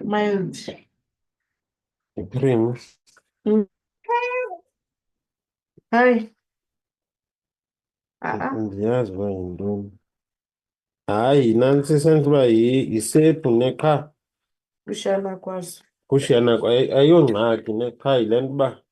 Mild. Primo. Mm. Hayi. Andiyazi uba yintoni. Hayi, nantsi isenza uba yisephu neqha. Kushiyana kwazo. Kushiyana ayongxaki neqha yile nto uba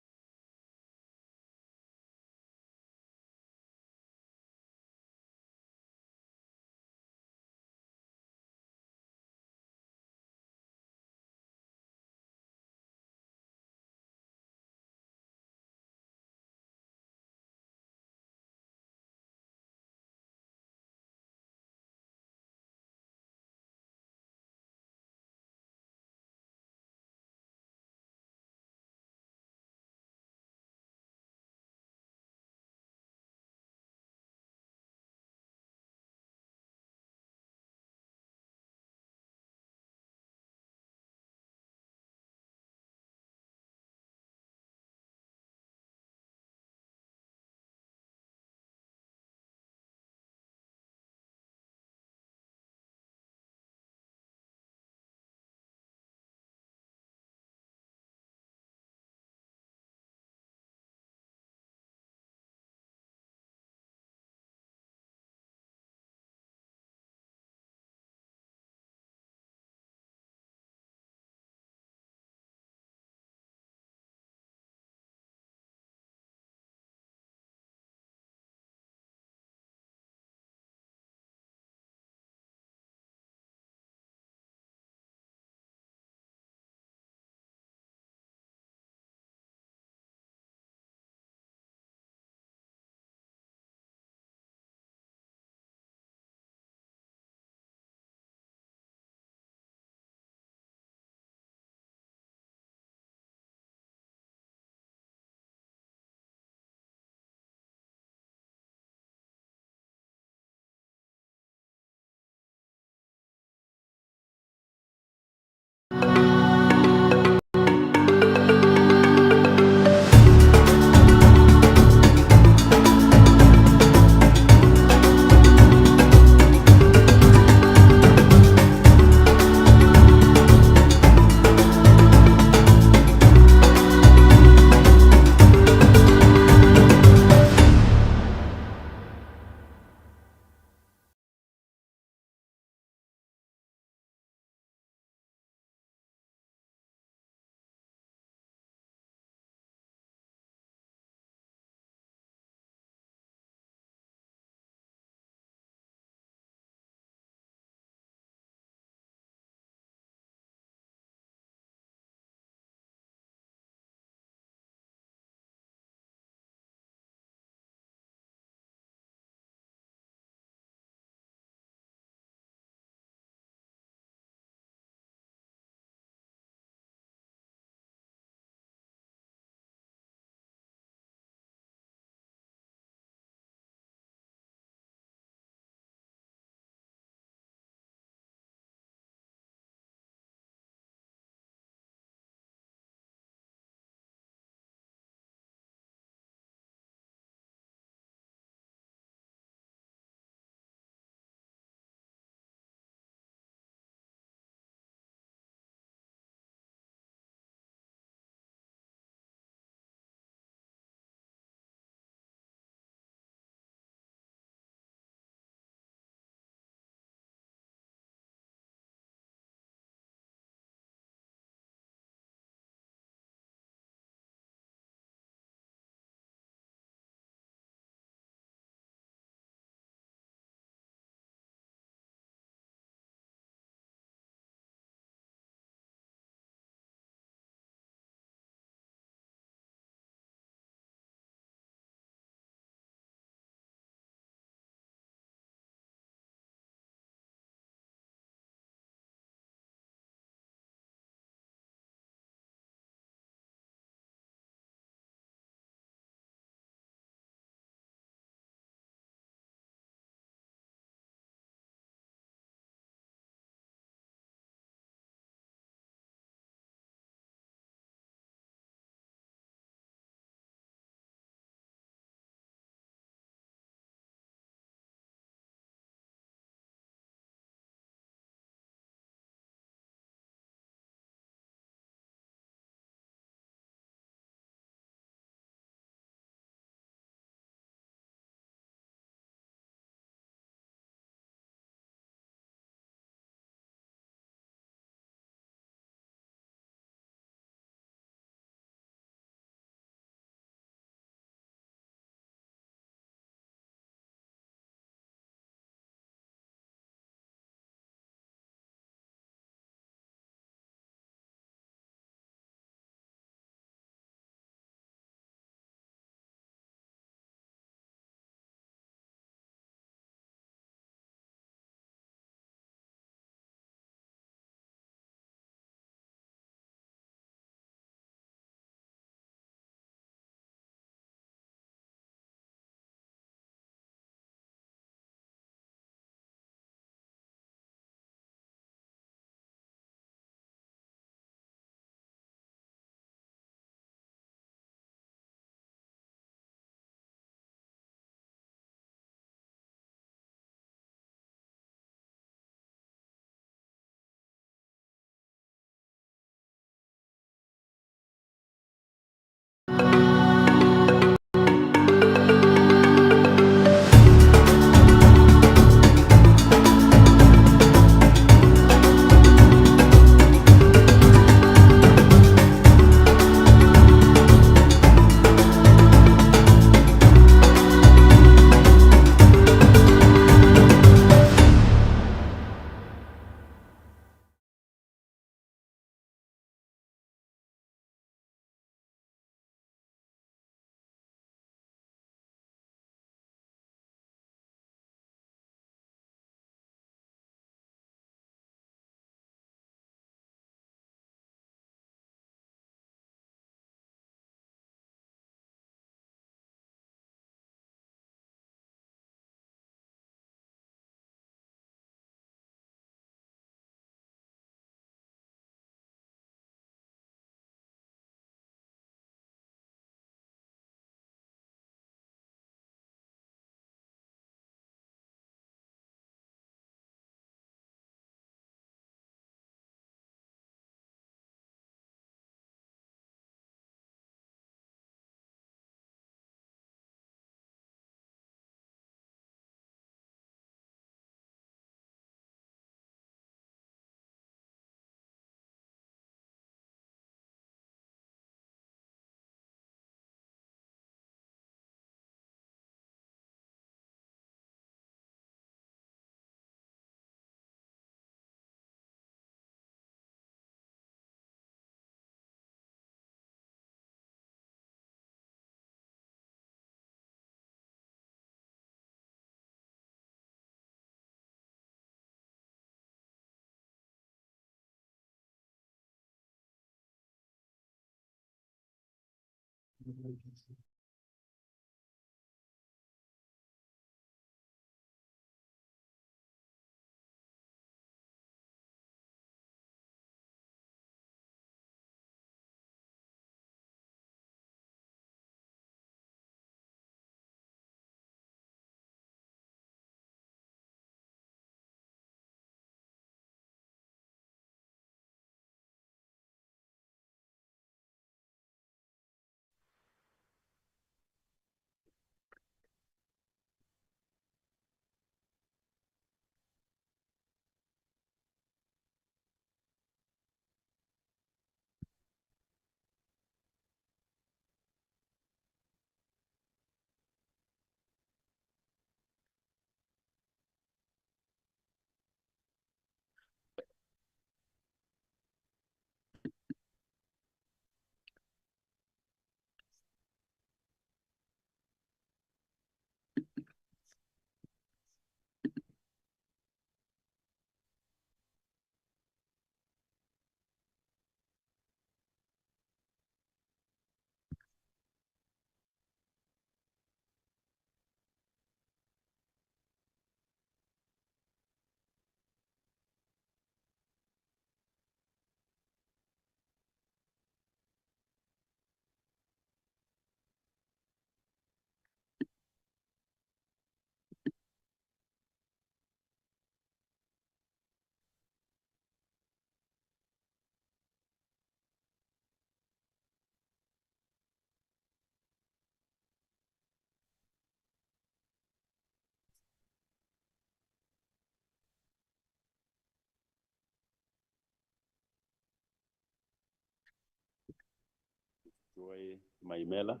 Joy Maimela.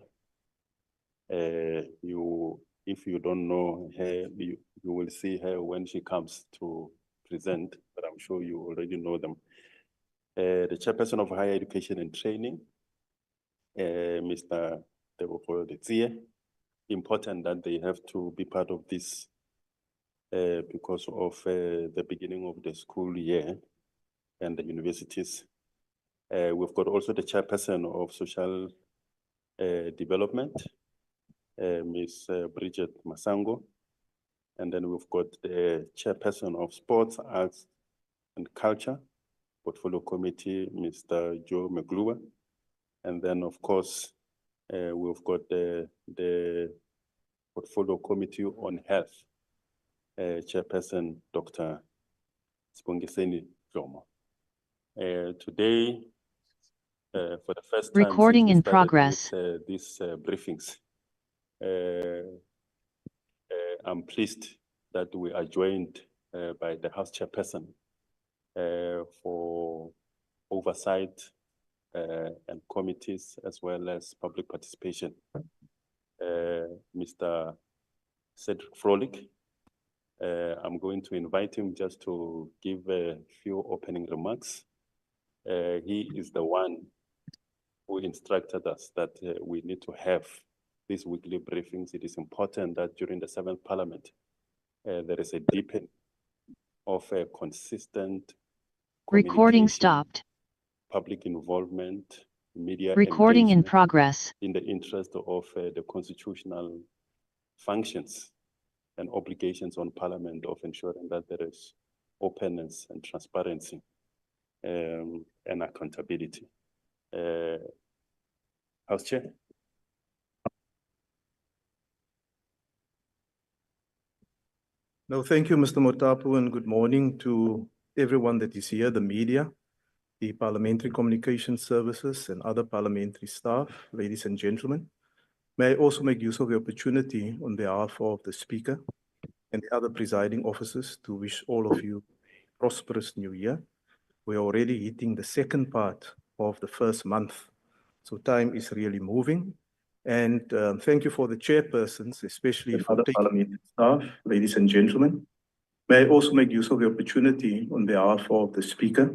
If you don't know her, you will see her when she comes to present, but I'm sure you already know them. The Chairperson of Higher Education and Training, Mr. Tebogo. Important that they have to be part of this because of the beginning of the school year and the universities. We've got also the Chairperson of Social Development, Ms. Bridget Masango. And then we've got the Chairperson of Sports, Arts and Culture, Portfolio Committee, Mr. Joe McGlue. And then, of course, we've got the Portfolio Committee on Health, Chairperson, Dr. Spongiseni Jomo. Today, for the first time Recording since we in started progress. with these briefings, I'm pleased that we are joined by the House Chairperson for oversight and committees as well as public participation, Mr. Cedric Frolick. I'm going to invite him just to give a few opening remarks. He is the one who instructed us that we need to have these weekly briefings. It is important that during the 7th Parliament, there is a deepening of a consistent Recording communication, stopped. public involvement, media Recording in engagement progress. in the interest of the constitutional functions and obligations on Parliament of ensuring that there is openness and transparency and accountability. House Chair. No, thank you, Mr. Motapu, and good morning to everyone that is here, the media, the Parliamentary Communication Services, and other parliamentary staff, ladies and gentlemen. May I also make use of the opportunity on behalf of the Speaker and the other presiding officers to wish all of you a prosperous new year. We're already hitting the second part of the first month, so time is really moving. And thank you for the chairpersons, especially for the parliamentary staff, ladies and gentlemen. May I also make use of the opportunity on behalf of the Speaker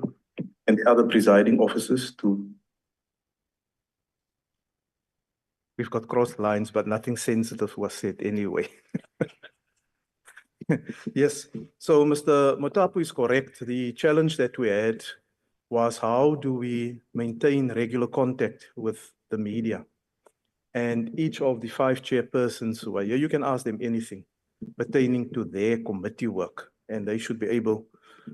and the other presiding officers to... We've got crossed lines, but nothing sensitive was said anyway. Yes, so Mr. Motapu is correct. The challenge that we had was how do we maintain regular contact with the media? And each of the 5 chairpersons who are here, you can ask them anything pertaining to their committee work, and they should be able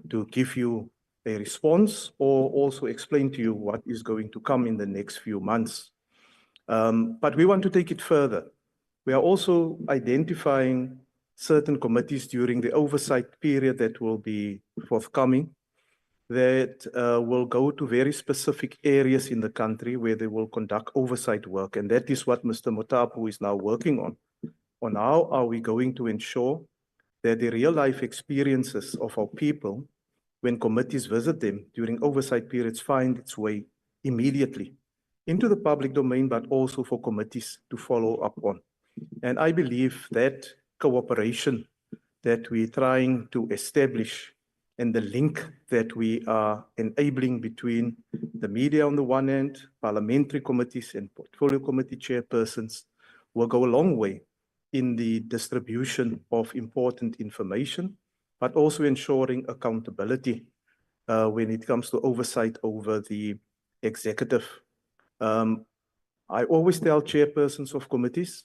to give you a response or also explain to you what is going to come in the next few months. But we want to take it further. We are also identifying certain committees during the oversight period that will be forthcoming that will go to very specific areas in the country where they will conduct oversight work. And that is what Mr. Motapu is now working on how are we going to ensure that the real life experiences of our people when committees visit them during oversight periods find its way immediately into the public domain, but also for committees to follow up on. And I believe that cooperation that we're trying to establish and the link that we are enabling between the media on the one hand, parliamentary committees and portfolio committee chairpersons will go a long way in the distribution of important information, but also ensuring accountability when it comes to oversight over the executive. I always tell chairpersons of committees,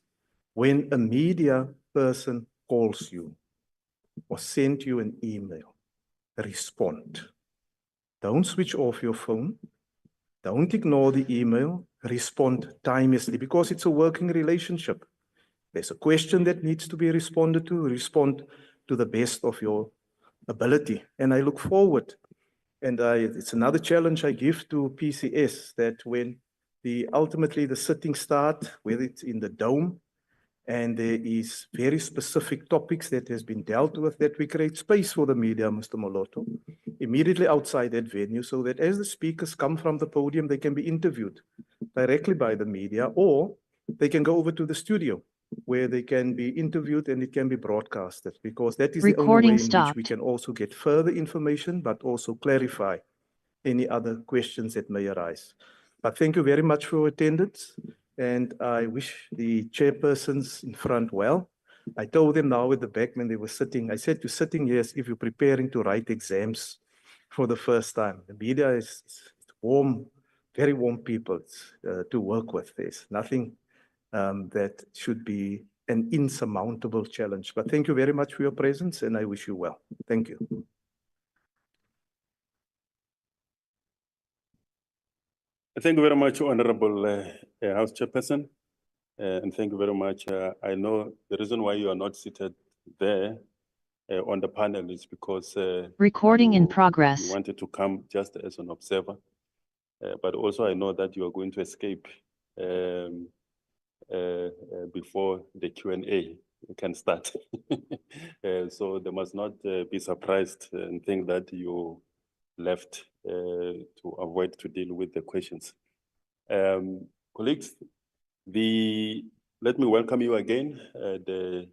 when a media person calls you or sends you an email, respond. Don't switch off your phone. Don't ignore the email. Respond timelessly because it's a working relationship. There's a question that needs to be responded to. Respond to the best of your ability. And I look forward, and it's another challenge I give to PCS, that when ultimately the sitting start, whether it's in the dome, and there is very specific topics that has been dealt with, that we create space for the media, Mr. Moloto, immediately outside that venue, so that as the speakers come from the podium, they can be interviewed directly by the media, or they can go over to the studio where they can be interviewed and it can be broadcasted, because that is the only way in which we can also get further information, but also clarify any other questions that may arise. But thank you very much for your attendance. And I wish the chairpersons in front well. I told them now at the back when they were sitting, I said, you're sitting here as if you're preparing to write exams for the first time. The media is warm, very warm people to work with. There's nothing that should be an insurmountable challenge. But thank you very much for your presence, and I wish you well. Thank you. Thank you very much, Honorable House Chairperson. And thank you very much. I know the reason why you are not seated there on the panel is because Recording in you progress. wanted to come just as an observer. But also I know that you are going to escape before the Q&A can start. So they must not be surprised and think that you left to avoid to deal with the questions. Colleagues, let me welcome you again, the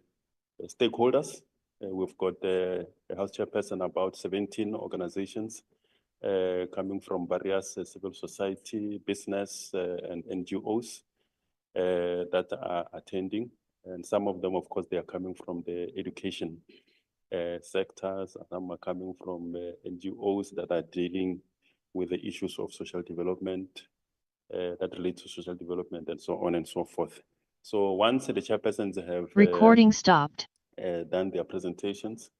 stakeholders. We've got a House Chairperson, about 17 organizations coming from various civil society, business, and NGOs that are attending. And some of them, of course, they are coming from the education sectors. Some are coming from NGOs that are dealing with the issues of social development, that relate to social development, and so on and so forth. So once the chairpersons have Recording stopped. done their presentations,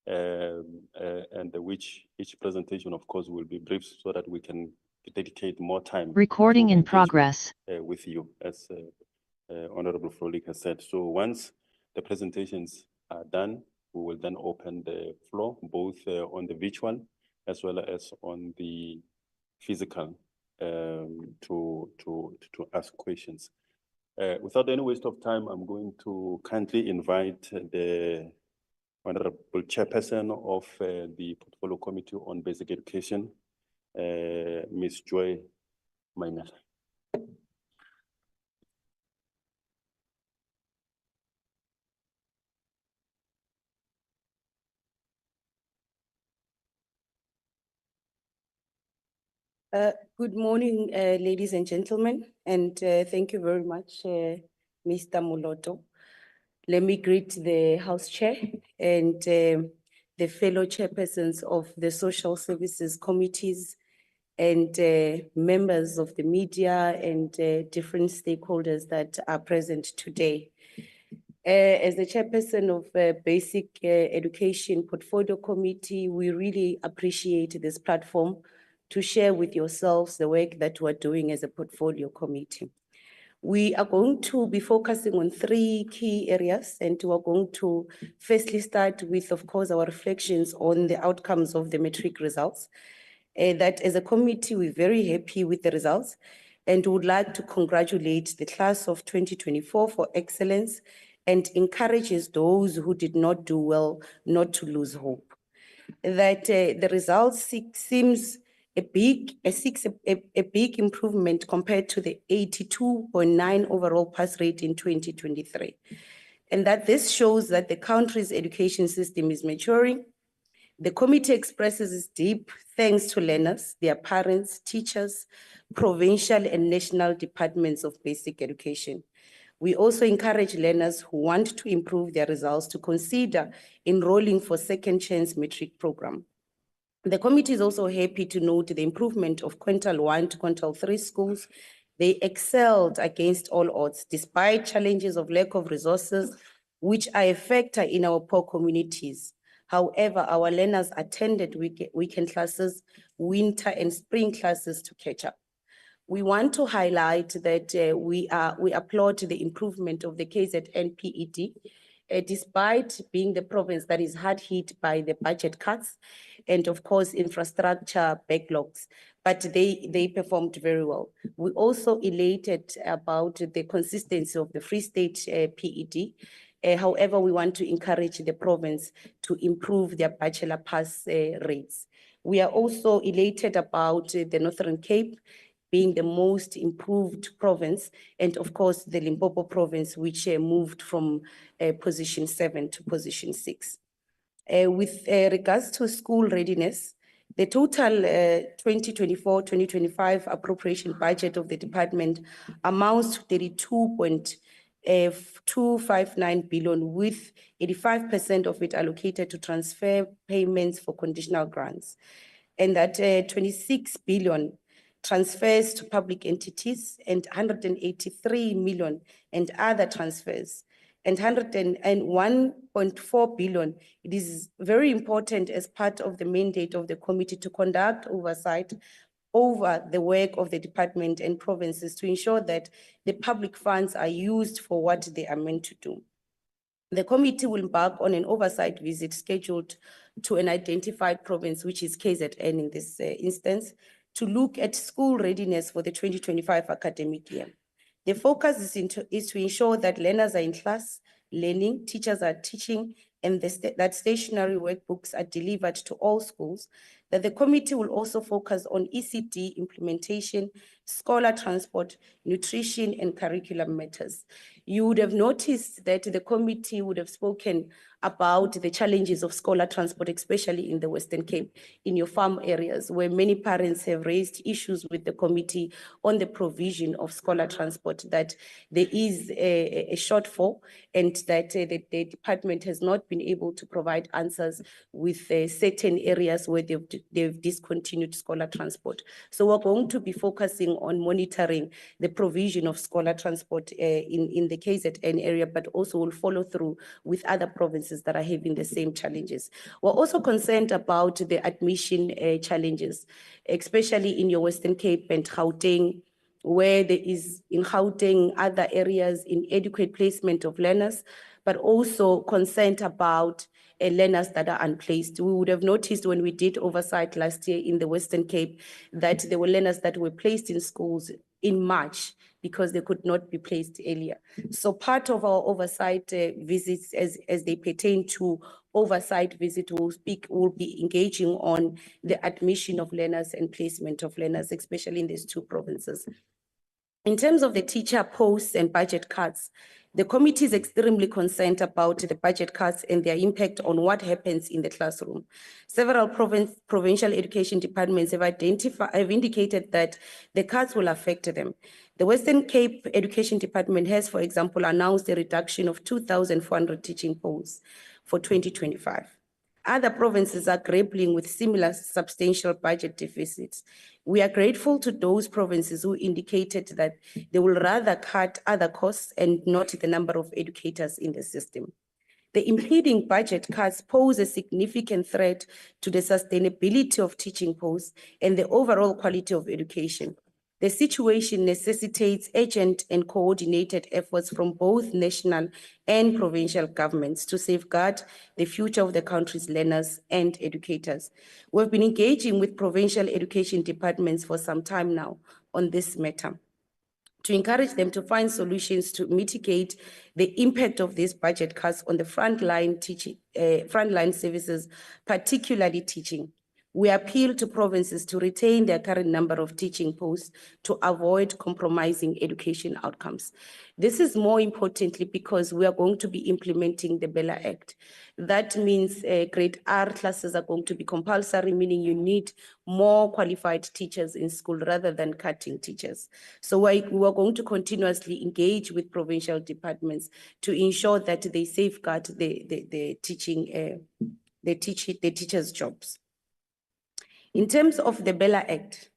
and which each presentation, of course, will be brief so that we can dedicate more time. Recording in progress. With you, as Honorable Frolik has said. So once the presentations are done, we will then open the floor, both on the virtual as well as on the physical, to ask questions. Without any waste of time, I'm going to kindly invite the Honorable Chairperson of the Portfolio Committee on Basic Education, Ms. Joy Maynard. Good morning, ladies and gentlemen, and thank you very much, Mr. Moloto. Let me greet the House Chair and the fellow chairpersons of the Social Services Committees and members of the media and different stakeholders that are present today. As the chairperson of Basic Education Portfolio Committee, we really appreciate this platform to share with yourselves the work that we're doing as a portfolio committee. We are going to be focusing on 3 key areas, and we're going to firstly start with, of course, our reflections on the outcomes of the matric results. That as a committee, we're very happy with the results and would like to congratulate the class of 2024 for excellence and encourages those who did not do well not to lose hope. That the results seems a big improvement compared to the 82.9 overall pass rate in 2023. And that this shows that the country's education system is maturing. The committee expresses its deep thanks to learners, their parents, teachers, provincial and national departments of basic education. We also encourage learners who want to improve their results to consider enrolling for second chance matric program. The committee is also happy to note the improvement of quintile 1 to quintile 3 schools. They excelled against all odds, despite challenges of lack of resources, which are a factor in our poor communities. However, our learners attended weekend classes, winter and spring classes to catch up. We want to highlight that we applaud the improvement of the KZN PED, despite being the province that is hard hit by the budget cuts and of course infrastructure backlogs, but they performed very well. We also elated about the consistency of the Free State PED. However, we want to encourage the province to improve their bachelor pass rates. We are also elated about the Northern Cape being the most improved province, and of course the Limpopo province, which moved from position 7 to position 6. With regards to school readiness, the total 2024-2025 appropriation budget of the department amounts to 32.259 billion, with 85% of it allocated to transfer payments for conditional grants, and that 26 billion transfers to public entities and 183 million and other transfers and 101.4 billion. It is very important as part of the mandate of the committee to conduct oversight over the work of the department and provinces to ensure that the public funds are used for what they are meant to do. The committee will embark on an oversight visit scheduled to an identified province, which is KZN in this instance, to look at school readiness for the 2025 academic year. The focus is to ensure that learners are in class, learning, teachers are teaching, and that stationary workbooks are delivered to all schools. That the committee will also focus on ECD implementation, scholar transport, nutrition, and curriculum matters. You would have noticed that the committee would have spoken about the challenges of scholar transport, especially in the Western Cape, in your farm areas, where many parents have raised issues with the committee on the provision of scholar transport, that there is a shortfall and that the department has not been able to provide answers with certain areas where they've discontinued scholar transport. So we're going to be focusing on monitoring the provision of scholar transport in the KZN area, but also will follow through with other provinces that are having the same challenges. We're also concerned about the admission challenges, especially in your Western Cape and Gauteng, where there is in Gauteng other areas inadequate placement of learners, but also concerned about learners that are unplaced. We would have noticed when we did oversight last year in the Western Cape that there were learners that were placed in schools in March because they could not be placed earlier. So part of our oversight visits as they pertain to oversight visit will be engaging on the admission of learners and placement of learners, especially in these 2 provinces. In terms of the teacher posts and budget cuts, the committee is extremely concerned about the budget cuts and their impact on what happens in the classroom. Several provincial education departments have indicated that the cuts will affect them. The Western Cape Education Department has, for example, announced a reduction of 2,400 teaching posts for 2025. Other provinces are grappling with similar substantial budget deficits. We are grateful to those provinces who indicated that they will rather cut other costs and not the number of educators in the system. The impending budget cuts pose a significant threat to the sustainability of teaching posts and the overall quality of education. The situation necessitates urgent and coordinated efforts from both national and provincial governments to safeguard the future of the country's learners and educators. We've been engaging with provincial education departments for some time now on this matter, to encourage them to find solutions to mitigate the impact of these budget cuts on the frontline services, particularly teaching. We appeal to provinces to retain their current number of teaching posts to avoid compromising education outcomes. This is more importantly because we are going to be implementing the Bella Act. That means grade R classes are going to be compulsory, meaning you need more qualified teachers in school rather than cutting teachers. So we are going to continuously engage with provincial departments to ensure that they safeguard the teachers' jobs. In terms of the Bella Act,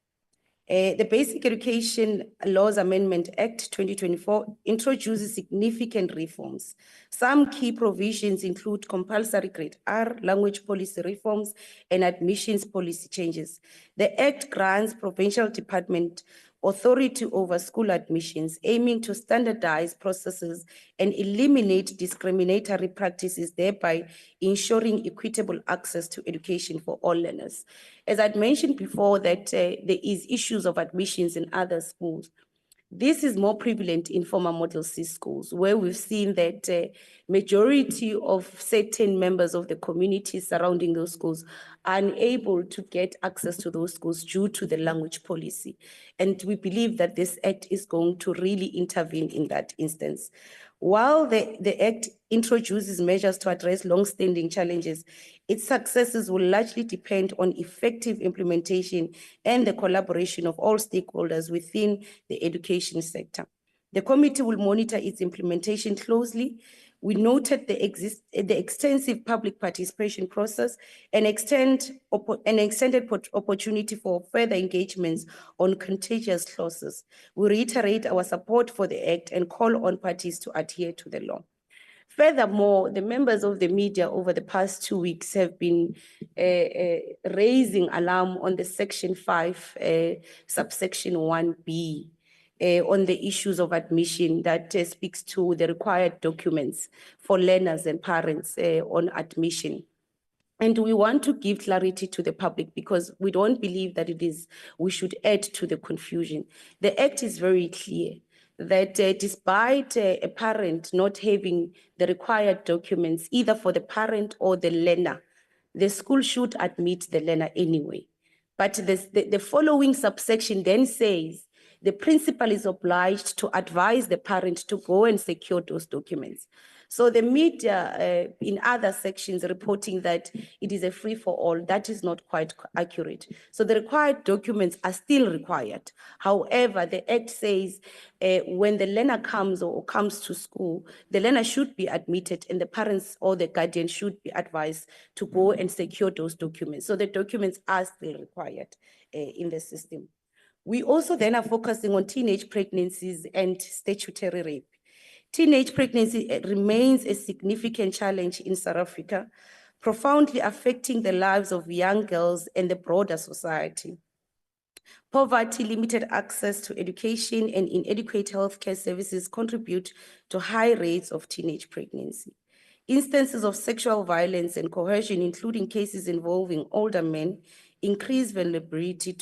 the Basic Education Laws Amendment Act 2024 introduces significant reforms. Some key provisions include compulsory grade R, language policy reforms, and admissions policy changes. The Act grants provincial department authority over school admissions, aiming to standardize processes and eliminate discriminatory practices, thereby ensuring equitable access to education for all learners. As I'd mentioned before, that there is issues of admissions in other schools. This is more prevalent in former Model C schools, where we've seen that majority of certain members of the community surrounding those schools are unable to get access to those schools due to the language policy. And we believe that this act is going to really intervene in that instance. While the Act introduces measures to address long-standing challenges, its successes will largely depend on effective implementation and the collaboration of all stakeholders within the education sector. The committee will monitor its implementation closely. We noted the extensive public participation process and extended opportunity for further engagements on contagious clauses. We reiterate our support for the Act and call on parties to adhere to the law. Furthermore, the members of the media over the past 2 weeks have been raising alarm on the Section 5, subsection 1B, on the issues of admission that speaks to the required documents for learners and parents on admission. And we want to give clarity to the public because we don't believe that we should add to the confusion. The Act is very clear that despite a parent not having the required documents, either for the parent or the learner, the school should admit the learner anyway. But the following subsection then says, the principal is obliged to advise the parent to go and secure those documents. So the media in other sections reporting that it is a free-for-all, that is not quite accurate. So the required documents are still required. However, the Act says when the learner comes to school, the learner should be admitted and the parents or the guardian should be advised to go and secure those documents. So the documents are still required in the system. We also then are focusing on teenage pregnancies and statutory rape. Teenage pregnancy remains a significant challenge in South Africa, profoundly affecting the lives of young girls and the broader society. Poverty, limited access to education, and inadequate healthcare services contribute to high rates of teenage pregnancy. Instances of sexual violence and coercion, including cases involving older men, increase vulnerability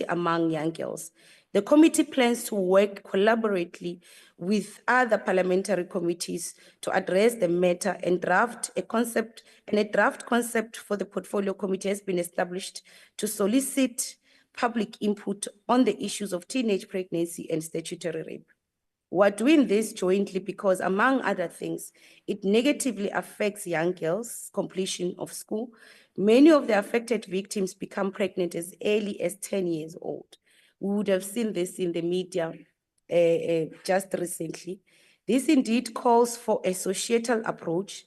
among young girls. The committee plans to work collaboratively with other parliamentary committees to address the matter and draft concept for the portfolio committee has been established to solicit public input on the issues of teenage pregnancy and statutory rape. We're doing this jointly because, among other things, it negatively affects young girls' completion of school. Many of the affected victims become pregnant as early as 10 years old. We would have seen this in the media just recently. This indeed calls for a societal approach,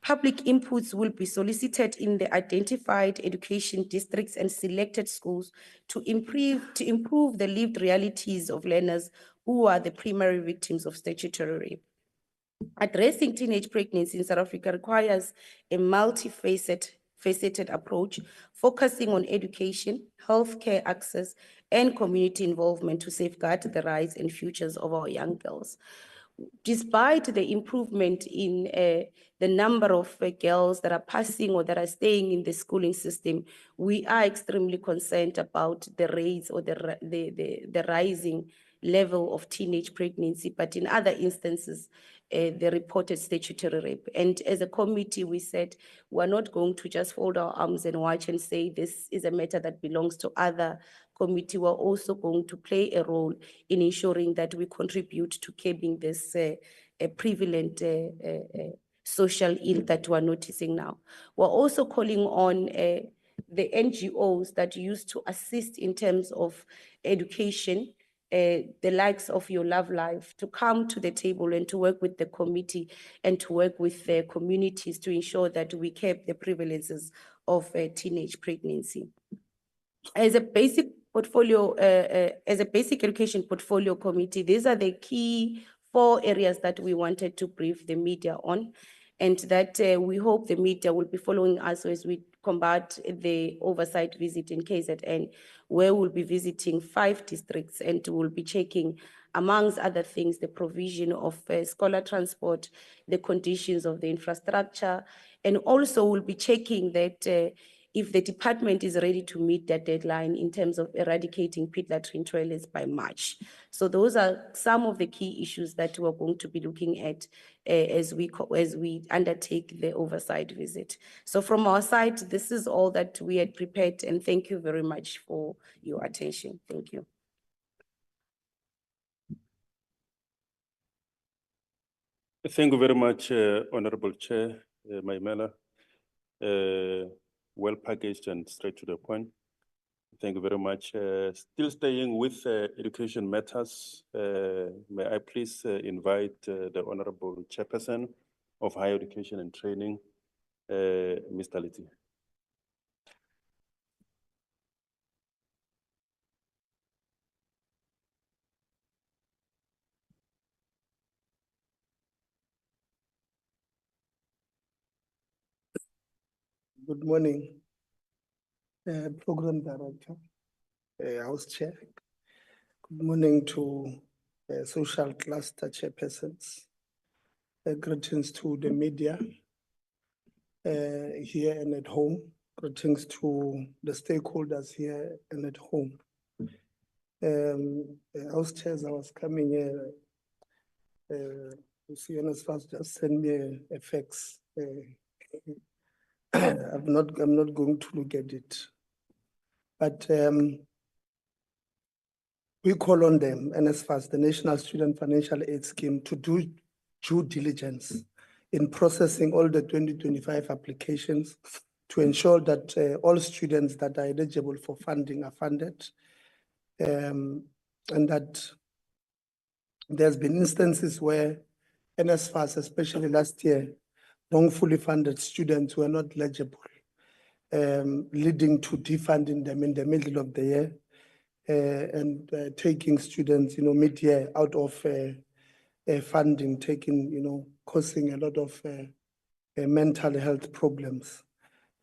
Public inputs will be solicited in the identified education districts and selected schools to improve the lived realities of learners who are the primary victims of statutory rape. Addressing teenage pregnancy in South Africa requires a faceted approach, focusing on education, healthcare access, and community involvement to safeguard the rights and futures of our young girls. Despite the improvement in the number of girls that are passing or that are staying in the schooling system, we are extremely concerned about the rates or the rising level of teenage pregnancy, but in other instances, the reported statutory rape. And as a committee, we said, we're not going to just fold our arms and watch and say this is a matter that belongs to other committee. We're also going to play a role in ensuring that we contribute to curbing this prevalent social ill that we're noticing now. We're also calling on the NGOs that used to assist in terms of education, the likes of Your Love Life, to come to the table and to work with the committee and to work with the communities to ensure that we curb the prevalences of teenage pregnancy. As a basic portfolio, as a basic education portfolio committee, these are the key 4 areas that we wanted to brief the media on, and that we hope the media will be following us as we combat the oversight visit in KZN, where we'll be visiting 5 districts and we'll be checking, amongst other things, the provision of scholar transport, the conditions of the infrastructure, and also we'll be checking that if the department is ready to meet that deadline in terms of eradicating pit latrine trailers by March. So those are some of the key issues that we're going to be looking at as we undertake the oversight visit. So from our side, this is all that we had prepared, and thank you very much for your attention. Thank you. Thank you very much, Honorable Chair Maimela. Well packaged and straight to the point. Thank you very much. Still staying with education matters, may I please invite the Honorable Chairperson of Higher Education and Training, Mr. Litty. Good morning, Program Director, House Chair. Good morning to Social Cluster Chairpersons. Greetings to the media here and at home. Greetings to the stakeholders here and at home. House Chairs, I was coming here, you see, NSFAS just sent me a fax. I'm not going to look at it, but we call on them, NSFAS, the National Student Financial Aid Scheme, to do due diligence in processing all the 2025 applications to ensure that all students that are eligible for funding are funded, and that there's been instances where NSFAS, especially last year, wrongfully funded students were not eligible, leading to defunding them in the middle of the year and taking students, mid-year out of funding, causing a lot of mental health problems.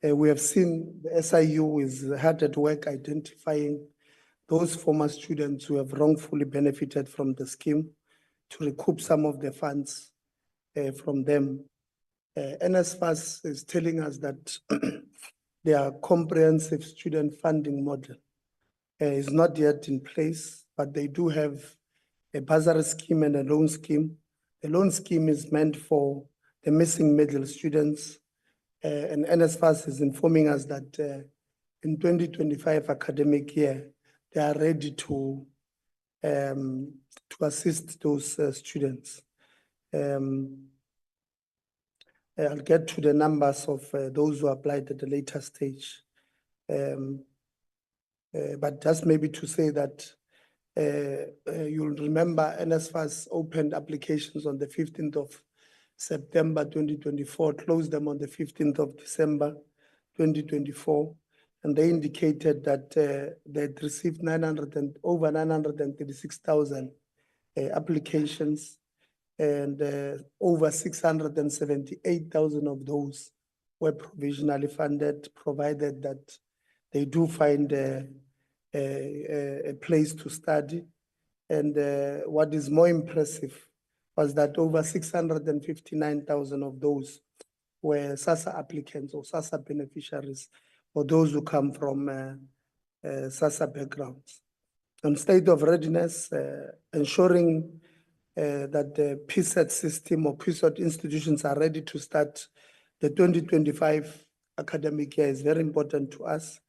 We have seen the SIU is hard at work identifying those former students who have wrongfully benefited from the scheme to recoup some of the funds from them. NSFAS is telling us that their comprehensive student funding model is not yet in place, but they do have a bursary scheme and a loan scheme. The loan scheme is meant for the missing middle students, and NSFAS is informing us that in 2025 academic year, they are ready to assist those students. I'll get to the numbers of those who applied at a later stage. But just maybe to say that you'll remember NSFAS opened applications on the 15th of September 2024, closed them on the 15th of December 2024. And they indicated that they'd received over 936,000 applications, and over 678,000 of those were provisionally funded, provided that they do find a place to study. And what is more impressive was that over 659,000 of those were SASSA applicants or SASSA beneficiaries, or those who come from SASSA backgrounds. On state of readiness, ensuring that the PSET system or PSET institutions are ready to start the 2025 academic year is very important to us.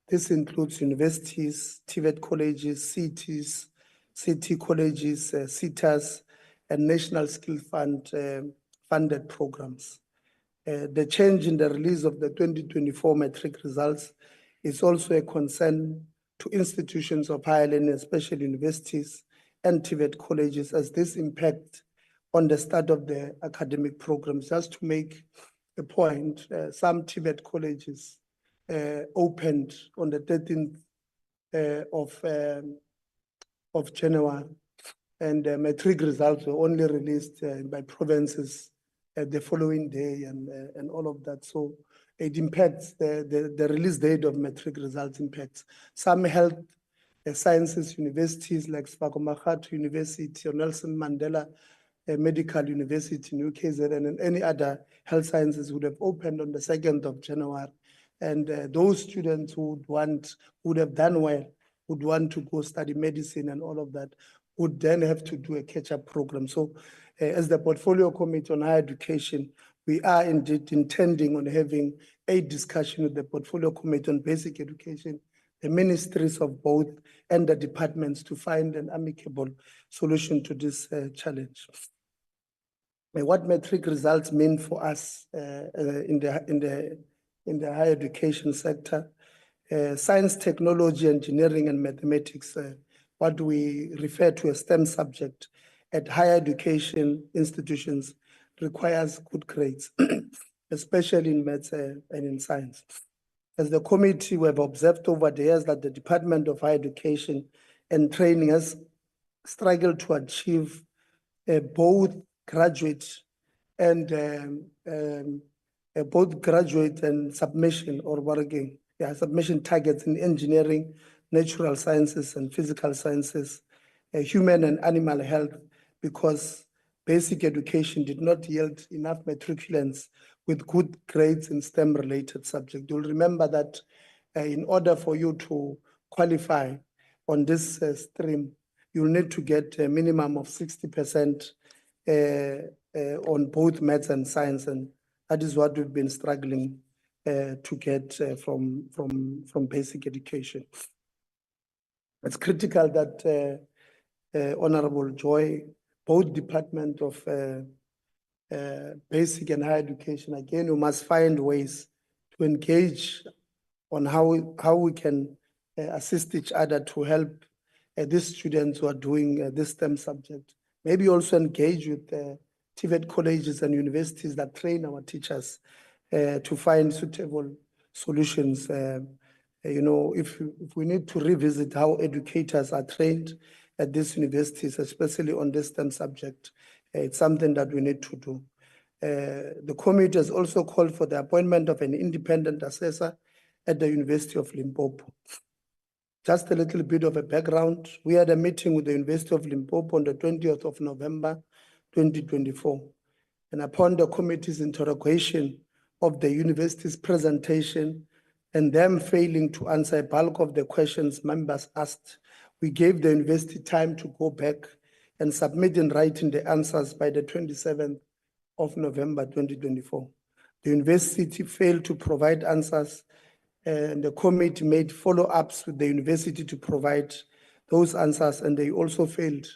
This includes universities, TVET colleges, CTs, CT colleges, CETAs, and National Skill Fund funded programs. The change in the release of the 2024 matric results is also a concern to institutions of higher learning, especially universities and TVET colleges, as this impact on the start of the academic programs. Just to make a point, some TVET colleges opened on the 13th of January, and matric results were only released by provinces the following day, and all of that. So it impacts the release date of matric results impacts some health sciences universities like Sfakomakatu University or Nelson Mandela Medical University in UKZN, and any other health sciences would have opened on the 2nd of January. And those students who would have done well, would want to go study medicine and all of that, would then have to do a catch-up program. So as the Portfolio Committee on Higher Education, we are indeed intending on having a discussion with the Portfolio Committee on Basic Education, the ministries of both, and the departments to find an amicable solution to this challenge. What matric results mean for us in the higher education sector? Science, technology, engineering, and mathematics, what we refer to as STEM subject at higher education institutions, requires good grades, especially in maths and in science. As the committee, we have observed over the years that the Department of Higher Education and Training has struggled to achieve both graduate and submission or working, submission targets in engineering, natural sciences and physical sciences, human and animal health, because basic education did not yield enough matriculants with good grades in STEM-related subjects. You'll remember that in order for you to qualify on this stream, you'll need to get a minimum of 60% on both maths and science, and that is what we've been struggling to get from basic education. It's critical that Honorable Joy, both Department of Basic and Higher Education, again, we must find ways to engage on how we can assist each other to help these students who are doing this STEM subject. Maybe also engage with TVET colleges and universities that train our teachers to find suitable solutions. You know, if we need to revisit how educators are trained at these universities, especially on this STEM subject, it's something that we need to do. The committee has also called for the appointment of an independent assessor at the University of Limpopo. Just a little bit of a background. We had a meeting with the University of Limpopo on the 20th of November, 2024. And upon the committee's interrogation of the university's presentation and them failing to answer a bulk of the questions members asked, we gave the university time to go back and submit in writing the answers by the 27th of November, 2024. The university failed to provide answers, and the committee made follow-ups with the university to provide those answers, and they also failed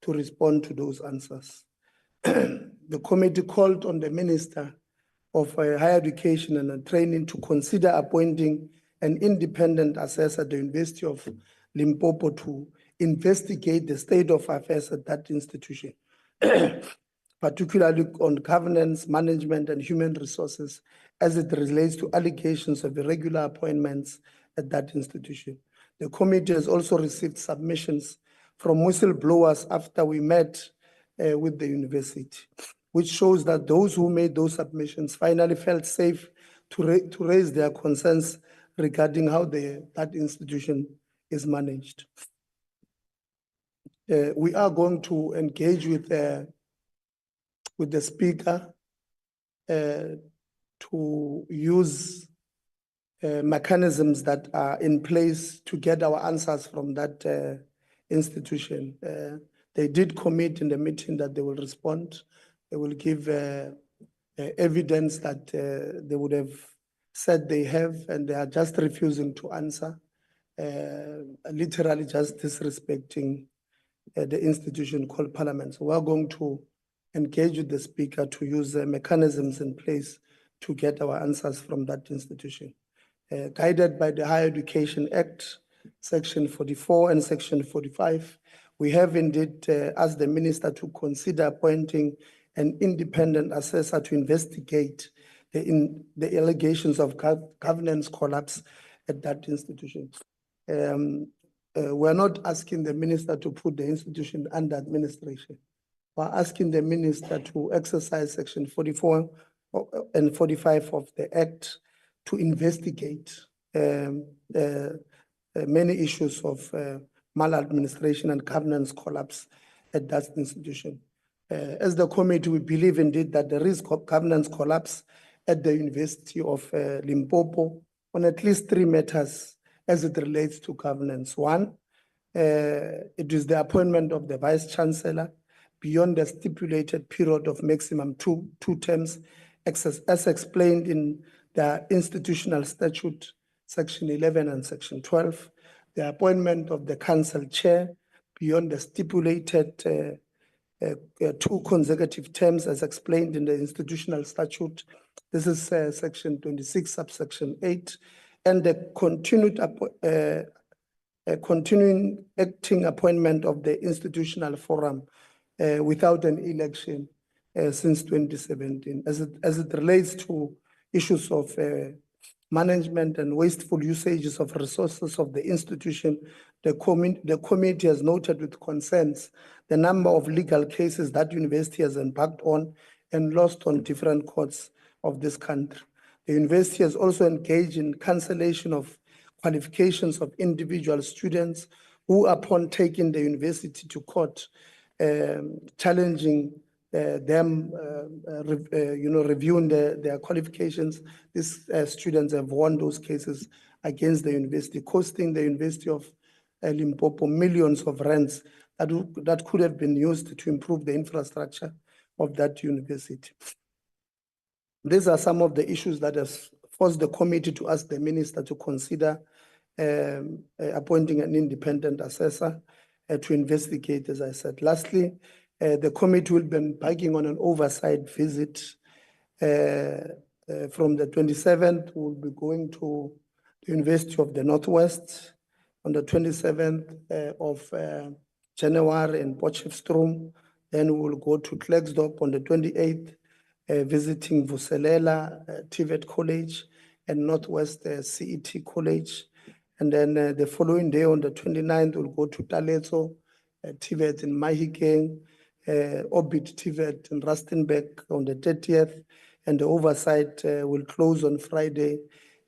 to respond to those answers. The committee called on the Minister of Higher Education and Training to consider appointing an independent assessor at the University of Limpopo to investigate the state of affairs at that institution. particularly on governance, management, and human resources as it relates to allegations of irregular appointments at that institution. The committee has also received submissions from whistleblowers after we met with the university, which shows that those who made those submissions finally felt safe to raise their concerns regarding how that institution is managed. We are going to engage with the speaker to use mechanisms that are in place to get our answers from that institution. They did commit in the meeting that they will respond. They will give evidence that they would have said they have, and they are just refusing to answer, literally just disrespecting the institution called Parliament. So we're going to engage with the speaker to use mechanisms in place to get our answers from that institution. Guided by the Higher Education Act, Section 44 and Section 45, we have indeed asked the minister to consider appointing an independent assessor to investigate the allegations of governance collapse at that institution. We're not asking the minister to put the institution under administration. We're asking the minister to exercise Section 44 and 45 of the Act to investigate many issues of maladministration and governance collapse at that institution. As the committee, we believe indeed that there is governance collapse at the University of Limpopo on at least 3 matters as it relates to governance. One, it is the appointment of the Vice Chancellor beyond the stipulated period of maximum two terms, as explained in the institutional statute, Section 11 and Section 12. The appointment of the council chair beyond the stipulated 2 consecutive terms, as explained in the institutional statute. This is Section 26, subsection 8, and the continuing acting appointment of the institutional forum without an election since 2017. As it relates to issues of management and wasteful usages of resources of the institution, the committee has noted with concerns the number of legal cases that university has embarked on and lost on different courts of this country. The university has also engaged in cancellation of qualifications of individual students who, upon taking the university to court, challenging them, reviewing their qualifications. These students have won those cases against the university, costing the University of Limpopo millions of rands that could have been used to improve the infrastructure of that university. These are some of the issues that have forced the committee to ask the minister to consider appointing an independent assessor to investigate, as I said. Lastly, the committee will be embarking on an oversight visit from the 27th. We'll be going to the University of the Northwest on the 27th of January in Potchefstroom. Then we'll go to Klerksdorp on the 28th, visiting Vuselela, TVET College, and Northwest CET College. And then the following day on the 29th, we'll go to Taleto, TVET in Mahikeng, Orbit TVET in Rustenburg on the 30th, and the oversight will close on Friday,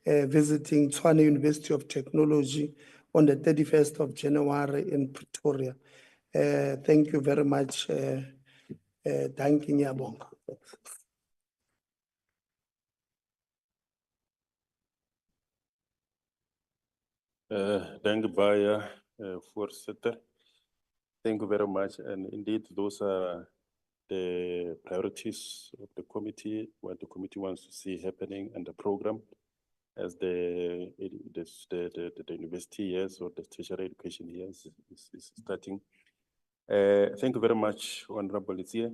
visiting Tshwane University of Technology on the 31st of January in Pretoria. Thank you very much. Thanking you. Thank you, Baya, voorzitter. Thank you very much. And indeed, those are the priorities of the committee, what the committee wants to see happening and the program as the university years or the tertiary education years is starting. Thank you very much, Honorable Itzie.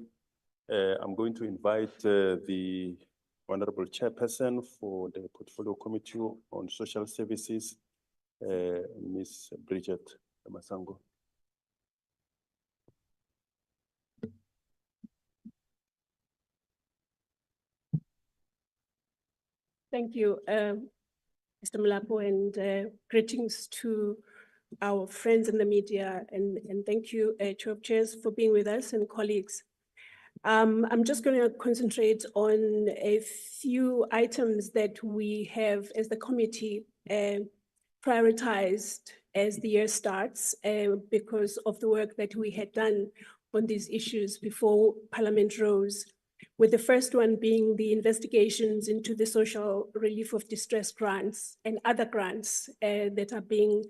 I'm going to invite the Honorable Chairperson for the Portfolio Committee on Social Services, Ms. Bridget Masango. Thank you, Mr. Mlapo, and greetings to our friends in the media, and thank you, Chair of Chairs, for being with us, and colleagues. I'm just going to concentrate on a few items that we have as the committee prioritized as the year starts because of the work that we had done on these issues before Parliament rose, with the first one being the investigations into the social relief of distress grants and other grants that are being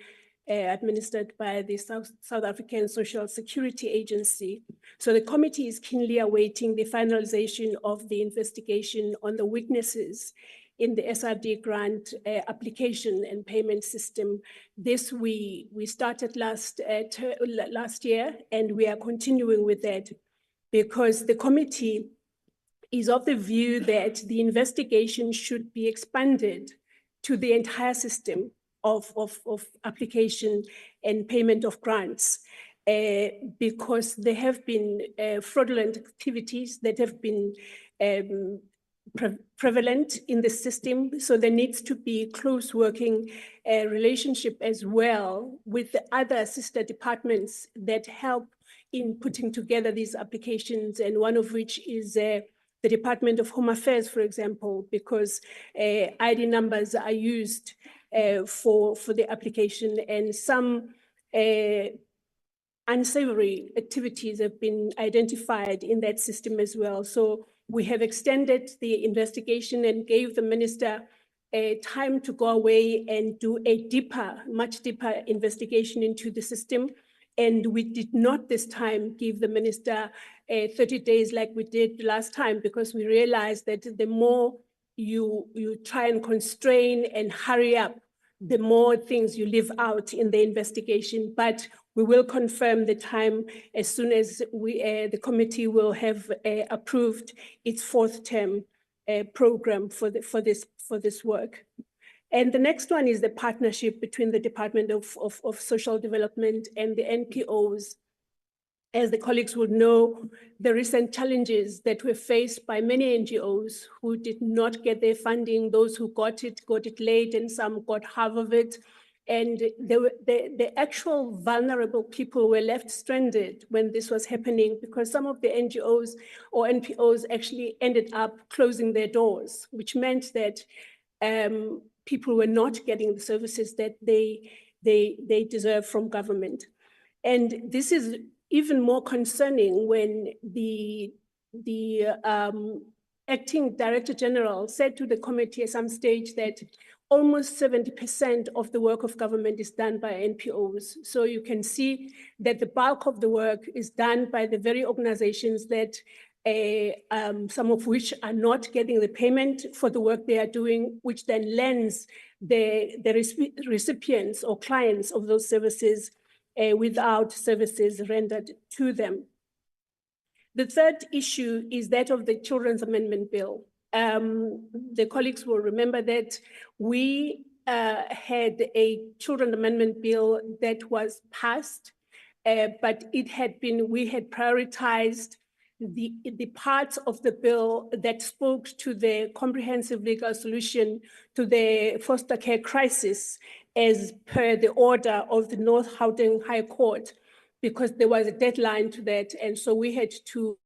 administered by the South African Social Security Agency. So the committee is keenly awaiting the finalization of the investigation on the weaknesses in the SRD grant application and payment system. This we started last year, and we are continuing with that because the committee is of the view that the investigation should be expanded to the entire system of application and payment of grants because there have been fraudulent activities that have been prevalent in the system. So there needs to be close working relationship as well with the other sister departments that help in putting together these applications, and one of which is the Department of Home Affairs, for example, because ID numbers are used for the application, and some unsavory activities have been identified in that system as well. So we have extended the investigation and gave the minister time to go away and do a much deeper investigation into the system. And we did not this time give the minister 30 days like we did last time, because we realized that the more you try and constrain and hurry up, the more things you leave out in the investigation. But we will confirm the time as soon as the committee will have approved its fourth term program for this work. And the next one is the partnership between the Department of Social Development and the NPOs. As the colleagues would know, the recent challenges that were faced by many NGOs who did not get their funding, those who got it late, and some got half of it. And the actual vulnerable people were left stranded when this was happening, because some of the NGOs or NPOs actually ended up closing their doors, which meant that people were not getting the services that they deserve from government. And this is even more concerning when the acting Director General said to the committee at some stage that almost 70% of the work of government is done by NPOs. So you can see that the bulk of the work is done by the very organizations that some of which are not getting the payment for the work they are doing, which then lends the recipients or clients of those services without services rendered to them. The third issue is that of the Children's Amendment Bill. The colleagues will remember that we had a Children's Amendment Bill that was passed, but we had prioritized the parts of the bill that spoke to the comprehensive legal solution to the foster care crisis as per the order of the North Gauteng High Court, because there was a deadline to that. And so we had to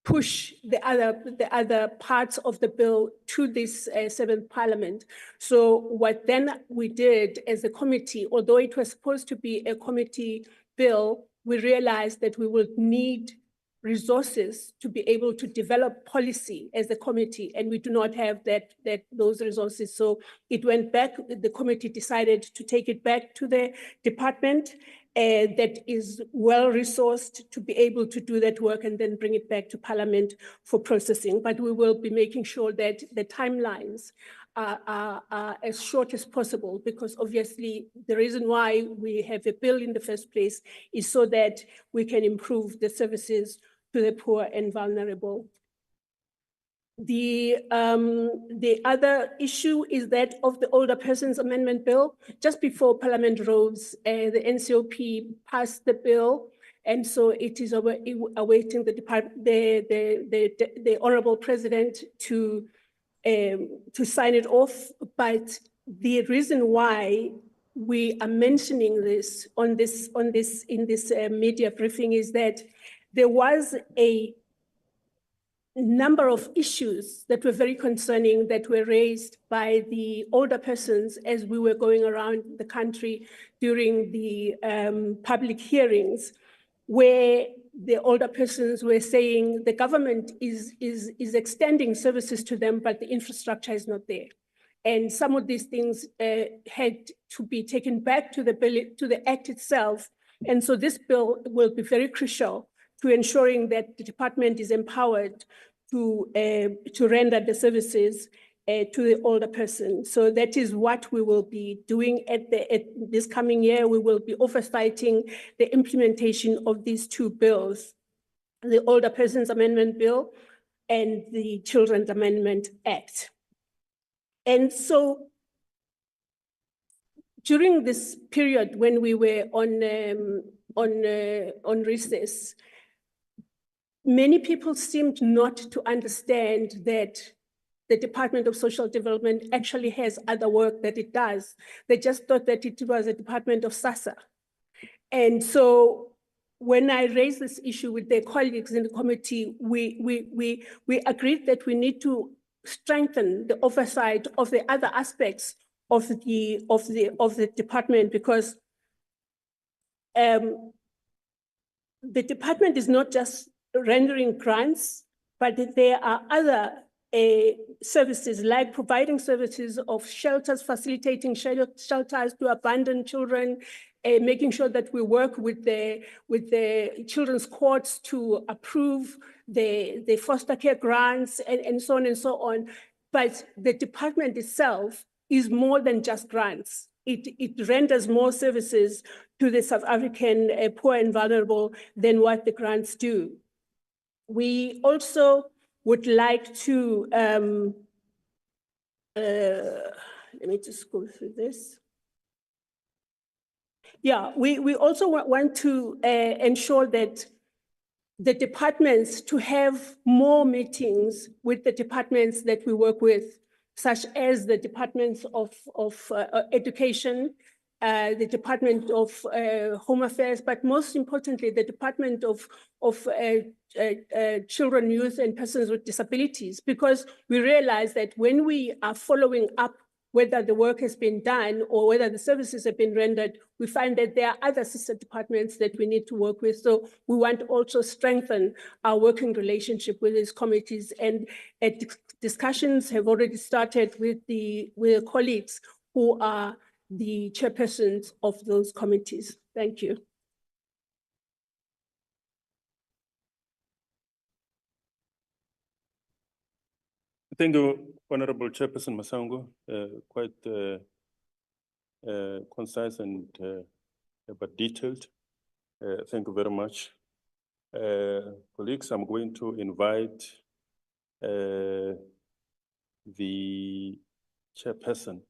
push the other parts of the bill to this seventh parliament. So what then we did as a committee, although it was supposed to be a committee bill, we realized that we would need resources to be able to develop policy as a committee, and we do not have those resources. So it went back. The committee decided to take it back to the department that is well-resourced to be able to do that work, and then bring it back to Parliament for processing. But we will be making sure that the timelines are as short as possible, because obviously the reason why we have a bill in the first place is so that we can improve the services to the poor and vulnerable. The other issue is that of the Older Persons Amendment Bill. Just before Parliament rose, the NCOP passed the bill, and so it is awaiting the Honourable President to to sign it off, but the reason why we are mentioning this in this media briefing is that there was a number of issues that were very concerning that were raised by the older persons as we were going around the country during the public hearings, where the older persons were saying the government is extending services to them, but the infrastructure is not there. And some of these things had to be taken back to the Act itself. And so this bill will be very crucial to ensuring that the department is empowered to render the services to the older person. So that is what we will be doing at this coming year. We will be oversighting the implementation of these two bills, the Older Persons Amendment Bill and the Children's Amendment Act. And so during this period when we were on recess, many people seemed not to understand that the Department of Social Development actually has other work that it does. They just thought that it was a department of SASSA. And so when I raised this issue with their colleagues in the committee, we agreed that we need to strengthen the oversight of the other aspects of the department, because the department is not just rendering grants, but there are other services like providing services of shelters, facilitating shelters to abandoned children, making sure that we work with the children's courts to approve the foster care grants and so on and so on. But the department itself is more than just grants. It renders more services to the South African poor and vulnerable than what the grants do. We also would like to, let me just go through this. Yeah, we also want to ensure that the departments to have more meetings with the departments that we work with, such as the departments of education, the Department of Home Affairs, but most importantly, the Department of Children, Youth, and Persons with Disabilities, because we realize that when we are following up whether the work has been done or whether the services have been rendered, we find that there are other sister departments that we need to work with. So we want to also strengthen our working relationship with these committees, and discussions have already started with the colleagues who are the chairpersons of those committees. Thank you. Thank you, Honorable Chairperson Masango. Quite concise and but detailed. Thank you very much. Colleagues, I'm going to invite the chairperson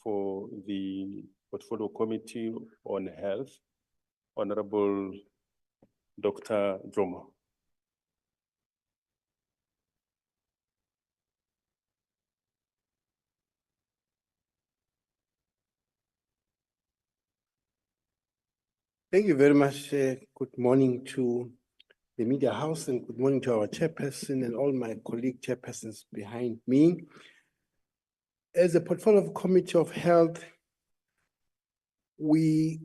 for the Portfolio Committee on Health, Honorable Dr. Jomo. Thank you very much. Good morning to the Media House and good morning to our chairperson and all my colleague chairpersons behind me. As a Portfolio Committee of Health, we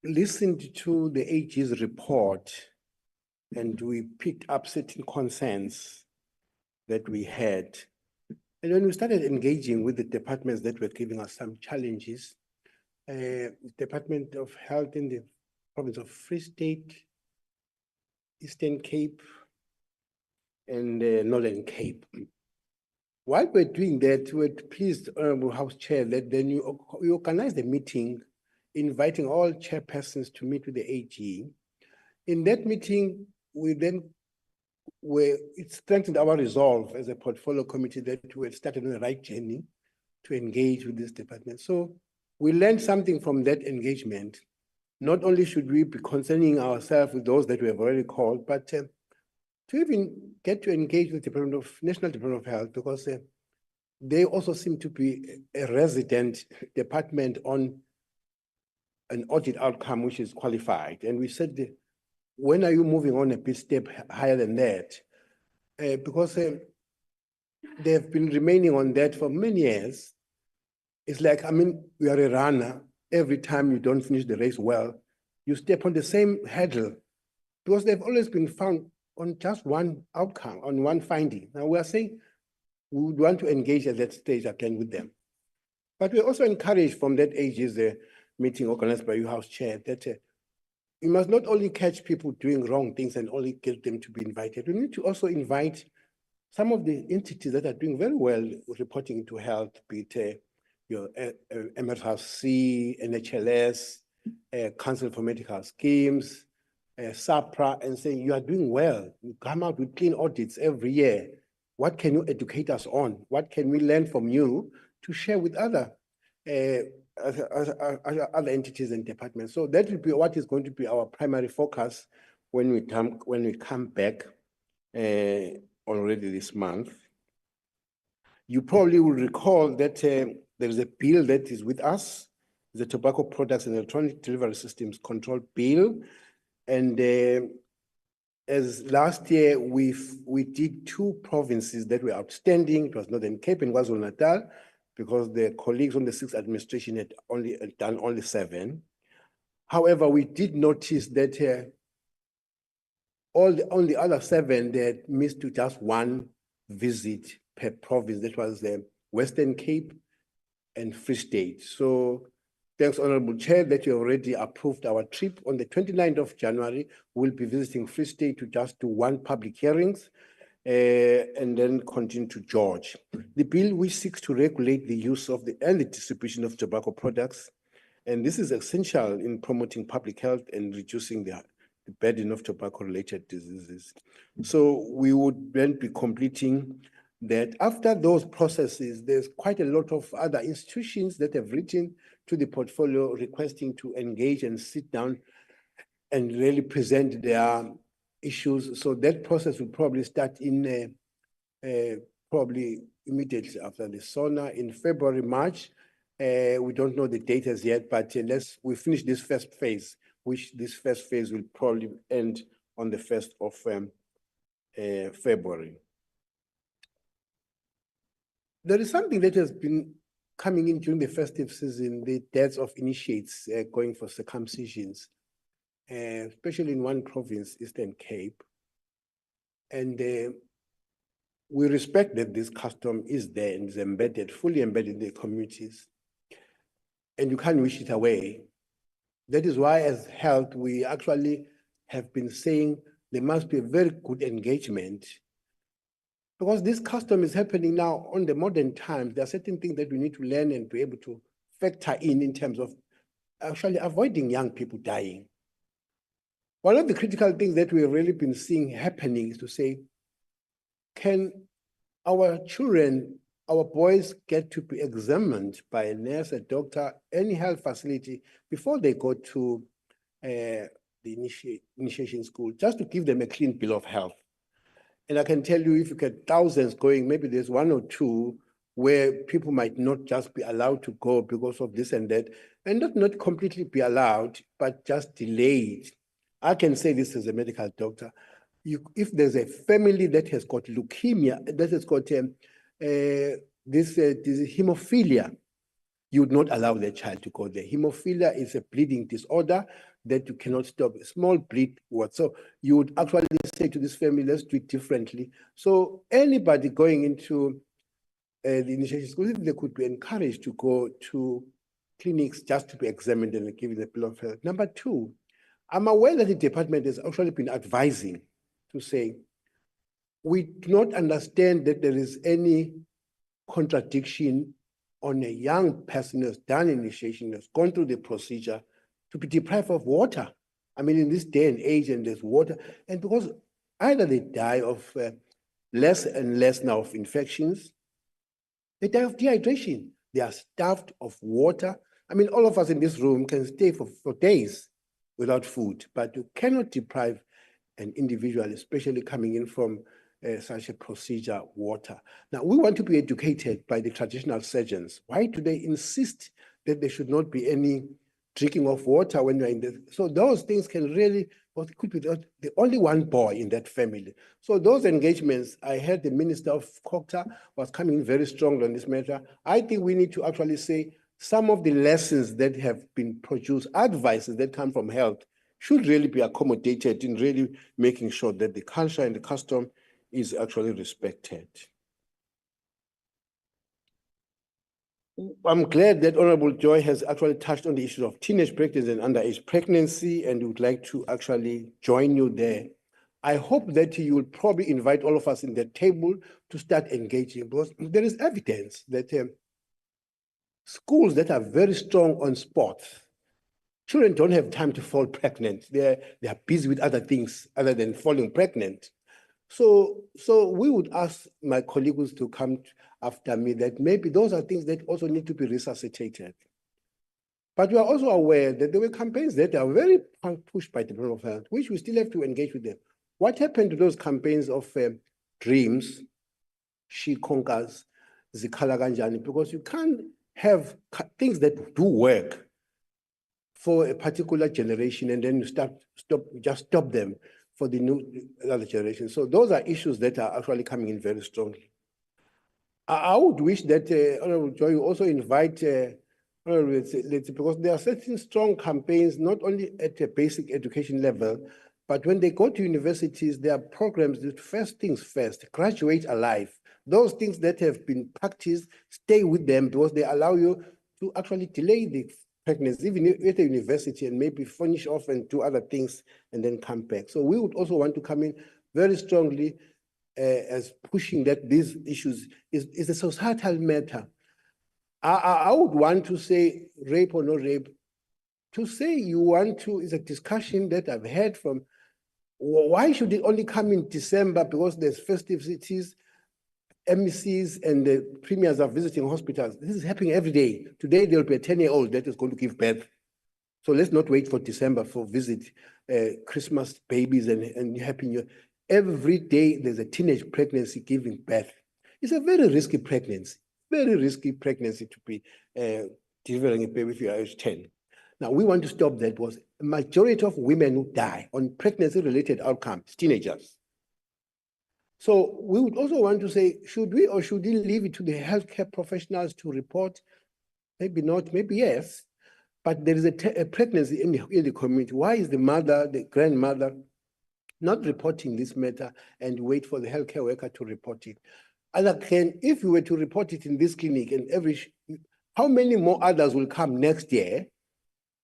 listened to the AG's report and we picked up certain concerns that we had. And when we started engaging with the departments that were giving us some challenges, Department of Health in the province of Free State, Eastern Cape, and Northern Cape. While we're doing that, we're pleased, Honorable House Chair, that then you organized a meeting inviting all chairpersons to meet with the AG. In that meeting, it strengthened our resolve as a portfolio committee that we had started on the right journey to engage with this department. So we learned something from that engagement. Not only should we be concerning ourselves with those that we have already called, but to even get to engage with the National Department of Health, because they also seem to be a resident department on an audit outcome which is qualified. And we said, when are you moving on a bit step higher than that? Because they've been remaining on that for many years. It's like, I mean, we are a runner. Every time you don't finish the race well, you step on the same hurdle, because they've always been found on just one outcome, on one finding. Now we are saying we would want to engage at that stage again with them. But we're also encouraged from that AG's meeting organized by you, House Chair, that you must not only catch people doing wrong things and only get them to be invited. We need to also invite some of the entities that are doing very well reporting to health, be it your MRC, NHLS, Council for Medical Schemes, SAPRA, and say you are doing well. You come out with clean audits every year. What can you educate us on? What can we learn from you to share with other entities and departments? So that will be what is going to be our primary focus when we come back already this month. You probably will recall that there is a bill that is with us, the Tobacco Products and Electronic Delivery Systems Control Bill. And as last year, we did 2 provinces that were outstanding. It was Northern Cape and KwaZulu-Natal, because the colleagues on the 6th administration had done only 7. However, we did notice that all the other 7, they had missed to just 1 visit per province. That was the Western Cape and Free State. So thanks, Honorable Chair, that you already approved our trip. On the 29th of January, we'll be visiting Free State to just do 1 public hearings and then continue to George. The bill which seeks to regulate the use of and the distribution of tobacco products, and this is essential in promoting public health and reducing the burden of tobacco-related diseases. So we would then be completing that. After those processes, there's quite a lot of other institutions that have written to the portfolio requesting to engage and sit down and really present their issues. So that process will probably start in probably immediately after the SONA in February, March. We don't know the date as yet, but we finish this first phase, which this first phase will probably end on the 1st of February. There is something that has been coming in during the festive season, the deaths of initiates going for circumcisions, especially in one province, Eastern Cape. And we respect that this custom is there and is embedded, fully embedded in the communities. And you can't wish it away. That is why as health, we actually have been saying there must be a very good engagement, because this custom is happening now on the modern times. There are certain things that we need to learn and be able to factor in terms of actually avoiding young people dying. One of the critical things that we've really been seeing happening is to say, can our children, our boys get to be examined by a nurse, a doctor, any health facility before they go to the initiation school, just to give them a clean bill of health? And I can tell you, if you get thousands going, maybe there's 1 or 2 where people might not just be allowed to go because of this and that, and not completely be allowed, but just delayed. I can say this as a medical doctor. If there's a family that has got leukemia, that has got this hemophilia, you would not allow the child to go there. Hemophilia is a bleeding disorder that you cannot stop. A small bleed, so you would actually say to this family, let's do it differently. So anybody going into the initiation school, they could be encouraged to go to clinics just to be examined and given a bill of health. Number 2, I'm aware that the department has actually been advising to say, we do not understand that there is any contradiction on a young person who has done initiation, has gone through the procedure, to be deprived of water. I mean, in this day and age, and there's water, and because either they die of less and less now of infections, they die of dehydration. They are starved of water. I mean, all of us in this room can stay for days without food, but you cannot deprive an individual, especially coming in from such a procedure water. Now, we want to be educated by the traditional surgeons. Why do they insist that there should not be any drinking of water when you're in the, so those things can really, well, it could be the only one boy in that family. So those engagements, I heard the Minister of Culture was coming very strongly on this matter. I think we need to actually say some of the lessons that have been produced, advices that come from health, should really be accommodated in really making sure that the culture and the custom is actually respected. I'm glad that Honorable Joy has actually touched on the issue of teenage pregnancy and underage pregnancy, and would like to actually join you there. I hope that you will probably invite all of us in the table to start engaging, because there is evidence that schools that are very strong on sports, children don't have time to fall pregnant. They are busy with other things other than falling pregnant. So we would ask my colleagues to come after me that maybe those are things that also need to be resuscitated. But we are also aware that there were campaigns that are very pushed by the Department of Health, which we still have to engage with them. What happened to those campaigns of dreams, she conquers, zikhala kanjani? Because you can't have things that do work for a particular generation and then you stop them for the new other generation. So those are issues that are actually coming in very strongly. I would wish that Honorable Joy will also invite, because there are certain strong campaigns, not only at a basic education level, but when they go to universities, there are programs that first things first, graduate alive. Those things that have been practiced, stay with them because they allow you to actually delay the pregnancy, even at the university, and maybe finish off and do other things and then come back. So we would also want to come in very strongly as pushing that these issues is a societal matter. I would want to say rape or no rape. To say you want to is a discussion that I've heard from, why should it only come in December because there's festivities, MECs and the premiers are visiting hospitals. This is happening every day. Today, there'll be a 10-year-old that is going to give birth. So let's not wait for December for visit Christmas babies and Happy New Year. Every day, there's a teenage pregnancy giving birth. It's a very risky pregnancy to be delivering a baby if you are age 10. Now, we want to stop that because a majority of women who die on pregnancy-related outcomes, teenagers. So we would also want to say, should we or should we leave it to the healthcare professionals to report? Maybe not, maybe yes, but there is a pregnancy in the community. Why is the mother, the grandmother, not reporting this matter and wait for the healthcare worker to report it? If we were to report it in this clinic and how many more others will come next year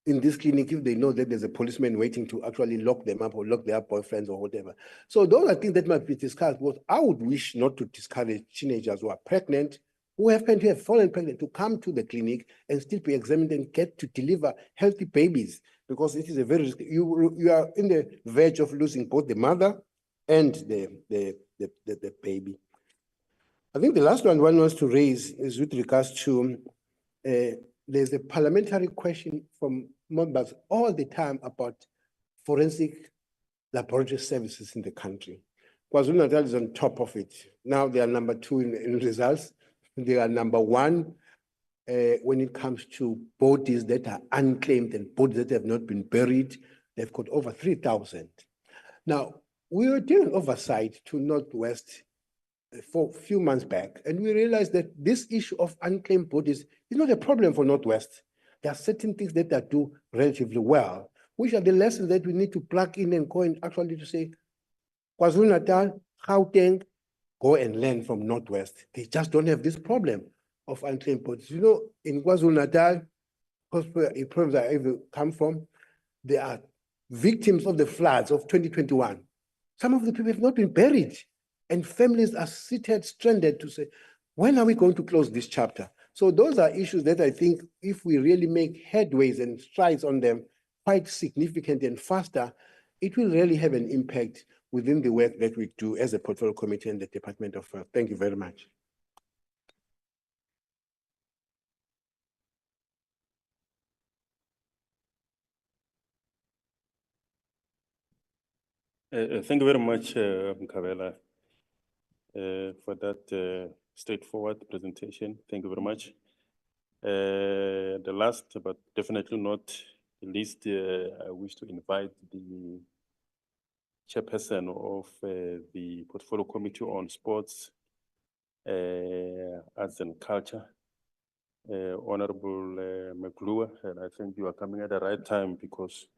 in this clinic if they know that there's a policeman waiting to actually lock them up or lock their boyfriends or whatever? So those are things that must be discussed. But I would wish not to discourage teenagers who are pregnant, who happen to have fallen pregnant, to come to the clinic and still be examined and get to deliver healthy babies, because it is a very risky, you are in the verge of losing both the mother and the baby. I think the last one wants to raise is with regards to there's a parliamentary question from members all the time about forensic laboratory services in the country. KwaZulu-Natal is on top of it. Now they are number 2 in results. They are number 1 when it comes to bodies that are unclaimed and bodies that have not been buried. They've got over 3,000. Now, we were doing oversight to Northwest for a few months back, and we realized that this issue of unclaimed bodies is not a problem for Northwest. There are certain things that they do relatively well, which are the lessons that we need to plug in and go and actually to say, KwaZulu-Natal, Gauteng, go and learn from Northwest. They just don't have this problem of unclaimed bodies. You know, in KwaZulu-Natal, a province I ever come from, there are victims of the floods of 2021. Some of the people have not been buried, and families are seated, stranded to say, when are we going to close this chapter? So those are issues that I think if we really make headways and strides on them quite significant and faster, it will really have an impact within the work that we do as a portfolio committee and the Department of Health. Thank you very much. Thank you very much, Mkabela. for that straightforward presentation. Thank you very much. The last, but definitely not the least, I wish to invite the chairperson of the Portfolio Committee on Sports, Arts and Culture, Honorable McClure, and I think you are coming at the right time because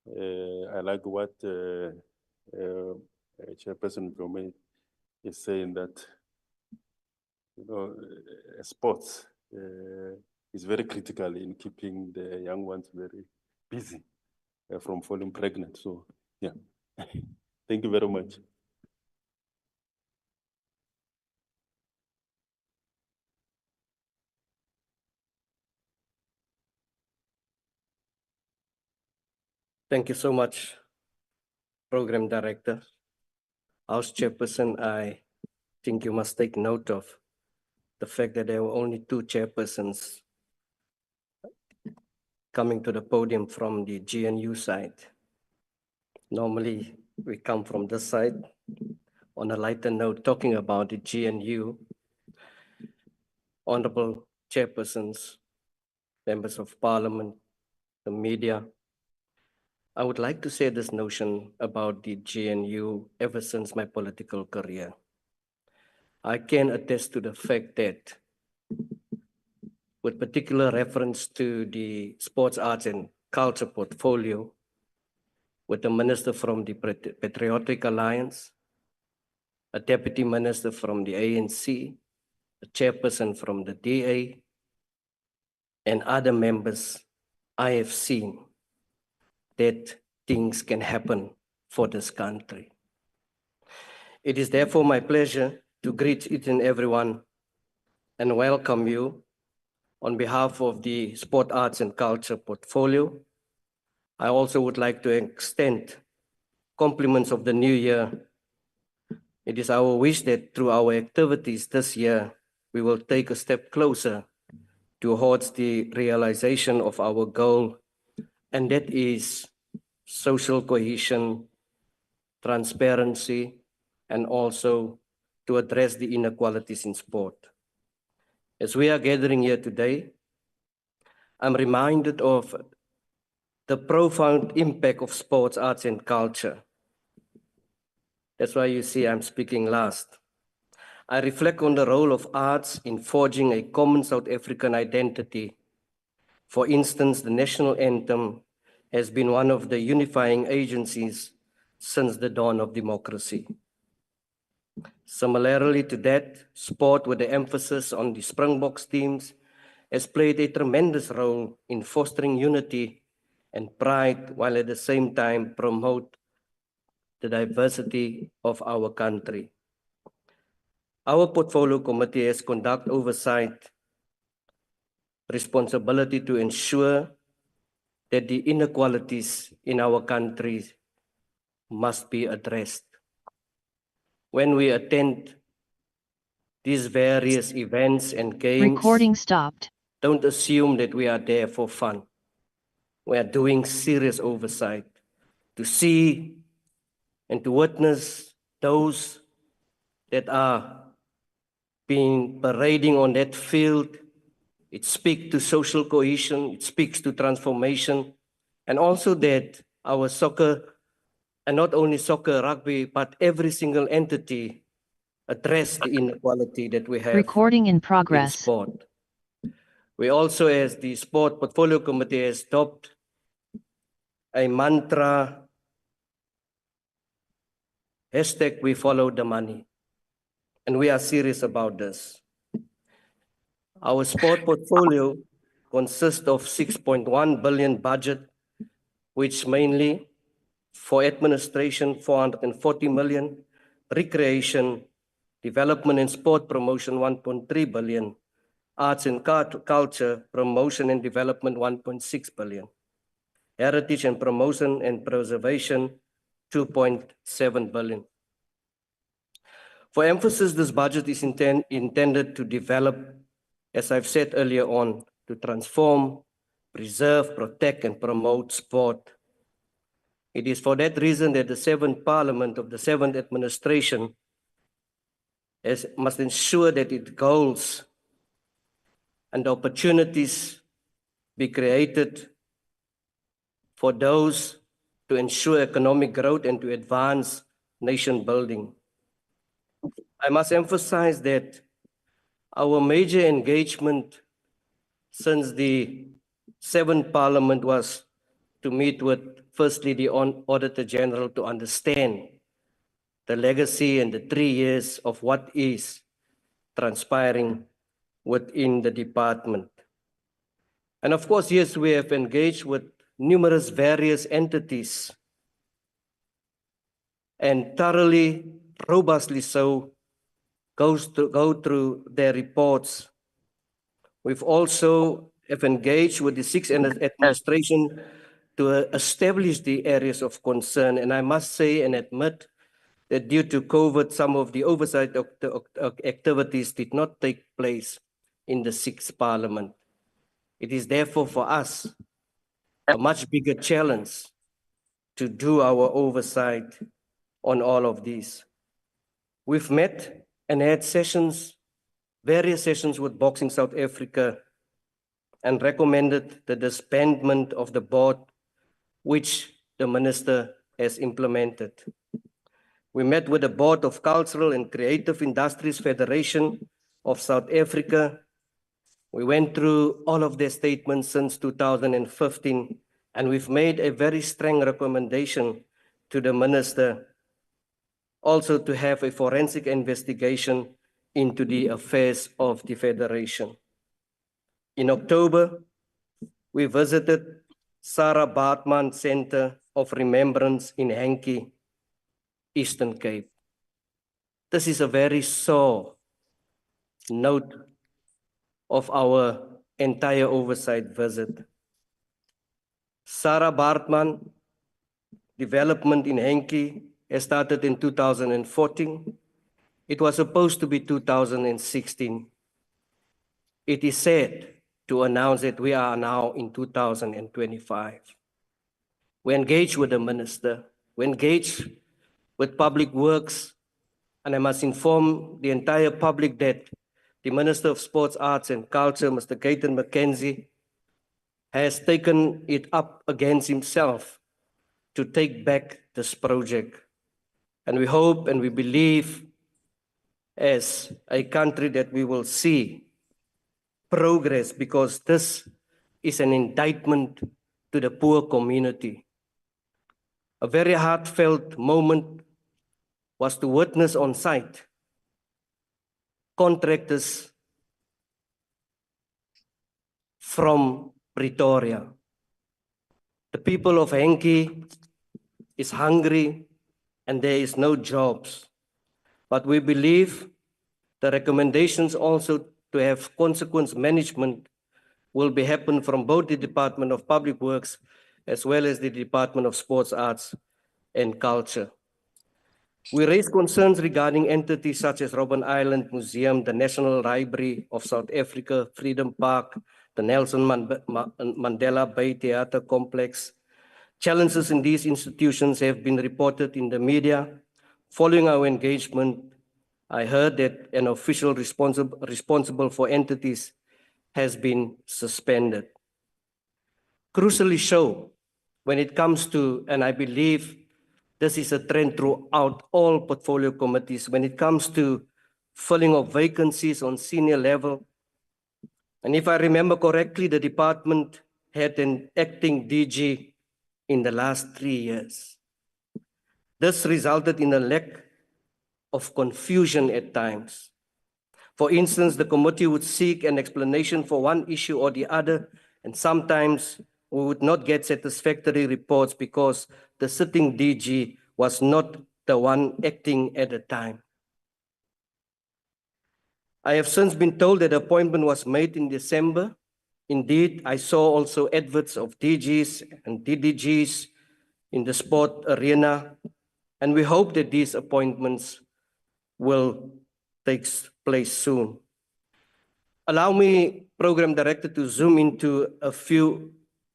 I like what Chairperson Jome is saying, that sports is very critical in keeping the young ones very busy from falling pregnant. So yeah, thank you very much. Thank you so much, Program Director. House Chairperson, I think you must take note of the fact that there were only 2 chairpersons coming to the podium from the GNU side. Normally, we come from this side. On a lighter note, talking about the GNU, Honorable Chairpersons, Members of Parliament, the media, I would like to say this notion about the GNU ever since my political career. I can attest to the fact that with particular reference to the Sports, Arts and Culture portfolio, with the minister from the Patriotic Alliance, a deputy minister from the ANC, a chairperson from the DA, and other members, I have seen that things can happen for this country. It is therefore my pleasure to greet each and everyone and welcome you on behalf of the Sport, Arts and Culture portfolio. I also would like to extend compliments of the new year. It is our wish that through our activities this year, we will take a step closer towards the realization of our goal, and that is social cohesion, transparency, and also to address the inequalities in sport. As we are gathering here today, I'm reminded of the profound impact of sports, arts, and culture. That's why you see I'm speaking last. I reflect on the role of arts in forging a common South African identity. For instance, the national anthem has been one of the unifying agencies since the dawn of democracy. Similarly to that, sport with the emphasis on the Springboks teams has played a tremendous role in fostering unity and pride, while at the same time promote the diversity of our country. Our portfolio committee has conduct oversight responsibility to ensure that the inequalities in our country must be addressed. When we attend these various events and games, Recording stopped. don't assume that we are there for fun. We are doing serious oversight to see and to witness those that are being parading on that field. It speaks to social cohesion, it speaks to transformation, and also that our soccer, and not only soccer, rugby, but every single entity address the inequality that we have Recording in in progress. sport. We also, as the Sport Portfolio Committee, has adopted a mantra, hashtag we follow the money. And we are serious about this. Our sport portfolio consists of 6.1 billion budget, which mainly for administration, 440 million, recreation, development and sport promotion, 1.3 billion, arts and culture, promotion and development, 1.6 billion, heritage and promotion and preservation, 2.7 billion. For emphasis, this budget is intended to develop, as I've said earlier on, to transform, preserve, protect, and promote sport. It is for that reason that the 7th Parliament of the 7th Administration must ensure that its goals and opportunities be created for those to ensure economic growth and to advance nation building. I must emphasize that our major engagement since the 7th Parliament was to meet with, firstly, the Auditor General to understand the legacy and the 3 years of what is transpiring within the department. And of course, yes, we have engaged with numerous various entities and thoroughly, robustly so, go through their reports. We've also have engaged with the 6th administration to establish the areas of concern. And I must say and admit that due to COVID, some of the oversight of the activities did not take place in the 6th Parliament. It is therefore for us a much bigger challenge to do our oversight on all of these. We've met and had sessions, various sessions with Boxing South Africa, and recommended the disbandment of the board, which the minister has implemented. We met with the Board of Cultural and Creative Industries Federation of South Africa. We went through all of their statements since 2015, and we've made a very strong recommendation to the minister also to have a forensic investigation into the affairs of the Federation. In October, we visited Sarah Baartman Center of Remembrance in Hankey, Eastern Cape. This is a very sore note of our entire oversight visit. Sarah Baartman development in Hankey has started in 2014. It was supposed to be 2016. It is sad to announce that we are now in 2025. We engage with the minister, we engage with Public Works, and I must inform the entire public that the Minister of Sports, Arts and Culture, Mr. Gayton McKenzie, has taken it up against himself to take back this project. And we hope and we believe as a country that we will see progress, because this is an indictment to the poor community. A very heartfelt moment was to witness on site contractors from Pretoria. The people of Hankey is hungry and there is no jobs. But we believe the recommendations also to have consequence management will be happen from both the Department of Public Works as well as the Department of Sports, Arts and Culture. We raised concerns regarding entities such as Robben Island Museum, the National Library of South Africa, Freedom Park, the Nelson Mandela Bay Theatre Complex. Challenges in these institutions have been reported in the media. Following our engagement, I heard that an official responsible for entities has been suspended. Crucially so, when it comes to, and I believe this is a trend throughout all portfolio committees, when it comes to filling of vacancies on senior level. And if I remember correctly, the department had an acting DG in the last 3 years. This resulted in a lack of confusion at times. For instance, the committee would seek an explanation for one issue or the other, and sometimes we would not get satisfactory reports because the sitting DG was not the one acting at the time. I have since been told that the appointment was made in December. Indeed, I saw also adverts of DGs and DDGs in the sport arena, and we hope that these appointments will take place soon. Allow me, Program Director, to zoom into a few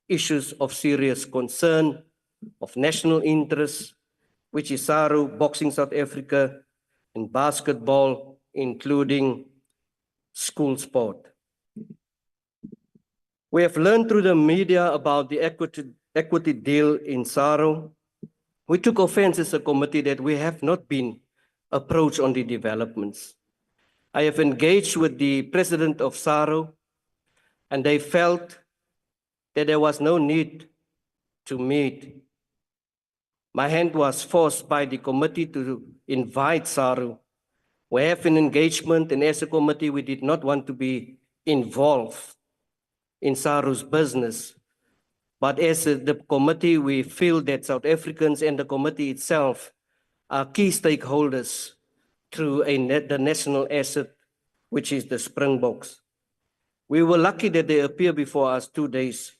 issues of serious concern, of national interest, which is SARU, Boxing South Africa, and basketball, including school sport. We have learned through the media about the equity deal in SARO. We took offense as a committee that we have not been approached on the developments. I have engaged with the president of SARO, and they felt that there was no need to meet. My hand was forced by the committee to invite SARO. We have an engagement, and as a committee, we did not want to be involved in SARO's business. But as the committee, we feel that South Africans and the committee itself are key stakeholders through the national asset, which is the Springboks. We were lucky that they appeared before us 2 days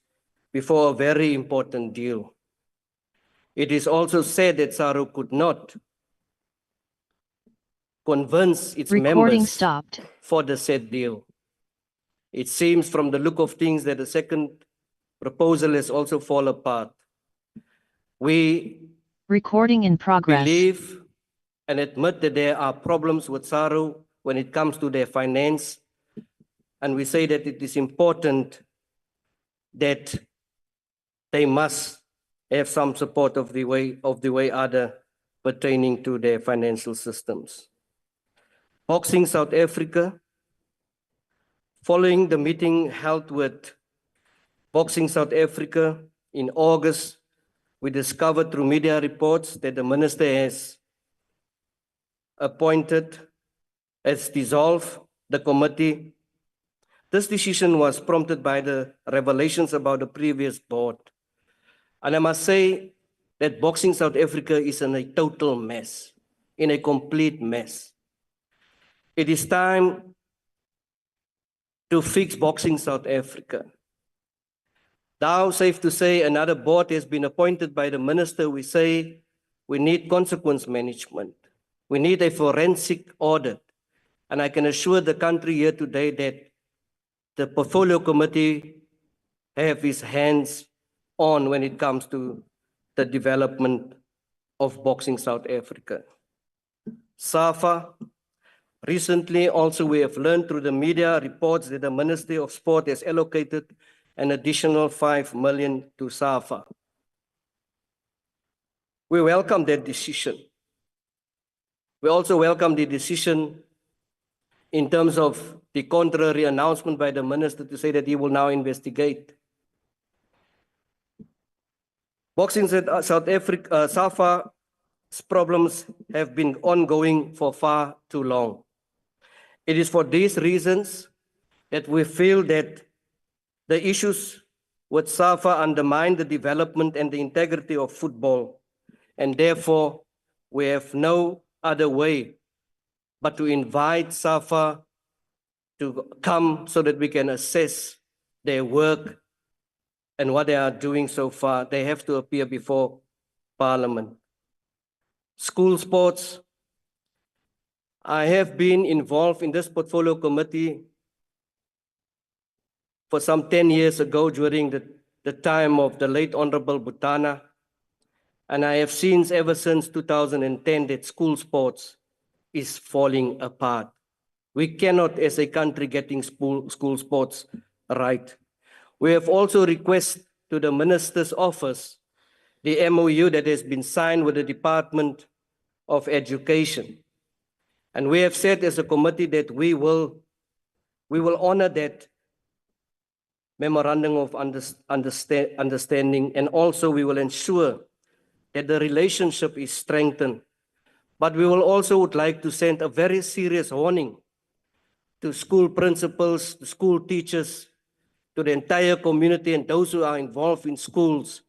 before a very important deal. It is also said that SARO could not convince its Recording members stopped. for the said deal. It seems from the look of things that the second proposal has also fallen apart. We Recording in progress. believe and admit that there are problems with SARO when it comes to their finance, and we say that it is important that they must have some support of the way other pertaining to their financial systems. Boxing South Africa, following the meeting held with Boxing South Africa in August, we discovered through media reports that the minister has dissolved the committee. This decision was prompted by the revelations about the previous board. And I must say that Boxing South Africa is in a total mess, in a complete mess. It is time to fix Boxing South Africa. Now, safe to say, another board has been appointed by the minister. We say we need consequence management. We need a forensic audit. And I can assure the country here today that the portfolio committee have its hands on when it comes to the development of Boxing South Africa. SAFA, recently also we have learned through the media reports that the Ministry of Sport has allocated an additional 5 million to SAFA. We welcome that decision. We also welcome the decision in terms of the contrary announcement by the minister to say that he will now investigate. Boxing South Africa, SAFA's problems have been ongoing for far too long. It is for these reasons that we feel that the issues with SAFA undermine the development and the integrity of football, and therefore we have no other way but to invite SAFA to come so that we can assess their work and what they are doing so far. They have to appear before Parliament. School sports. I have been involved in this portfolio committee for some 10 years ago during the time of the late Honorable Butana. And I have seen ever since 2010 that school sports is falling apart. We cannot, as a country, getting school sports right. We have also requested to the Minister's Office the MOU that has been signed with the Department of Education. And we have said as a committee that we will honor that memorandum of understanding, and also we will ensure that the relationship is strengthened. But we will also would like to send a very serious warning to school principals, to school teachers, to the entire community and those who are involved in schools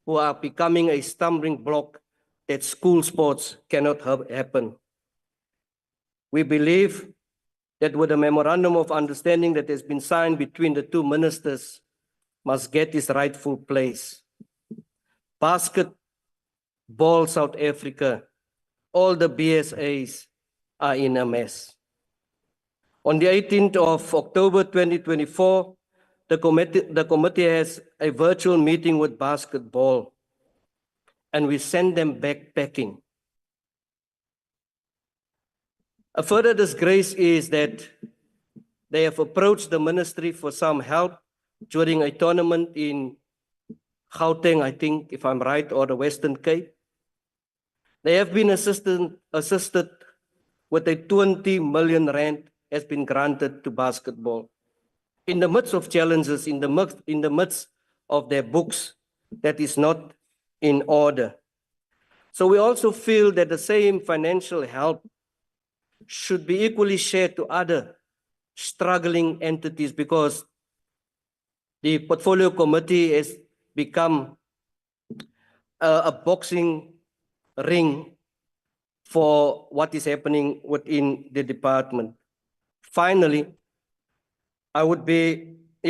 who are becoming a stumbling block that school sports cannot happen. We believe that with the memorandum of understanding that has been signed between the two ministers must get its rightful place. Basketball South Africa, all the BSAs are in a mess. On the 18th of October 2024, the committee has a virtual meeting with basketball, and we send them backpacking. A further disgrace is that they have approached the ministry for some help during a tournament in Gauteng, I think, if I'm right, or the Western Cape. They have been assisted with a 20 million rand has been granted to basketball. In the midst of challenges, in the midst of their books, that is not in order. So we also feel that the same financial help should be equally shared to other struggling entities, because the portfolio committee has become a boxing ring for what is happening within the department. Finally, it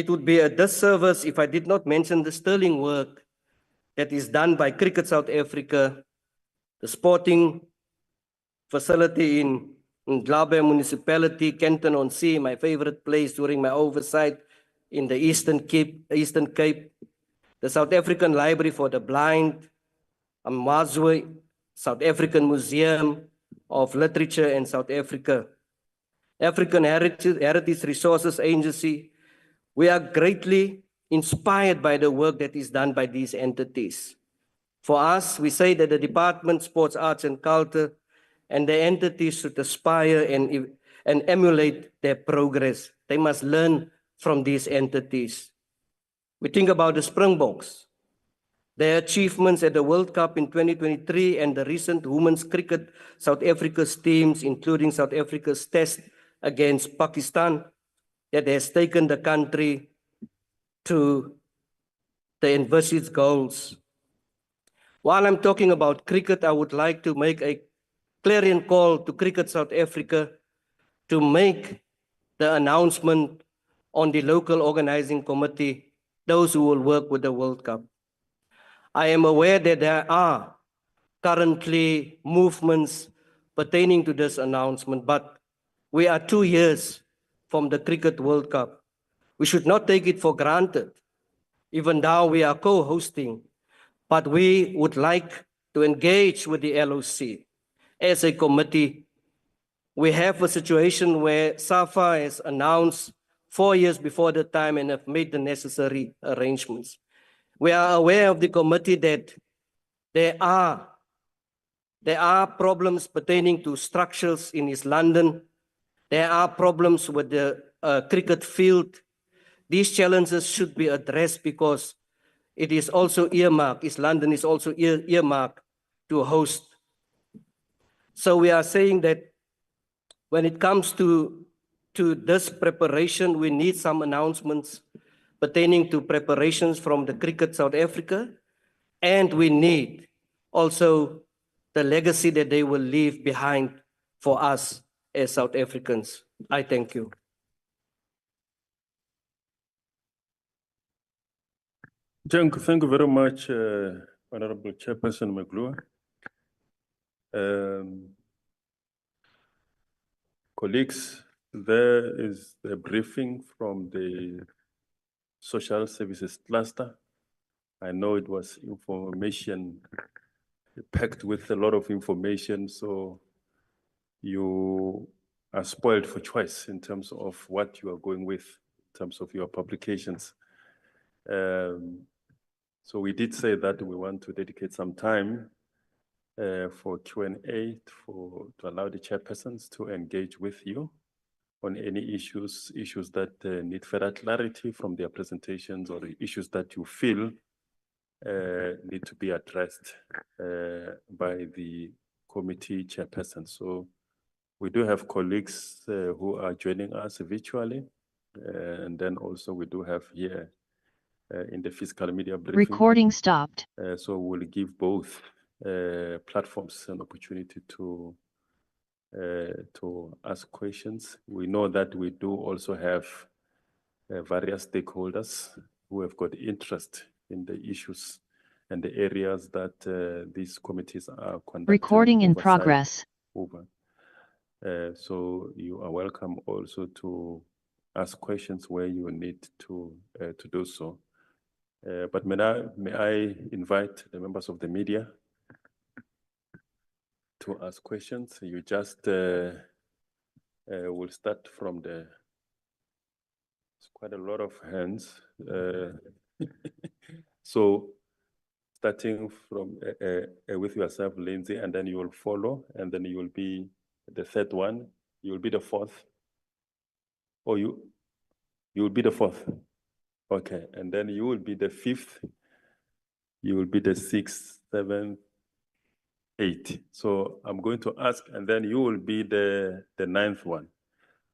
would be a disservice if I did not mention the sterling work that is done by Cricket South Africa, the sporting facility in Glabe Municipality, Kenton on Sea, my favorite place during my oversight in the Eastern Cape, the South African Library for the Blind, Amazwe, South African Museum of Literature in South Africa, African Heritage Resources Agency. We are greatly inspired by the work that is done by these entities. For us, we say that the Department, Sports, Arts and Culture and the entities should aspire and emulate their progress. They must learn from these entities. We think about the Springboks, their achievements at the World Cup in 2023 and the recent women's cricket South Africa's teams, including South Africa's test against Pakistan, that has taken the country to the envisaged goals. While I'm talking about cricket, I would like to make a clarion call to Cricket South Africa to make the announcement on the local organizing committee, those who will work with the World Cup. I am aware that there are currently movements pertaining to this announcement, but we are 2 years from the Cricket World Cup. We should not take it for granted, even though we are co-hosting, but we would like to engage with the LOC. As a committee, we have a situation where SAFA has announced 4 years before the time and have made the necessary arrangements. We are aware of the committee that there are problems pertaining to structures in East London. There are problems with the cricket field. These challenges should be addressed because it is also earmarked, East London is also earmarked to host. So we are saying that when it comes to this preparation, we need some announcements pertaining to preparations from the Cricket South Africa, and we need also the legacy that they will leave behind for us as South Africans. I thank you. Thank you very much, Honorable Chairperson Maglua. Colleagues, there is a briefing from the Social Services Cluster. I know it was information packed with a lot of information, so you are spoiled for choice in terms of what you are going with, in terms of your publications. So we did say that we want to dedicate some time for Q&A to allow the chairpersons to engage with you on any issues that need further clarity from their presentations, or the issues that you feel need to be addressed by the committee chairperson. So we do have colleagues who are joining us virtually, and then also we do have here in the physical media briefing. Recording stopped. So we'll give both platforms an opportunity to ask questions. We know that we do also have various stakeholders who have got interest in the issues and the areas that these committees are conducting. Recording in oversight progress. over. So you are welcome also to ask questions where you need to do so. But may I invite the members of the media to ask questions? You just We'll start from the, it's quite a lot of hands. So starting from with yourself, Lindsay, and then you will follow, and then you will be the third one. You will be the fourth. Or you will be the fourth. Okay, and then you will be the fifth. You will be the sixth, seventh, eighth. So I'm going to ask, and then you will be the ninth one.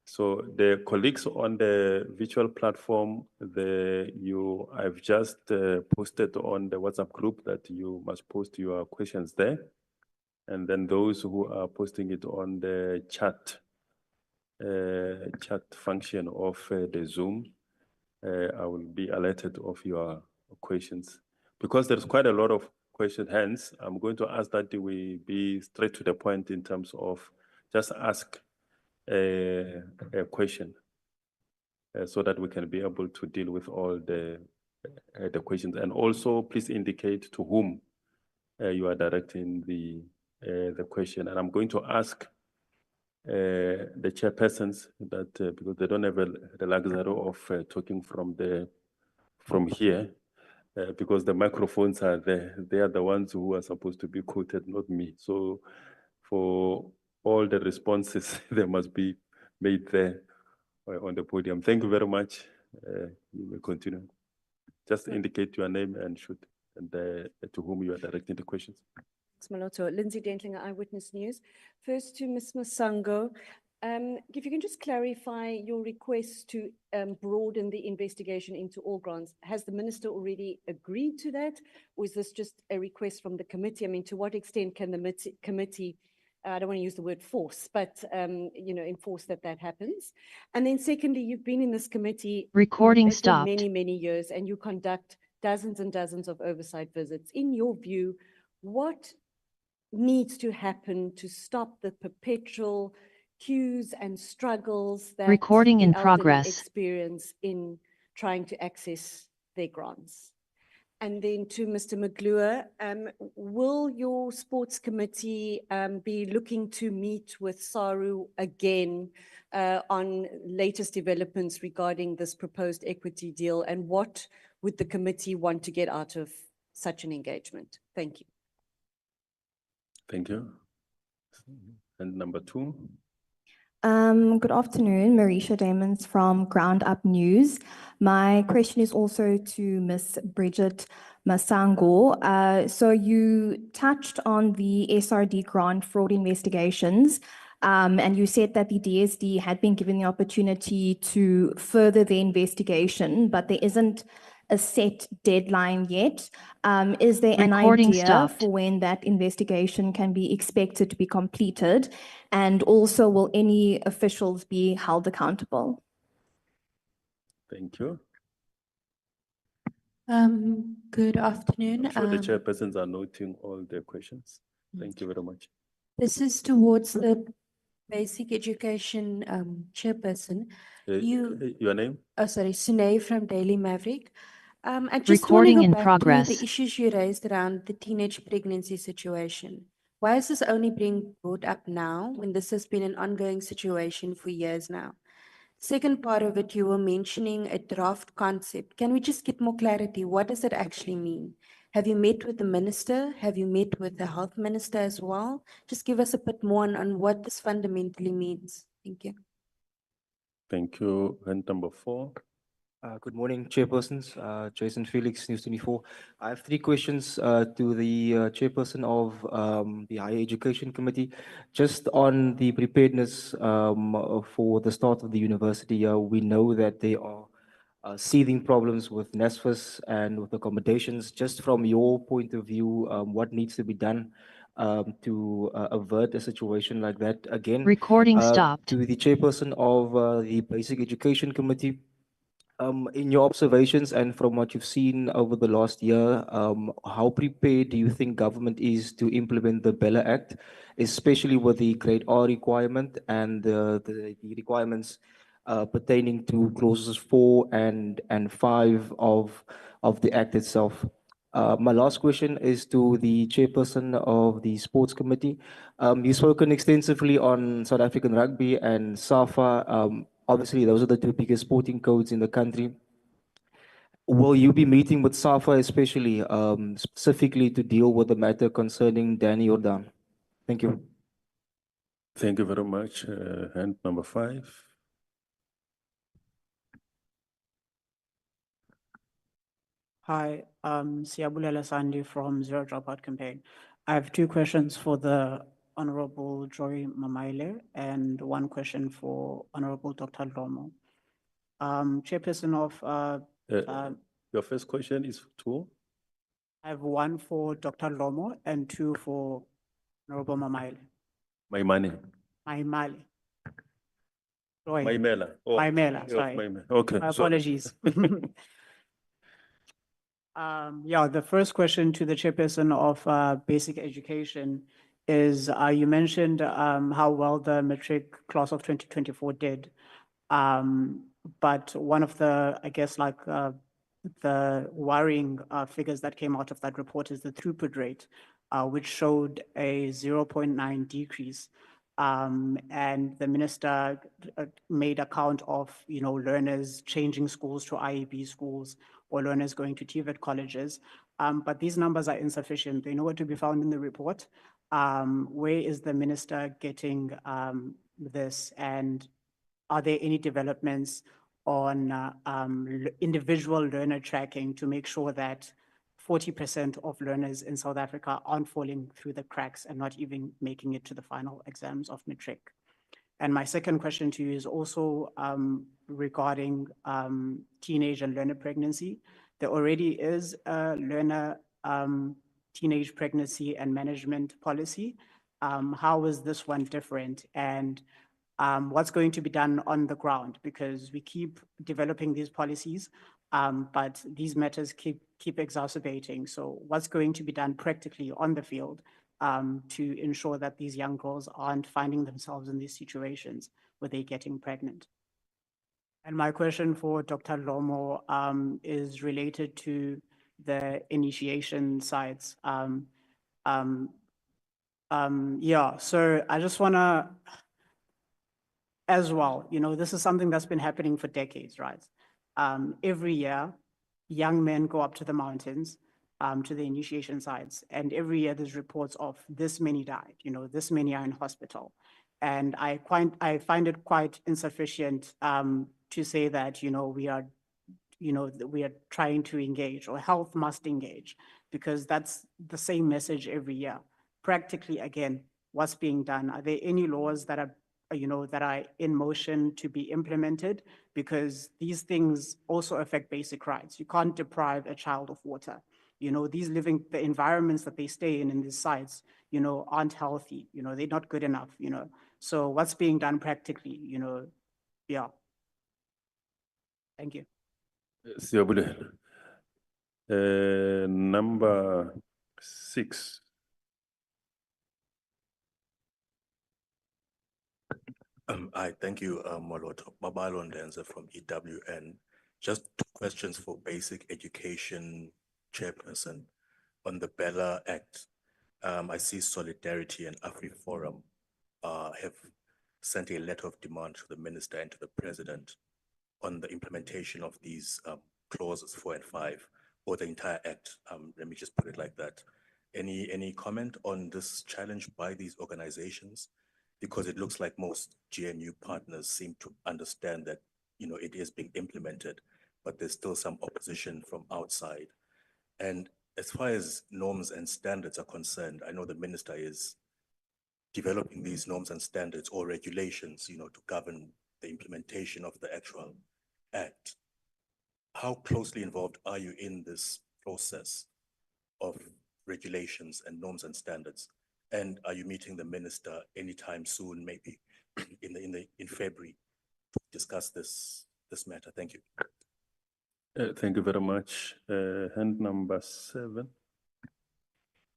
So the colleagues on the virtual platform, I've just posted on the WhatsApp group that you must post your questions there. And then those who are posting it on the chat function of the Zoom, I will be alerted of your questions. Because there's quite a lot of question hands, I'm going to ask that we be straight to the point in terms of just ask a question so that we can be able to deal with all the questions. And also, please indicate to whom you are directing the question. And I'm going to ask the chairpersons that because they don't have the luxury of talking from here, because the microphones are there. They are the ones who are supposed to be quoted, not me. So for all the responses, they must be made there on the podium. Thank you very much. You may continue. Just indicate your name and to whom you are directing the questions. Thanks, Maloto. Lindsay Dentlinger, Eyewitness News. First to Ms. Masango. If you can just clarify your request to broaden the investigation into all grants. Has the minister already agreed to that? Or is this just a request from the committee? I mean, to what extent can the committee, I don't want to use the word force, but, enforce that happens? And then secondly, you've been in this committee Recording for stopped. many, many years, and you conduct dozens and dozens of oversight visits. In your view, what needs to happen to stop the perpetual queues and struggles that Recording the in elderly progress. experience in trying to access their grants? And then to Mr. McGlure, will your sports committee be looking to meet with SARU again on latest developments regarding this proposed equity deal? And what would the committee want to get out of such an engagement? Thank you. Thank you. And number two. Good afternoon, Marisha Damons from Ground Up News. My question is also to Ms. Bridget Masango. So you touched on the SRD grant fraud investigations, and you said that the DSD had been given the opportunity to further the investigation, but there isn't a set deadline yet. Is there an Recording idea stopped. for when that investigation can be expected to be completed? And also, will any officials be held accountable? Thank you. Good afternoon. I'm sure the chairpersons are noting all their questions. Thank you very much. This is towards the basic education chairperson. Your name? Oh, sorry, Sunay from Daily Maverick. I just want to Recording go in back to progress. the issues you raised around the teenage pregnancy situation. Why is this only being brought up now when this has been an ongoing situation for years now? Second part of it, you were mentioning a draft concept. Can we just get more clarity? What does it actually mean? Have you met with the minister? Have you met with the health minister as well? Just give us a bit more on what this fundamentally means. Thank you. Thank you. And number four. Good morning, Chairpersons. Jason Felix, News 24. I have three questions to the Chairperson of the Higher Education Committee. Just on the preparedness for the start of the university, we know that there are seething problems with NSFAS and with accommodations. Just from your point of view, what needs to be done to avert a situation like that again? Recording stopped. To the Chairperson of the Basic Education Committee, in your observations and from what you've seen over the last year, how prepared do you think government is to implement the Bella Act, especially with the Grade R requirement and the requirements pertaining to clauses 4 and 5 of the Act itself? My last question is to the chairperson of the sports committee. You've spoken extensively on South African rugby and SAFA. Obviously, those are the two biggest sporting codes in the country. Will you be meeting with SAFA especially, specifically to deal with the matter concerning Danny Jordan? Thank you. Thank you very much. Hand number 5. Hi, Siyabulela Sandi from Zero Dropout Campaign. I have 2 questions for the Honorable Joy Mamaile and 1 question for Honorable Dr. Lomo. Chairperson of, Your first question is to? I have 1 for Dr. Lomo and 2 for Honorable Mamaile. My money. Maimali. Joy. Maimela. Oh, Maimela, of sorry. Maimela. Okay. My sorry. apologies. Yeah, the first question to the chairperson of basic education is you mentioned how well the matric class of 2024 did. But one of the, I guess, like the worrying figures that came out of that report is the throughput rate, which showed a 0.9 decrease. And the minister made account of, learners changing schools to IEB schools or learners going to TVET colleges. But these numbers are insufficient. They know what to be found in the report. Where is the minister getting this? And are there any developments on individual learner tracking to make sure that 40% of learners in South Africa aren't falling through the cracks and not even making it to the final exams of matric? And my second question to you is also regarding teenage and learner pregnancy. There already is a learner teenage pregnancy and management policy. How is this one different? And what's going to be done on the ground? Because we keep developing these policies, but these matters keep exacerbating. So what's going to be done practically on the field to ensure that these young girls aren't finding themselves in these situations where they're getting pregnant? And my question for Dr. Lomo is related to the initiation sites. Yeah, so I just want to, as well, this is something that's been happening for decades, right? Every year, young men go up to the mountains, to the initiation sites, and every year there's reports of this many died, this many are in hospital. And I find it quite insufficient to say that, we are trying to engage, or health must engage, because that's the same message every year. Practically, again, what's being done? Are there any laws that are that are in motion to be implemented? Because these things also affect basic rights. You can't deprive a child of water. The environments that they stay in these sites, aren't healthy, they're not good enough, So what's being done practically, yeah. Thank you. Number 6. Thank you, Moloto. Babalo Ndenze from EWN. Just 2 questions for basic education chairperson. On the Bella Act, I see Solidarity and AfriForum have sent a letter of demand to the minister and to the president on the implementation of these clauses 4 and 5, or the entire act. Let me just put it like that. Any comment on this challenge by these organizations? Because it looks like most GNU partners seem to understand that, it is being implemented, but there's still some opposition from outside. And as far as norms and standards are concerned, I know the minister is developing these norms and standards or regulations, to govern the implementation of the actual act. How closely involved are you in this process of regulations and norms and standards? And are you meeting the minister anytime soon, maybe in February, to discuss this matter? Thank you. Thank you very much. Hand number 7.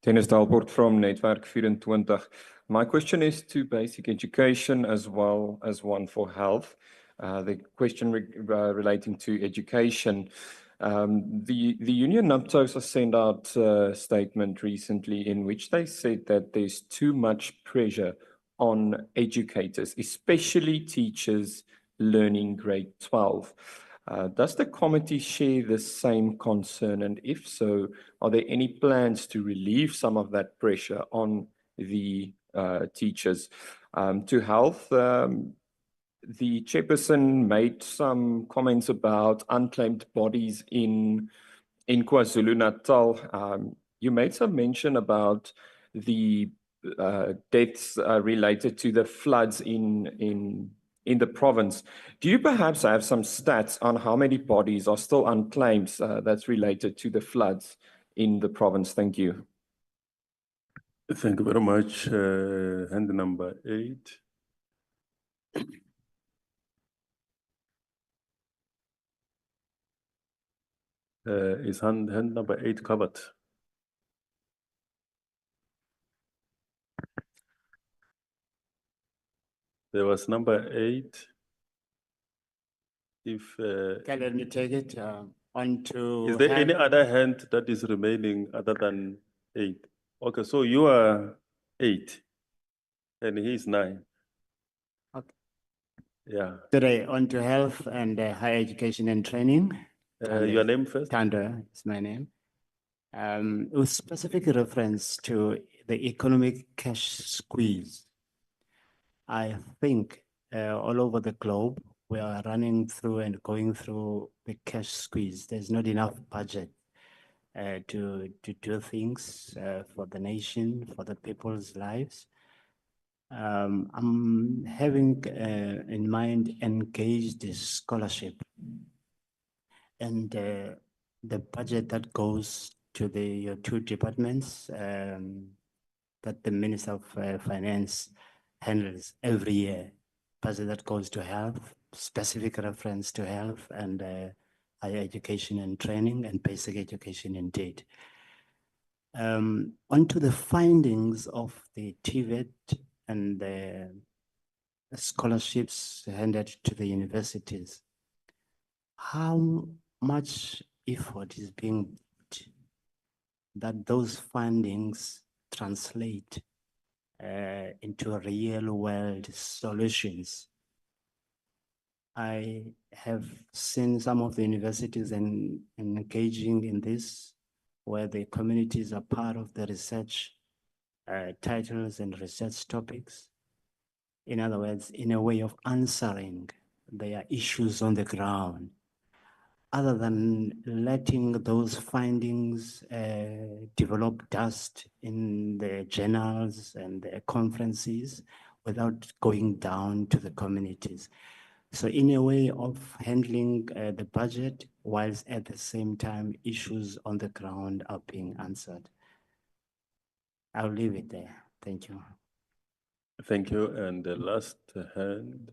Dennis Dalport from Netwerk 24. My question is to basic education as well as one for health. The question relating to education. The Union NAPTOSA sent out a statement recently in which they said that there's too much pressure on educators, especially teachers learning grade 12. Does the committee share the same concern? And if so, are there any plans to relieve some of that pressure on the teachers? To health, the chairperson made some comments about unclaimed bodies in KwaZulu-Natal. You made some mention about the deaths related to the floods in the province. Do you perhaps have some stats on how many bodies are still unclaimed that's related to the floods in the province? Thank you. Thank you very much. Hand number 8. Is hand number 8 covered? There was number 8. If Okay, let me take it on to. is there any other hand that is remaining other than 8? Okay, so you are 8 and he is 9. Okay. Yeah. Today on to health and higher education and training. Your name first? Tanda is my name. With specific reference to the economic cash squeeze, I think all over the globe, we are running through and going through the cash squeeze. There's not enough budget to do things for the nation, for the people's lives. I'm having in mind engaged scholarship and the budget that goes to the 2 departments that the Minister of Finance handles every year. Budget that goes to health, specific reference to health and higher education and training and basic education indeed. Onto the findings of the TVET and the scholarships handed to the universities. How much effort is being put that those findings translate into real world solutions? I have seen some of the universities engaging in this, where the communities are part of the research titles and research topics. In other words, in a way of answering their issues on the ground, other than letting those findings develop dust in the journals and the conferences without going down to the communities. So in a way of handling the budget, whilst at the same time issues on the ground are being answered. I'll leave it there. Thank you. Thank you. And the last hand,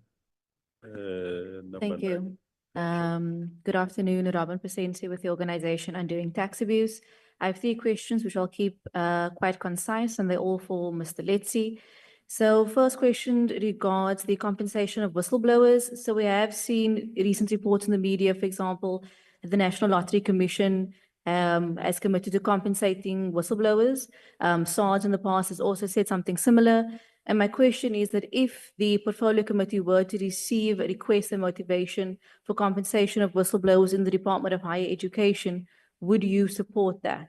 number Thank 9. you. Good afternoon, Robin Persensi with the organization Undoing Tax Abuse. I have 3 questions, which I'll keep quite concise, and they're all for Mr. Letsi. So first question regards the compensation of whistleblowers. So we have seen recent reports in the media, for example, the National Lottery Commission has committed to compensating whistleblowers. SARS in the past has also said something similar. And my question is that if the portfolio committee were to receive a request and motivation for compensation of whistleblowers in the Department of Higher Education, would you support that?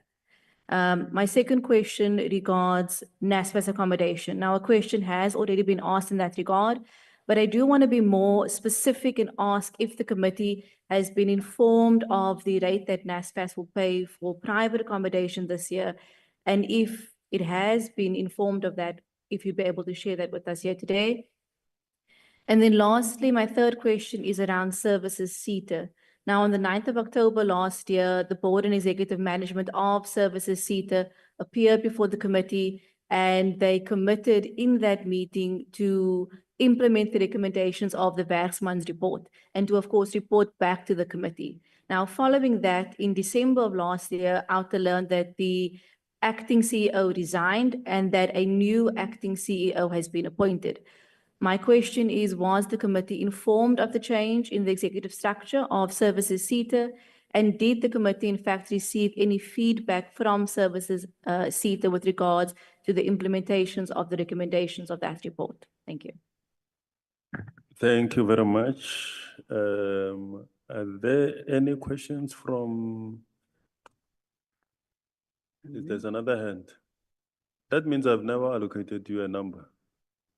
My second question regards NSFAS accommodation. Now, a question has already been asked in that regard, but I do want to be more specific and ask if the committee has been informed of the rate that NSFAS will pay for private accommodation this year, and if it has been informed of that, if you'd be able to share that with us here today. And then lastly, my third question is around services SETA. Now, on the 9th of October last year, the board and executive management of services SETA appeared before the committee, and they committed in that meeting to implement the recommendations of the Werksmans report and to, of course, report back to the committee. Now, following that, in December of last year, Outer learned that the acting CEO resigned and that a new acting CEO has been appointed. My question is, was the committee informed of the change in the executive structure of services SETA? And did the committee in fact receive any feedback from services, SETA with regards to the implementations of the recommendations of that report? Thank you. Thank you very much. Are there any questions from? If there's another hand. That means I've never allocated you a number.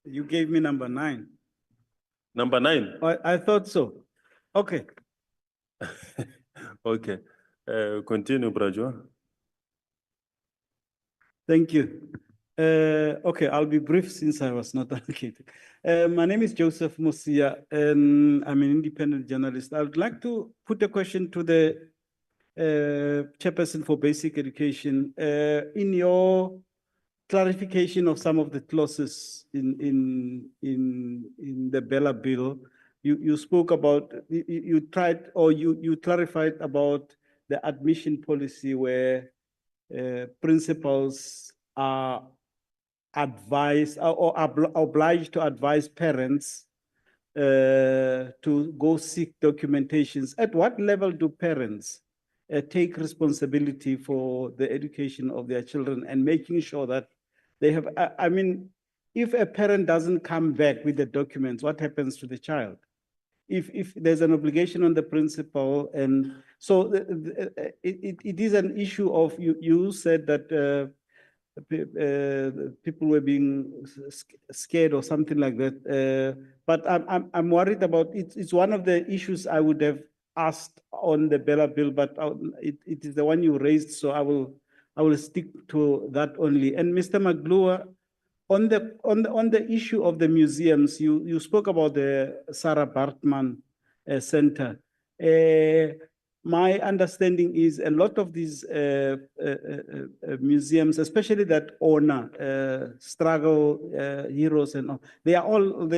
You gave me number 9. Number 9? I thought so. Okay. Okay. Continue, Brajwa. Thank you. Okay, I'll be brief since I was not allocated. My name is Joseph Musia, and I'm an independent journalist. I would like to put a question to the Chairperson for Basic Education. In your clarification of some of the clauses in the Bella bill, you spoke about, you tried, or you clarified about the admission policy where principals are advised or obliged to advise parents to go seek documentations. At what level do parents take responsibility for the education of their children and making sure that they have, I mean, if a parent doesn't come back with the documents, what happens to the child? If there's an obligation on the principal, and so it is an issue of, you said that people were being scared or something like that. But I'm worried about it. It's one of the issues I would have asked on the Bella bill, but it is the one you raised, so I will stick to that only. And Mr. Maglua, on the issue of the museums, you spoke about the Sarah Bartman Center. My understanding is a lot of these museums, especially that honor struggle heroes and all, they are all,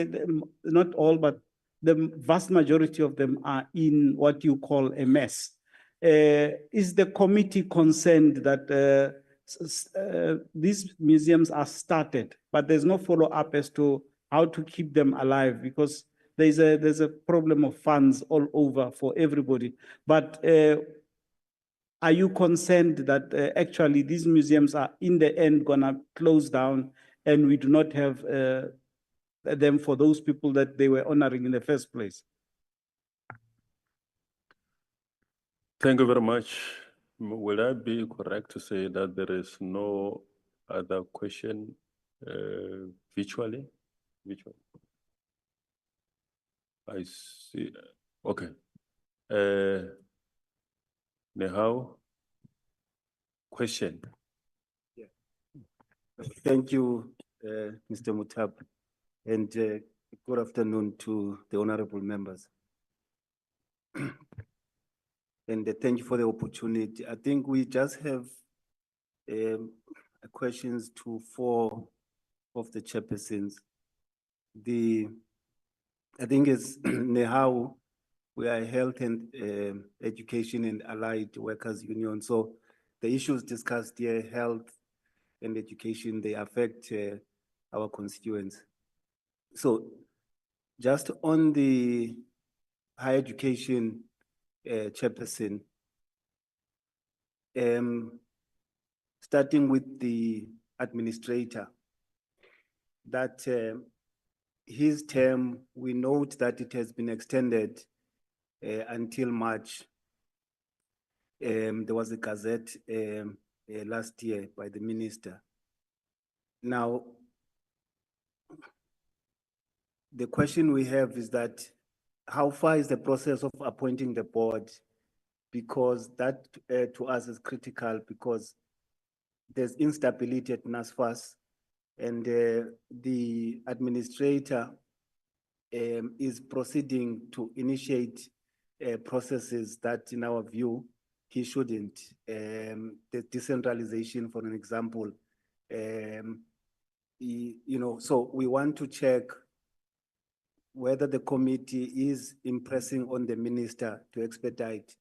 not all, but the vast majority of them are in what you call a mess. Is the committee concerned that these museums are started, but there's no follow-up as to how to keep them alive, because there's a problem of funds all over for everybody. But are you concerned that actually these museums are in the end gonna close down and we do not have them for those people that they were honoring in the first place? Thank you very much. Will I be correct to say that there is no other question virtually? I see. Okay. Nehao, question. Thank you, Mr. Mutab, and good afternoon to the honorable members. And thank you for the opportunity. I think we just have questions to 4 of the chairpersons. I think it's Nehao, we are Health and Education and Allied Workers Union. So the issues discussed here, health and education, they affect our constituents. So just on the higher education chairperson, starting with the administrator, that his term, we note that it has been extended until March. There was a gazette last year by the minister. Now, the question we have is that how far is the process of appointing the board? Because that to us is critical, because there's instability at NSFAS, and the administrator is proceeding to initiate processes that, in our view, he shouldn't. The decentralization, for an example, you know, so we want to check whether the committee is impressing on the minister to expedite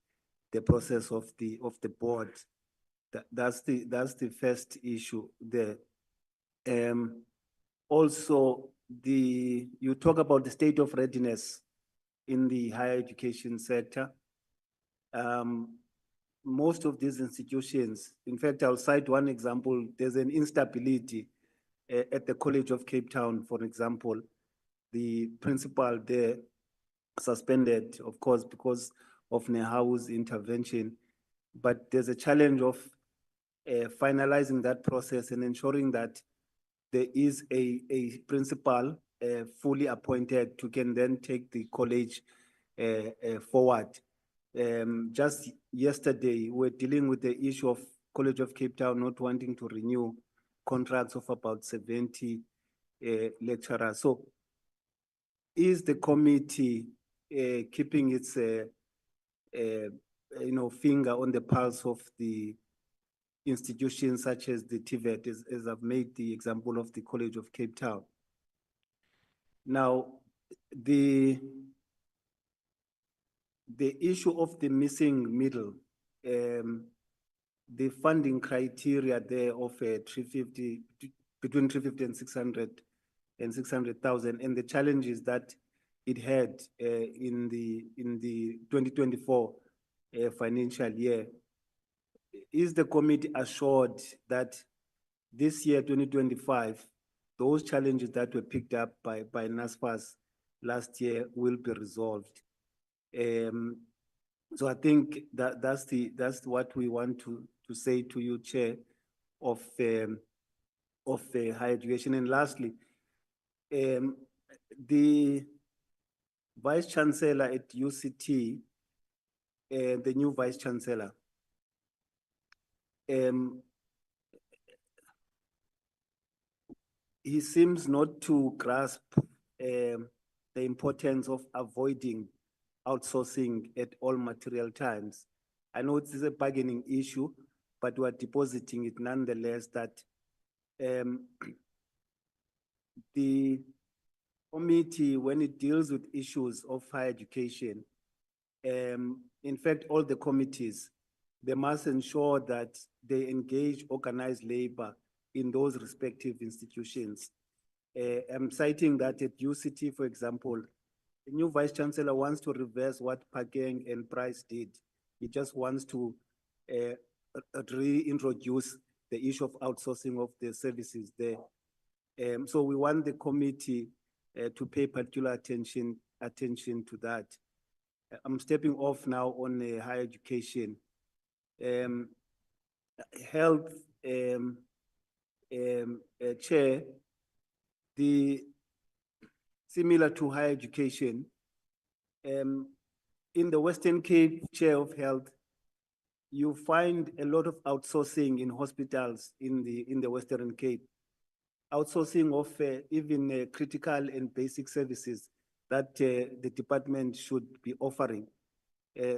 the process of the board. That's the first issue there. Also, you talk about the state of readiness in the higher education sector. most of these institutions, in fact, I'll cite one example, there's an instability at the College of Cape Town, for example. The principal there suspended, of course, because of Neharu's intervention, but there's a challenge of finalizing that process and ensuring that there is a principal fully appointed who can then take the college forward. Just yesterday, we're dealing with the issue of College of Cape Town not wanting to renew contracts of about 70 lecturers. So is the committee keeping its finger on the pulse of the institutions such as the TVET, as I've made the example of the College of Cape Town? Now, the issue of the missing middle, the funding criteria there of 350, between 350 and 600 and 600,000, and the challenges that it had in the 2024 financial year. Is the committee assured that this year, 2025, those challenges that were picked up by NSFAS last year will be resolved? So I think that's what we want to say to you, Chair, of higher education. And lastly, the Vice Chancellor at UCT, the new Vice Chancellor, he seems not to grasp the importance of avoiding outsourcing at all material times. I know it is a bargaining issue, but we are depositing it nonetheless that the committee, when it deals with issues of higher education, in fact, all the committees, they must ensure that they engage organized labor in those respective institutions. I'm citing that at UCT, for example, the new Vice Chancellor wants to reverse what Pakeng and Price did. He just wants to reintroduce the issue of outsourcing of the services there. So we want the committee to pay particular attention to that. I'm stepping off now on higher education. Health, Chair, similar to higher education, in the Western Cape, Chair of Health, you find a lot of outsourcing in hospitals in the Western Cape. Outsourcing of even critical and basic services that the department should be offering,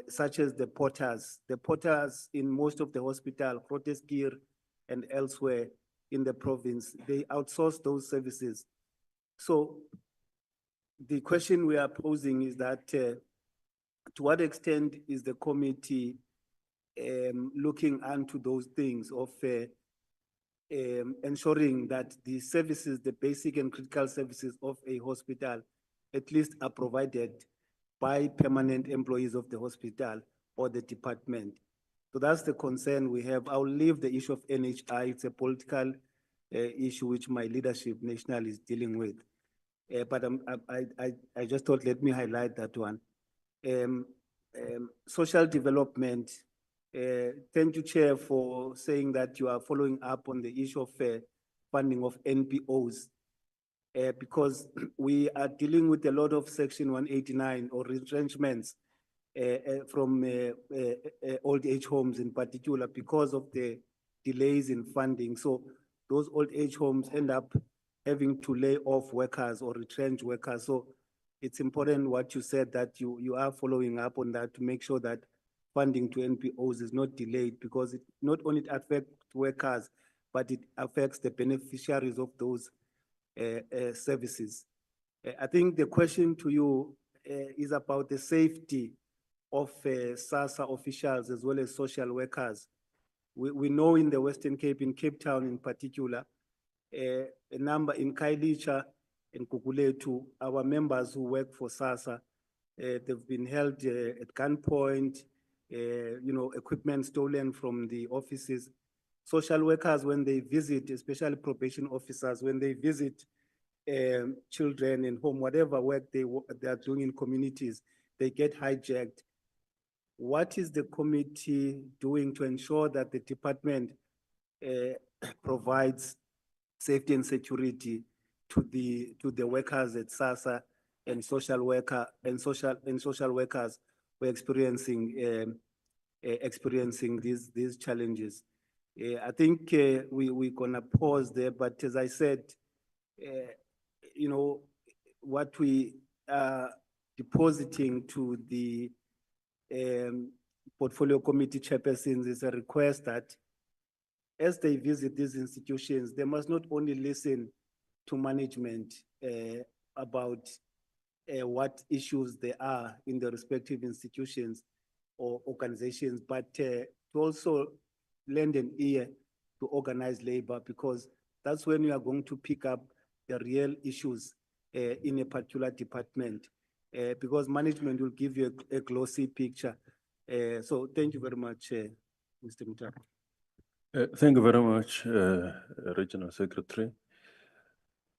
such as the porters. The porters in most of the hospital, Groteskir and elsewhere in the province, they outsource those services. So the question we are posing is that to what extent is the committee looking into those things of ensuring that the services, the basic and critical services of a hospital, at least are provided by permanent employees of the hospital or the department? So that's the concern we have. I'll leave the issue of NHI. It's a political issue which my leadership national is dealing with. But I just thought, let me highlight that one. Social development. Thank you, Chair, for saying that you are following up on the issue of funding of NPOs, because we are dealing with a lot of Section 189 or retrenchments from old age homes in particular because of the delays in funding. So those old age homes end up having to lay off workers or retrench workers. So it's important what you said, that you are following up on that to make sure that funding to NPOs is not delayed, because it not only affects workers, but it affects the beneficiaries of those services. I think the question to you is about the safety of SASSA officials as well as social workers. We know in the Western Cape, in Cape Town in particular, a number in Kailicha and Kukuletu, our members who work for SASSA, they've been held at gunpoint, equipment stolen from the offices. Social workers, when they visit, especially probation officers, when they visit children in home, whatever work they are doing in communities, they get hijacked. What is the committee doing to ensure that the department provides safety and security to the workers at SASSA and social workers who are experiencing these challenges? I think we're gonna pause there, but as I said, what we are depositing to the portfolio committee chairpersons is a request that as they visit these institutions, they must not only listen to management about what issues there are in the respective institutions or organizations, but to also lend an ear to organized labor, because that's when you are going to pick up the real issues in a particular department, because management will give you a glossy picture. So thank you very much, Mr. Mutaka. Thank you very much, Regional Secretary.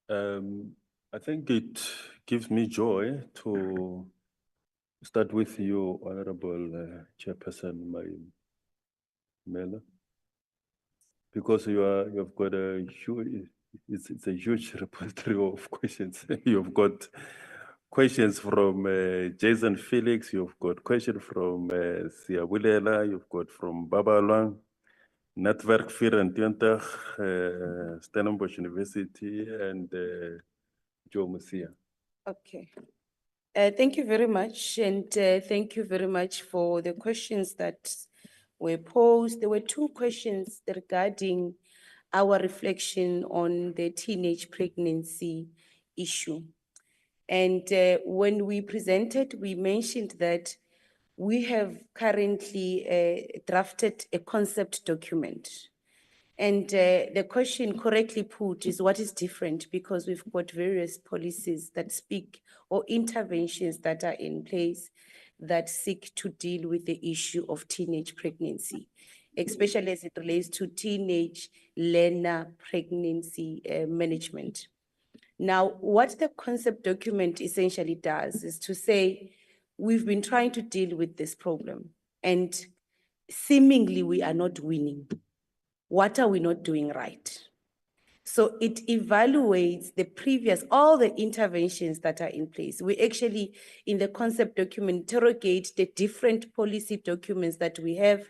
I think it gives me joy to start with you, Honorable Chairperson Mela, because you've got a huge, it's a huge repertoire of questions. You've got questions from Jason Felix, you've got questions from Siabulela, you've got from Babalwang, Netwerk 24, Stellenbosch University, and Joe Musia. Okay. Thank you very much, and thank you very much for the questions that were posed. There were two questions regarding our reflection on the teenage pregnancy issue. And when we presented, we mentioned that we have currently drafted a concept document. And the question correctly put is what is different, because we've got various policies that speak or interventions that are in place that seek to deal with the issue of teenage pregnancy, especially as it relates to teenage learner pregnancy management. Now, what the concept document essentially does is to say, we've been trying to deal with this problem and seemingly we are not winning. What are we not doing right? So it evaluates the previous, all the interventions that are in place. We actually, in the concept document, interrogate the different policy documents that we have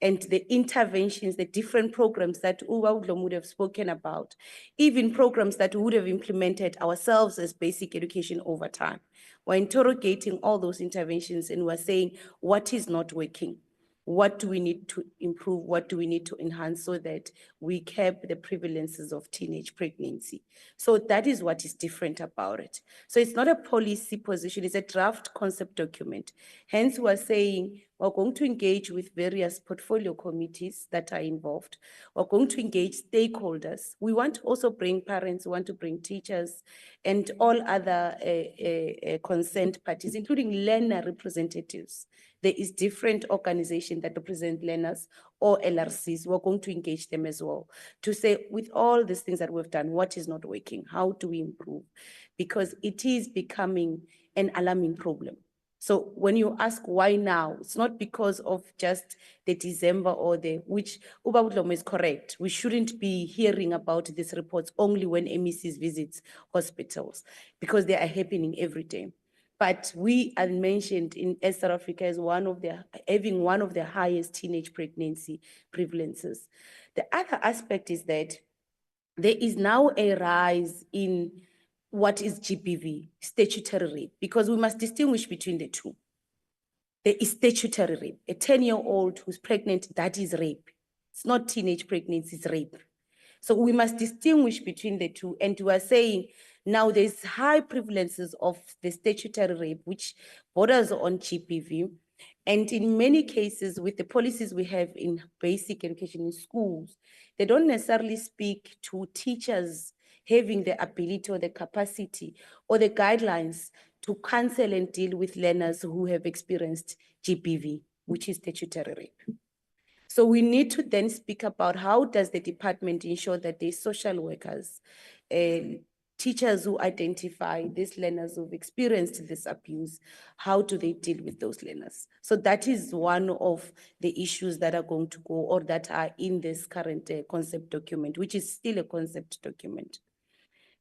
and the interventions, the different programs that Uba would have spoken about, even programs that we would have implemented ourselves as basic education over time. We're interrogating all those interventions and we're saying, what is not working? What do we need to improve? What do we need to enhance so that we curb the prevalences of teenage pregnancy? So that is what is different about it. So it's not a policy position, it's a draft concept document. Hence, we're saying we're going to engage with various portfolio committees that are involved. We're going to engage stakeholders. We want to also bring parents, we want to bring teachers and all other concerned parties, including learner representatives. There is different organizations that represent learners or LRCs. We're going to engage them as well to say, with all these things that we've done, what is not working? How do we improve? Because it is becoming an alarming problem. So when you ask why now, it's not because of just the December or which Uba Budlomo is correct. We shouldn't be hearing about these reports only when MECs visits hospitals, because they are happening every day. But we are mentioned in South Africa as having one of the highest teenage pregnancy prevalences. The other aspect is that there is now a rise in what is GBV, statutory rape, because we must distinguish between the two. There is statutory rape. A 10-year-old who's pregnant, that is rape. It's not teenage pregnancy, it's rape. So we must distinguish between the two. And we are saying now there's high prevalences of the statutory rape, which borders on GBV. And in many cases, with the policies we have in basic education in schools, they don't necessarily speak to teachers having the ability or the capacity or the guidelines to counsel and deal with learners who have experienced GBV. which is statutory rape. So we need to then speak about how does the department ensure that the social workers, teachers who identify these learners who've experienced this abuse, how do they deal with those learners? So that is one of the issues that are going to go or that are in this current concept document, which is still a concept document.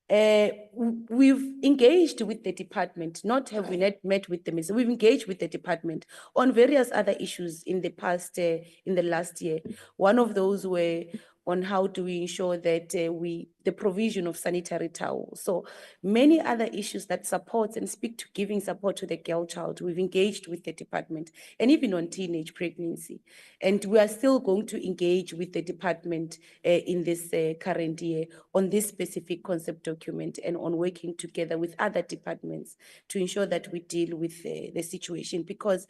We've engaged with the department, not have we not met with them, so we've engaged with the department on various other issues in the past, in the last year. One of those were on how do we ensure that the provision of sanitary towels. So many other issues that supports and speak to giving support to the girl child. We've engaged with the department and even on teenage pregnancy. And we are still going to engage with the department in this current year on this specific concept document and on working together with other departments to ensure that we deal with the situation, because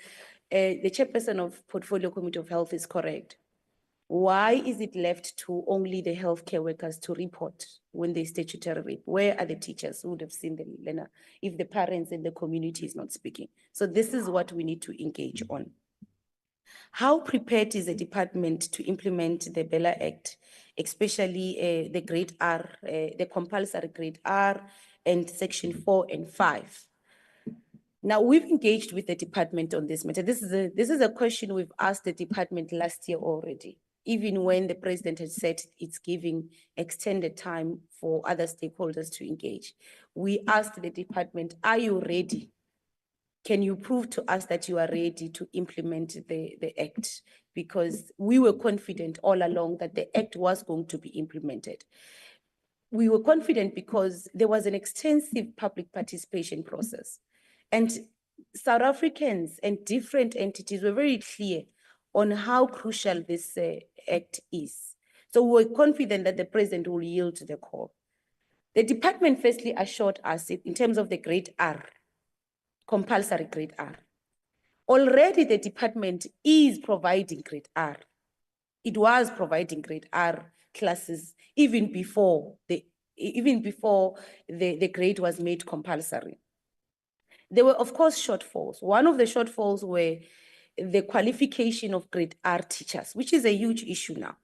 the chairperson of Portfolio Committee of Health is correct. Why is it left to only the healthcare workers to report when there's statutory rape? Where are the teachers who would have seen the learner if the parents and the community is not speaking? So this is what we need to engage on. How prepared is the department to implement the Bella Act, especially the grade R, the compulsory grade R and section 4 and 5? Now, we've engaged with the department on this matter. This is a question we've asked the department last year already, even when the president had said it's giving extended time for other stakeholders to engage. We asked the department, are you ready? Can you prove to us that you are ready to implement the act? Because we were confident all along that the act was going to be implemented. We were confident because there was an extensive public participation process. And South Africans and different entities were very clear on how crucial this act is. So we were confident that the president will yield to the call. The department firstly assured us in terms of the grade R, compulsory grade R. Already the department is providing grade R. It was providing grade R classes even before the grade was made compulsory. There were, of course, shortfalls. One of the shortfalls were the qualification of grade R teachers, which is a huge issue now.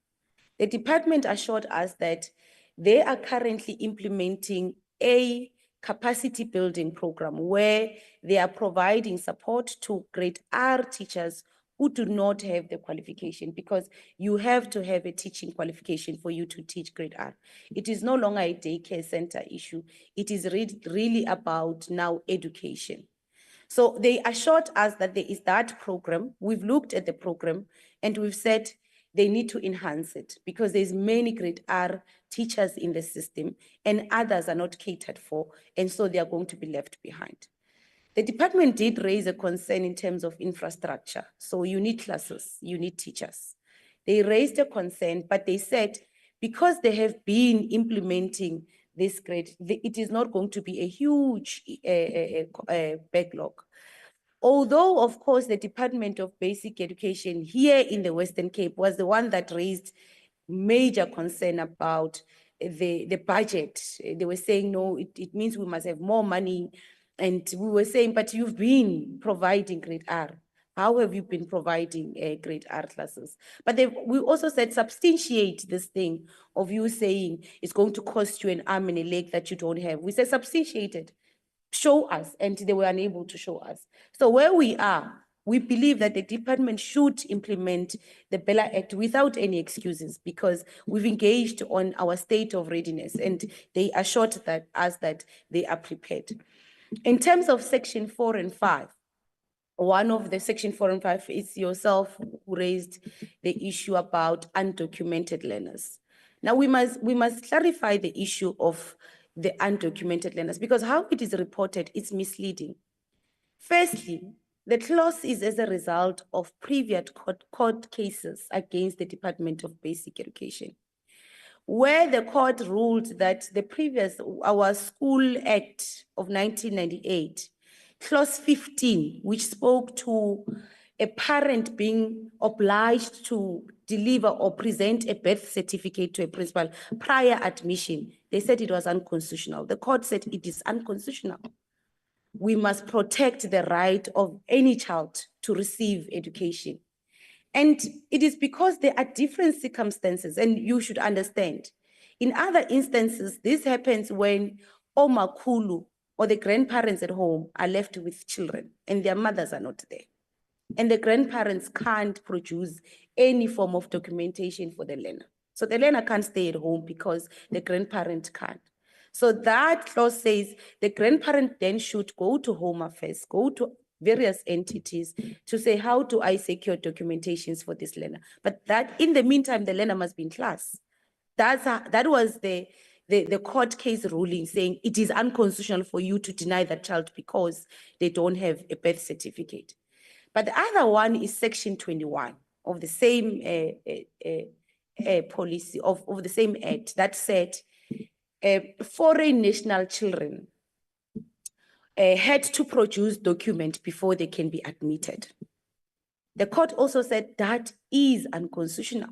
The department assured us that they are currently implementing a capacity building program where they are providing support to grade R teachers who do not have the qualification, because you have to have a teaching qualification for you to teach grade R. It is no longer a daycare center issue. It is really about now education. So they assured us that there is that program. We've looked at the program and we've said they need to enhance it because there's many grade R teachers in the system and others are not catered for, and so they are going to be left behind. The department did raise a concern in terms of infrastructure. So you need classes, you need teachers. They raised a concern, but they said because they have been implementing this grade, it is not going to be a huge backlog. Although, of course, the Department of Basic Education here in the Western Cape was the one that raised major concern about the budget. They were saying, no, it means we must have more money. And we were saying, but you've been providing grade R. How have you been providing grade R classes? But we also said, substantiate this thing of you saying it's going to cost you an arm and a leg that you don't have. We said, substantiate it. Show us, and they were unable to show us. So where we are, we believe that the department should implement the Bella Act without any excuses, because we've engaged on our state of readiness and they assured us that they are prepared. In terms of section 4 and 5, one of the section 4 and 5 is yourself who raised the issue about undocumented learners. Now we must clarify the issue of the undocumented learners, because how it is reported is misleading. Firstly, the clause is as a result of previous court cases against the Department of Basic Education, where the court ruled that our School Act of 1998, clause 15, which spoke to a parent being obliged to deliver or present a birth certificate to a principal prior admission, they said it was unconstitutional. The court said it is unconstitutional. we must protect the right of any child to receive education. And it is because there are different circumstances, and you should understand. In other instances, this happens when Omakulu or the grandparents at home are left with children and their mothers are not there. And the grandparents can't produce any form of documentation for the learner. So the learner can't stay at home because the grandparent can't. So that clause says the grandparent then should go to Home Affairs, go to various entities to say, how do I secure documentations for this learner? But that in the meantime, the learner must be in class. That was the court case ruling saying it is unconstitutional for you to deny that child because they don't have a birth certificate. But the other one is Section 21 of the same policy, of the same act that said foreign national children had to produce documents before they can be admitted. The court also said that is unconstitutional.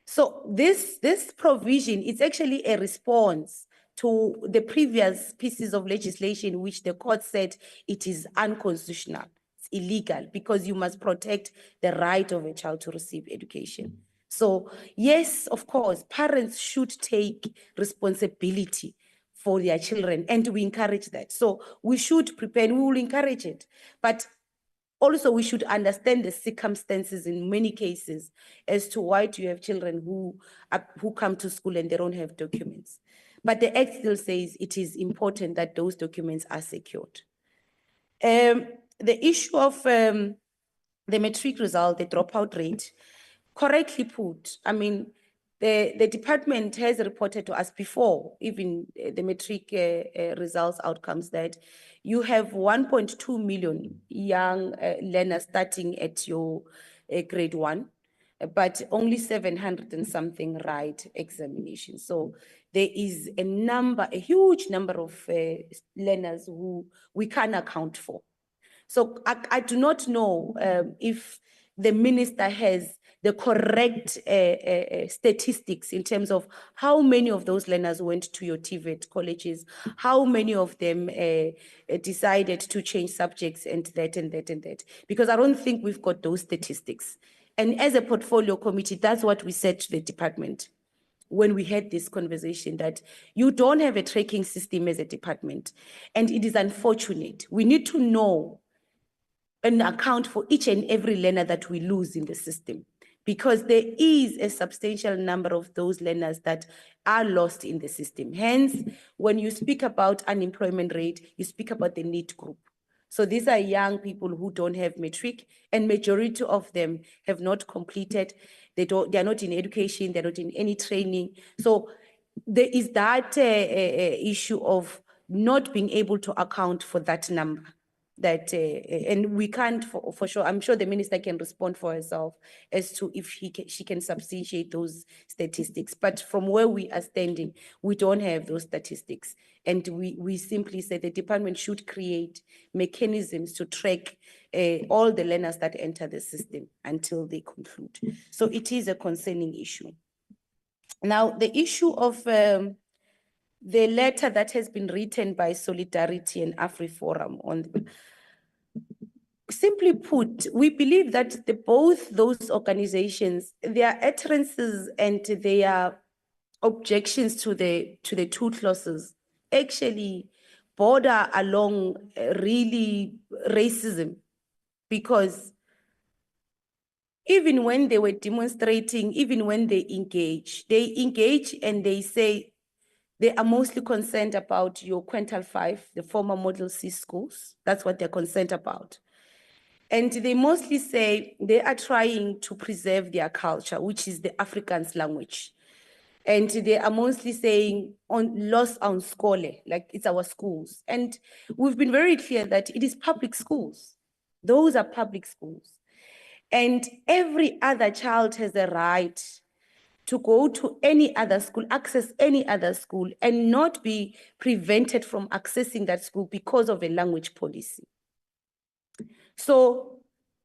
So this provision is actually a response to the previous pieces of legislation which the court said it is unconstitutional. It's illegal because you must protect the right of a child to receive education. So yes, of course, parents should take responsibility for their children, and we encourage that. So we should prepare, and we will encourage it. But also, we should understand the circumstances in many cases as to why do you have children who come to school and they don't have documents. But the Act still says it is important that those documents are secured. The issue of the matric result, the dropout rate, correctly put, I mean, the department has reported to us before, even the matric results outcomes, that you have 1.2 million young learners starting at your grade 1, but only 700 and something write examination. So there is a huge number of learners who we can't account for. So I do not know if the minister has the correct statistics in terms of how many of those learners went to your TVET colleges, how many of them decided to change subjects and that, because I don't think we've got those statistics. And as a portfolio committee, that's what we said to the department when we had this conversation, that you don't have a tracking system as a department. And it is unfortunate. We need to know and account for each and every learner that we lose in the system, because there is a substantial number of those learners that are lost in the system. Hence, when you speak about unemployment rate, you speak about the NEET group. So these are young people who don't have matric, and majority of them have not completed. They are not in education, they're not in any training. So there is that issue of not being able to account for that number. That and we can't for sure. I'm sure the minister can respond for herself as to if she can substantiate those statistics. But from where we are standing, we don't have those statistics, and we simply say the department should create mechanisms to track all the learners that enter the system until they conclude. So it is a concerning issue. Now, the issue of the letter that has been written by Solidarity and AfriForum on simply put, we believe that both those organizations, their utterances and their objections to the two clauses actually border along really racism, because even when they were demonstrating, even when they engage and they say they are mostly concerned about your Quintile 5, the former Model C schools. That's what they're concerned about. And they mostly say they are trying to preserve their culture, which is the Afrikaans language. And they are mostly saying on loss on skole, like it's our schools. And we've been very clear that it is public schools. Those are public schools. And every other child has a right to go to any other school, access any other school, and not be prevented from accessing that school because of a language policy. So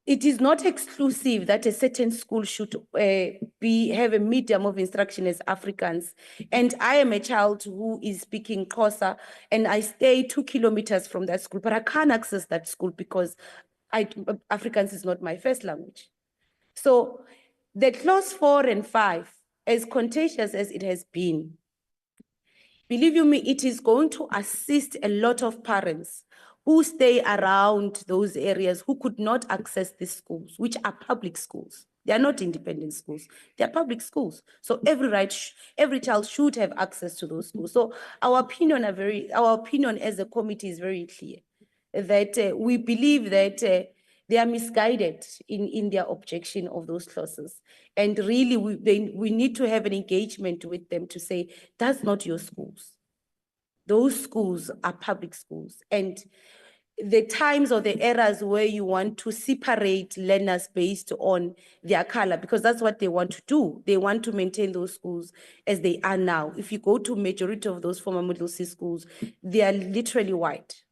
it is not exclusive that a certain school should have a medium of instruction as Afrikaans. And I am a child who is speaking Xhosa, and I stay 2 kilometers from that school, but I can't access that school because Afrikaans is not my first language. So the clause 4 and 5, as contentious as it has been, believe you me, it is going to assist a lot of parents who stay around those areas who could not access these schools, which are public schools. They are not independent schools. They are public schools. So every child should have access to those schools. So our opinion as a committee is very clear that we believe that they are misguided in their objection of those clauses. And really, we need to have an engagement with them to say, that's not your schools. Those schools are public schools. And the times or the eras where you want to separate learners based on their color, because that's what they want to do. They want to maintain those schools as they are now. If you go to majority of those former Middle C schools, they are literally white.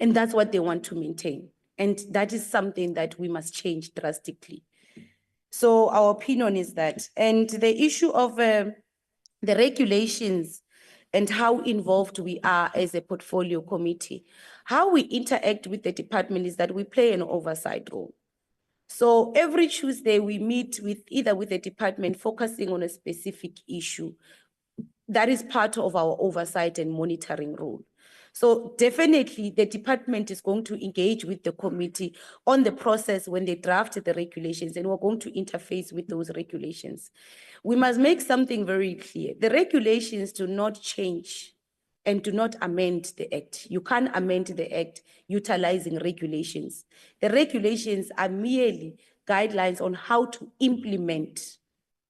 And that's what they want to maintain. And that is something that we must change drastically. So our opinion is that. And the issue of the regulations and how involved we are as a portfolio committee, how we interact with the department is that we play an oversight role. So every Tuesday we meet with either with the department focusing on a specific issue. That is part of our oversight and monitoring role. So definitely the department is going to engage with the committee on the process when they draft the regulations, and we're going to interface with those regulations. We must make something very clear. The regulations do not change and do not amend the act. You can't amend the act utilizing regulations. The regulations are merely guidelines on how to implement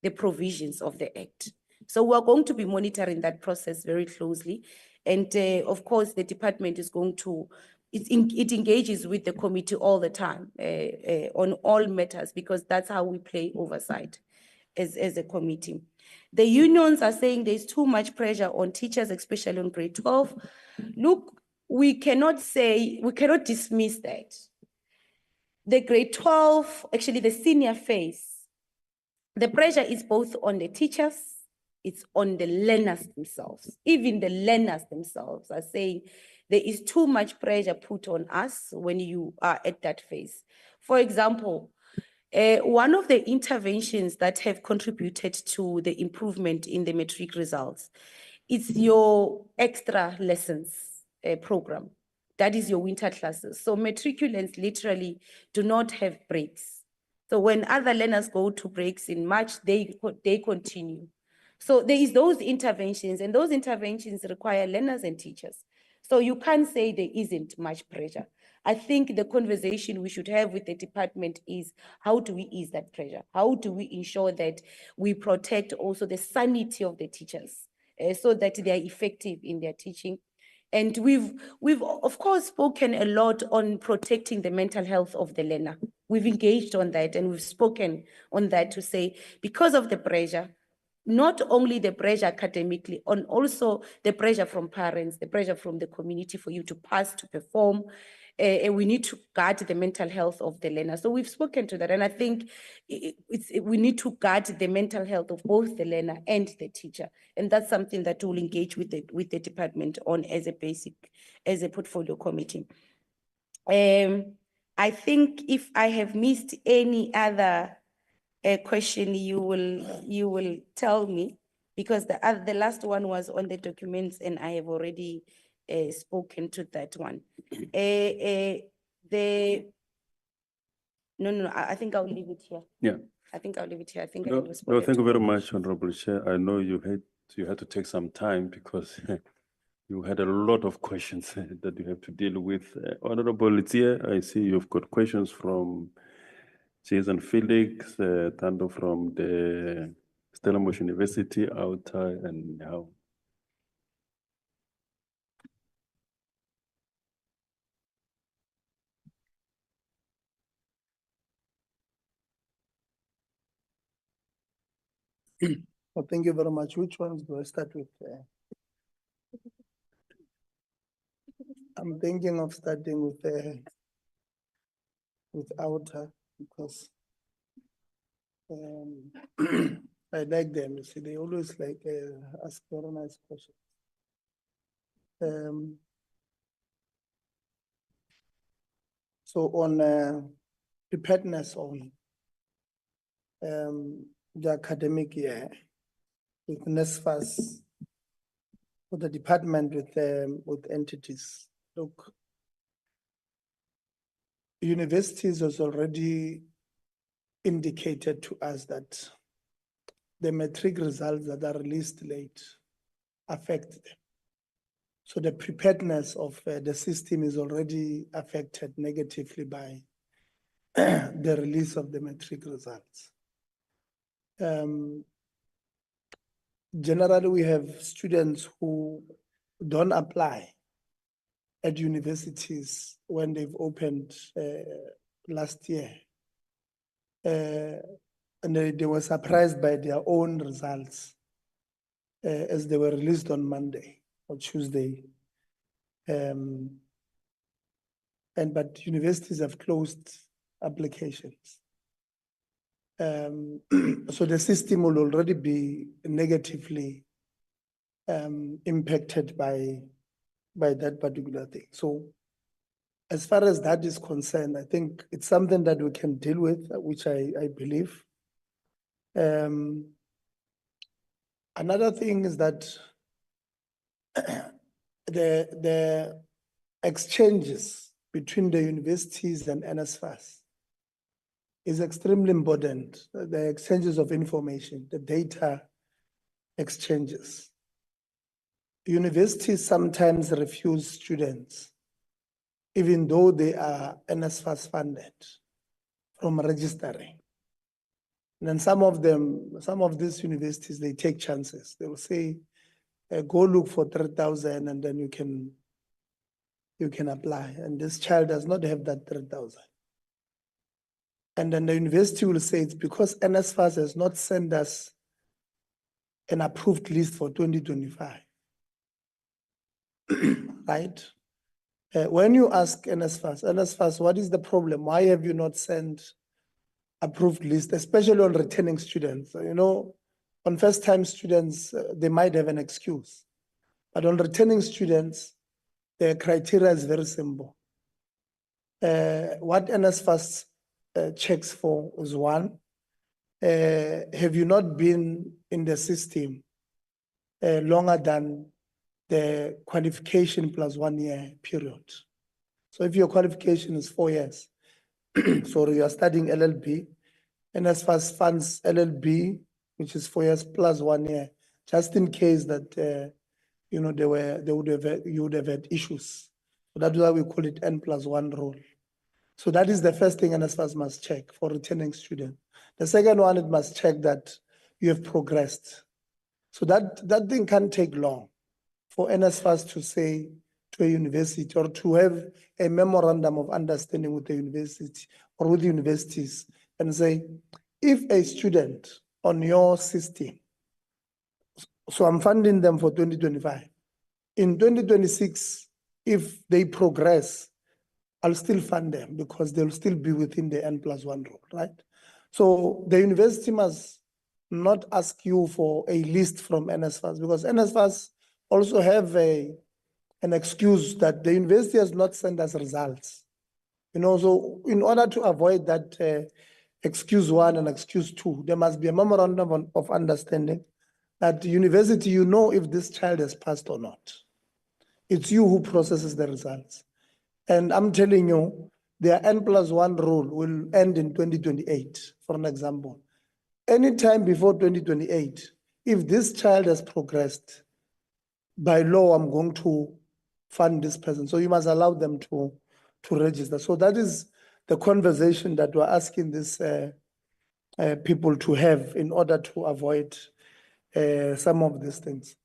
the provisions of the act. So we're going to be monitoring that process very closely. And of course, the department is going to, it engages with the committee all the time on all matters, because that's how we play oversight as a committee. The unions are saying there's too much pressure on teachers, especially on grade 12. Look, we cannot dismiss that. The grade 12, actually the senior phase, the pressure is both on the teachers, it's on the learners themselves. Even the learners themselves are saying there is too much pressure put on us when you are at that phase. For example, one of the interventions that have contributed to the improvement in the matric results is your extra lessons program. That is your winter classes. So matriculants literally do not have breaks. So when other learners go to breaks in March, they continue. So there is those interventions, and those interventions require learners and teachers. So you can't say there isn't much pressure. I think the conversation we should have with the department is, how do we ease that pressure? How do we ensure that we protect also the sanity of the teachers so that they are effective in their teaching? And we've of course spoken a lot on protecting the mental health of the learner. We've engaged on that, and we've spoken on that to say, because of the pressure, not only the pressure academically, on also the pressure from parents, the pressure from the community for you to pass, to perform, and we need to guard the mental health of the learner. So we've spoken to that, and I think we need to guard the mental health of both the learner and the teacher, and that's something that we'll engage with the department on as a portfolio committee. I think if I have missed any other question, you will tell me, because the last one was on the documents, and I have already spoken to that one. No, I think I'll leave it here. Yeah. I think I'll leave it here. I think I No, have spoken thank to you very that. much, Honorable Chair. I know you had to take some time because you had a lot of questions that you have to deal with. Honorable Litsia, I see you've got questions from Jason Felix, Tando from the Stellenbosch University, Outer, and how. Well, thank you very much. Which ones do I start with? I'm thinking of starting with outer. because I like them. You see, they always like ask very nice questions. So on preparedness on the academic year with NSFAS, with the department with entities. Look, universities has already indicated to us that the matric results that are released late affect them. So the preparedness of the system is already affected negatively by the release of the matric results. Generally, we have students who don't apply at universities when they've opened last year. And they were surprised by their own results as they were released on Monday or Tuesday. But universities have closed applications. So the system will already be negatively impacted by that particular thing. So as far as that is concerned, I think it's something that we can deal with, which I believe. Another thing is that the exchanges between the universities and NSFAS is extremely important. The exchanges of information, the data exchanges. Universities sometimes refuse students, even though they are NSFAS funded, from registering. And then some of these universities, they take chances. They will say, go look for 3,000 and then you can apply. And this child does not have that 3,000. And then the university will say it's because NSFAS has not sent us an approved list for 2025. Right? When you ask NSFAS, what is the problem? Why have you not sent approved list, especially on returning students? You know, on first-time students, they might have an excuse. But on returning students, the criteria is very simple. What NSFAS checks for is one, have you not been in the system longer than the qualification plus 1 year period? So if your qualification is 4 years, so you are studying LLB, NSFAS funds LLB, which is 4 years plus 1 year, just in case that you know you would have had issues. So that's why we call it N+1 rule. So that is the first thing NSFAS must check for returning student. The second one, it must check that you have progressed. So that thing can't take long for NSFAS to say to a university or to have a memorandum of understanding with the university or with the universities and say, if a student on your system, so I'm funding them for 2025, in 2026, if they progress, I'll still fund them because they'll still be within the N+1 rule, right? So the university must not ask you for a list from NSFAS because NSFAS also have an excuse that the university has not sent us results. You know, so in order to avoid that excuse one and excuse two, there must be a memorandum of understanding that the university, you know if this child has passed or not. It's you who processes the results. And I'm telling you, their N+1 rule will end in 2028, for an example. Anytime before 2028, if this child has progressed, by law, I'm going to fund this person. So you must allow them to register. So that is the conversation that we're asking these people to have in order to avoid some of these things.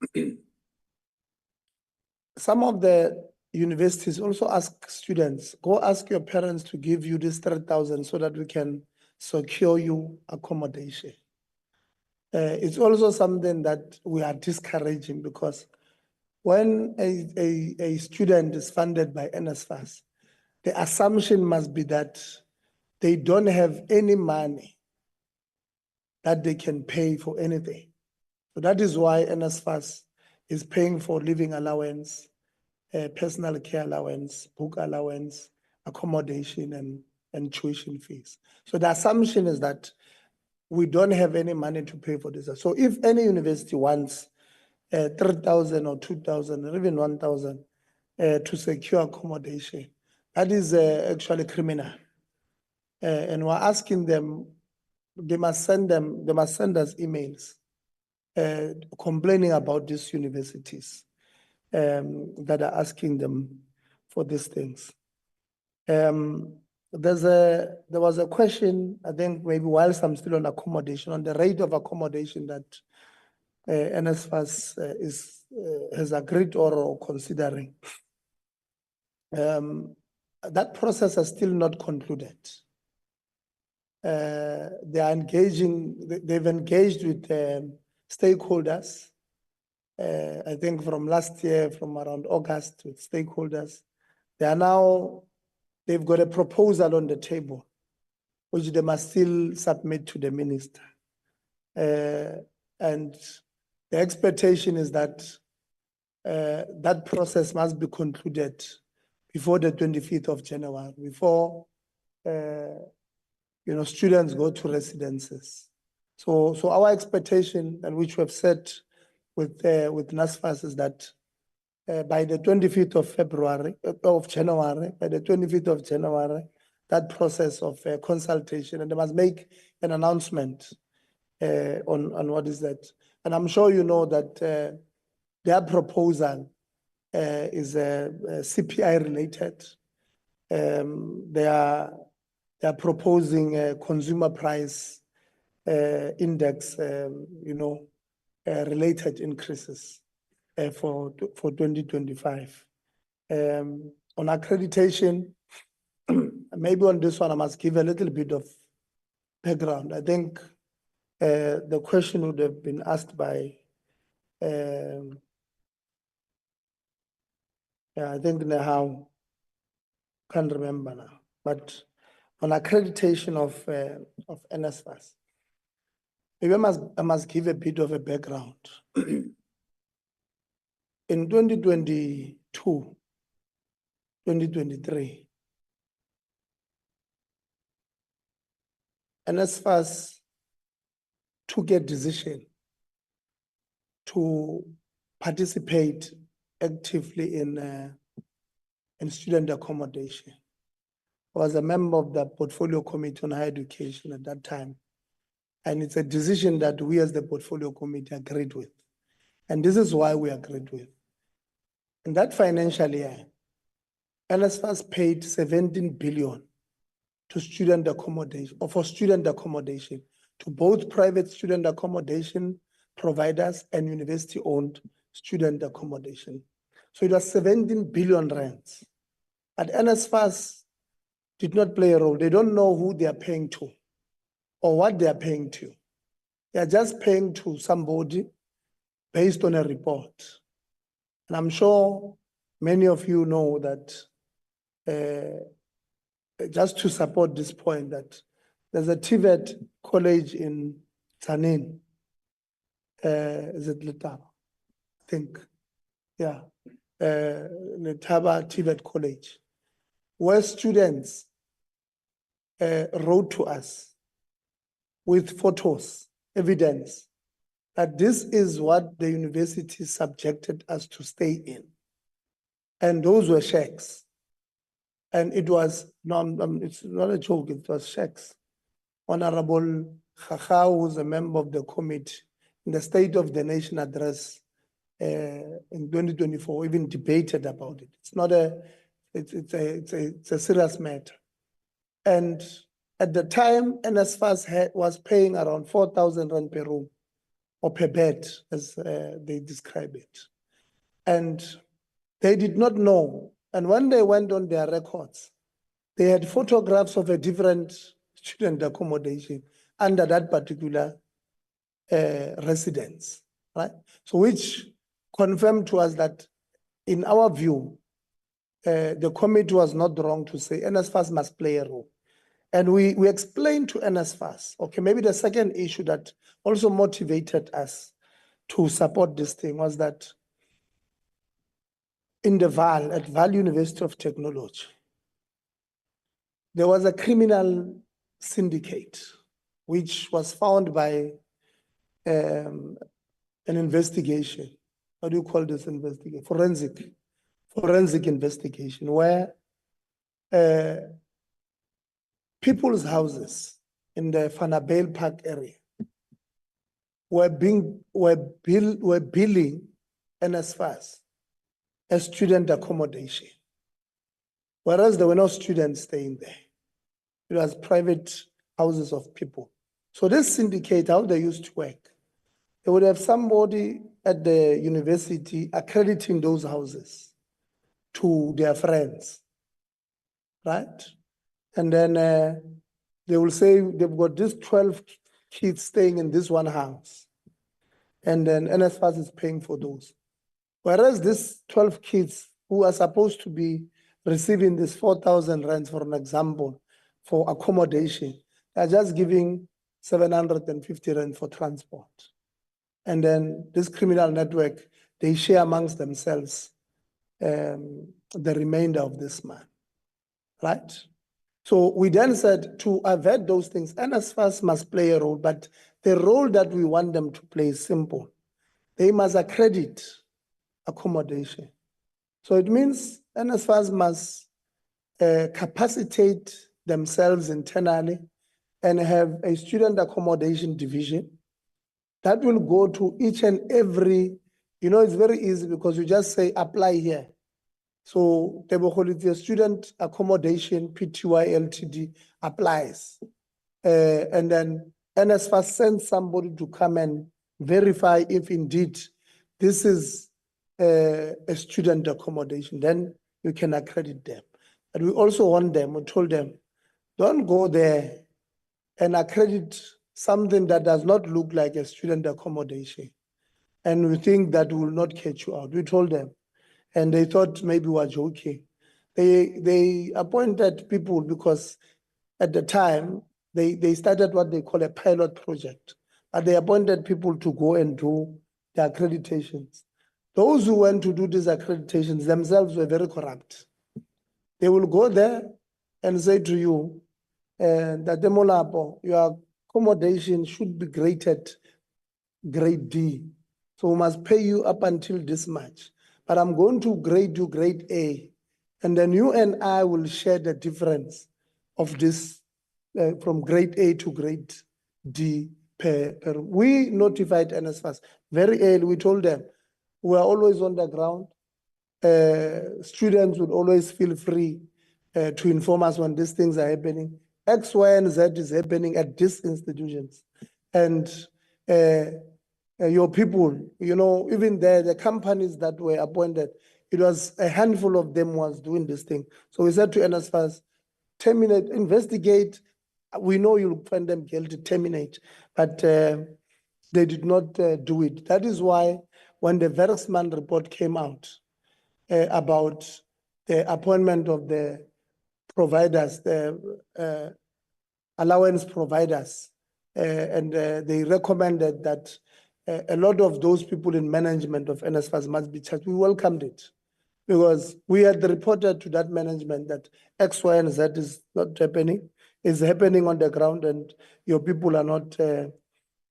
Some of the universities also ask students, go ask your parents to give you this 3,000 so that we can secure you accommodation. It's also something that we are discouraging because when a student is funded by NSFAS, the assumption must be that they don't have any money that they can pay for anything. So that is why NSFAS is paying for living allowance, personal care allowance, book allowance, accommodation, and tuition fees. So the assumption is that we don't have any money to pay for this. So if any university wants 3,000 or 2,000 or even 1,000 to secure accommodation, that is actually criminal. And we're asking them, they must send us emails complaining about these universities that are asking them for these things. There was a question, I think maybe whilst I'm still on accommodation, on the rate of accommodation that NSFAS has agreed or considering. That process has still not concluded. They are engaging, they've engaged with stakeholders. I think from last year, from around August, with stakeholders. They are now, they've got a proposal on the table, which they must still submit to the minister. And the expectation is that that process must be concluded before the 25th of January, before students go to residences. So our expectation, and which we have set with NSFAS, is that by the 25th of January, by the 25th of January, that process of consultation, and they must make an announcement on what is that. And I'm sure you know that their proposal is CPI related. They are proposing a consumer price index, related increases for 2025. On accreditation, maybe on this one I must give a little bit of background. I think the question would have been asked by I think Nehao, can't remember now, but on accreditation of NSFAS, maybe I must give a bit of a background. In 2022, 2023, NSFAS took a decision to participate actively in student accommodation. I was a member of the Portfolio Committee on Higher Education at that time. And it's a decision that we as the Portfolio Committee agreed with. And this is why we agreed with. In that financial year, NSFAS paid 17 billion to student accommodation, or for student accommodation, to both private student accommodation providers and university-owned student accommodation. So it was 17 billion rands. But NSFAS did not play a role. They don't know who they are paying to or what they are paying to. They are just paying to somebody based on a report. And I'm sure many of you know that just to support this point, that there's a TVET college in Tanin. Is it Letaba? I think, yeah. Letaba TVET College, where students wrote to us with photos, evidence that this is what the university subjected us to stay in. And those were shacks. And it was, no, it's not a joke, it was shacks. Honorable Khachau, who's a member of the committee in the State of the Nation address in 2024, even debated about it. It's not it's a serious matter. And at the time, NSFAS was paying around 4,000 rand per room or per bed, as they describe it. And they did not know. And when they went on their records, they had photographs of a different student accommodation under that particular residence, right? So which confirmed to us that in our view, the committee was not wrong to say NSFAS must play a role. And we explained to NSFAS, okay, maybe the second issue that also motivated us to support this thing was that in the Val, at Val University of Technology, there was a criminal syndicate which was found by an investigation. How do you call this investigation? Forensic investigation, where people's houses in the Fanabale Park area were billing NSFAS as student accommodation, whereas there were no students staying there. It was private houses of people. So this syndicate, how they used to work, they would have somebody at the university accrediting those houses to their friends, right? And then they will say they've got these 12 kids staying in this one house. And then NSFAS is paying for those. Whereas these 12 kids who are supposed to be receiving this 4,000 rands, for an example, for accommodation, they're just giving 750 rand for transport. And then this criminal network, they share amongst themselves the remainder of this man, right? So we then said to avert those things, NSFAS must play a role, but the role that we want them to play is simple. They must accredit accommodation. So it means NSFAS must capacitate themselves internally and have a student accommodation division that will go to each and every, you know, it's very easy because you just say apply here. So the student accommodation PTY Ltd applies. And then NSFAS sends somebody to come and verify if indeed this is a student accommodation, then you can accredit them. And we also want them, we told them, don't go there and accredit something that does not look like a student accommodation. And we think that will not catch you out. We told them, and they thought maybe we were joking. They appointed people because at the time, they started what they call a pilot project. And they appointed people to go and do the accreditations. Those who went to do these accreditations themselves were very corrupt. They will go there and say to you that the Molapo, your accommodation should be graded grade D. So we must pay you up until this much. But I'm going to grade you grade A. And then you and I will share the difference of this from grade A to grade D. We notified NSFAS very early. We told them we are always on the ground. Students would always feel free to inform us when these things are happening. X, Y, and Z is happening at these institutions. And your people, you know, even there, the companies that were appointed, it was a handful of them was doing this thing. So we said to NSFAS, terminate, investigate. We know you'll find them guilty, terminate. But they did not do it. That is why when the Versman report came out about the appointment of the providers, the allowance providers, and they recommended that a lot of those people in management of NSFAS must be charged. We welcomed it because we had reported to that management that X, Y, and Z is not happening. It's happening on the ground, and your people are not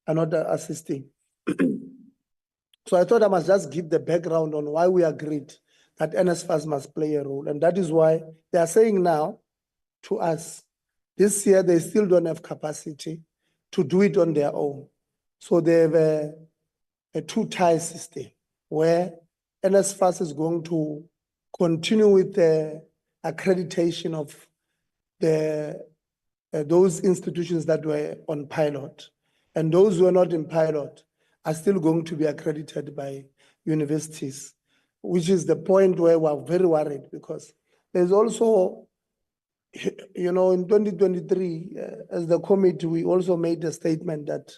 assisting. So I thought I must just give the background on why we agreed that NSFAS must play a role, and that is why they are saying now to us, this year they still don't have capacity to do it on their own. So they have a two-tier system where NSFAS is going to continue with the accreditation of those institutions that were on pilot. And those who are not in pilot are still going to be accredited by universities, which is the point where we're very worried because there's also, you know, in 2023, as the committee, we also made a statement that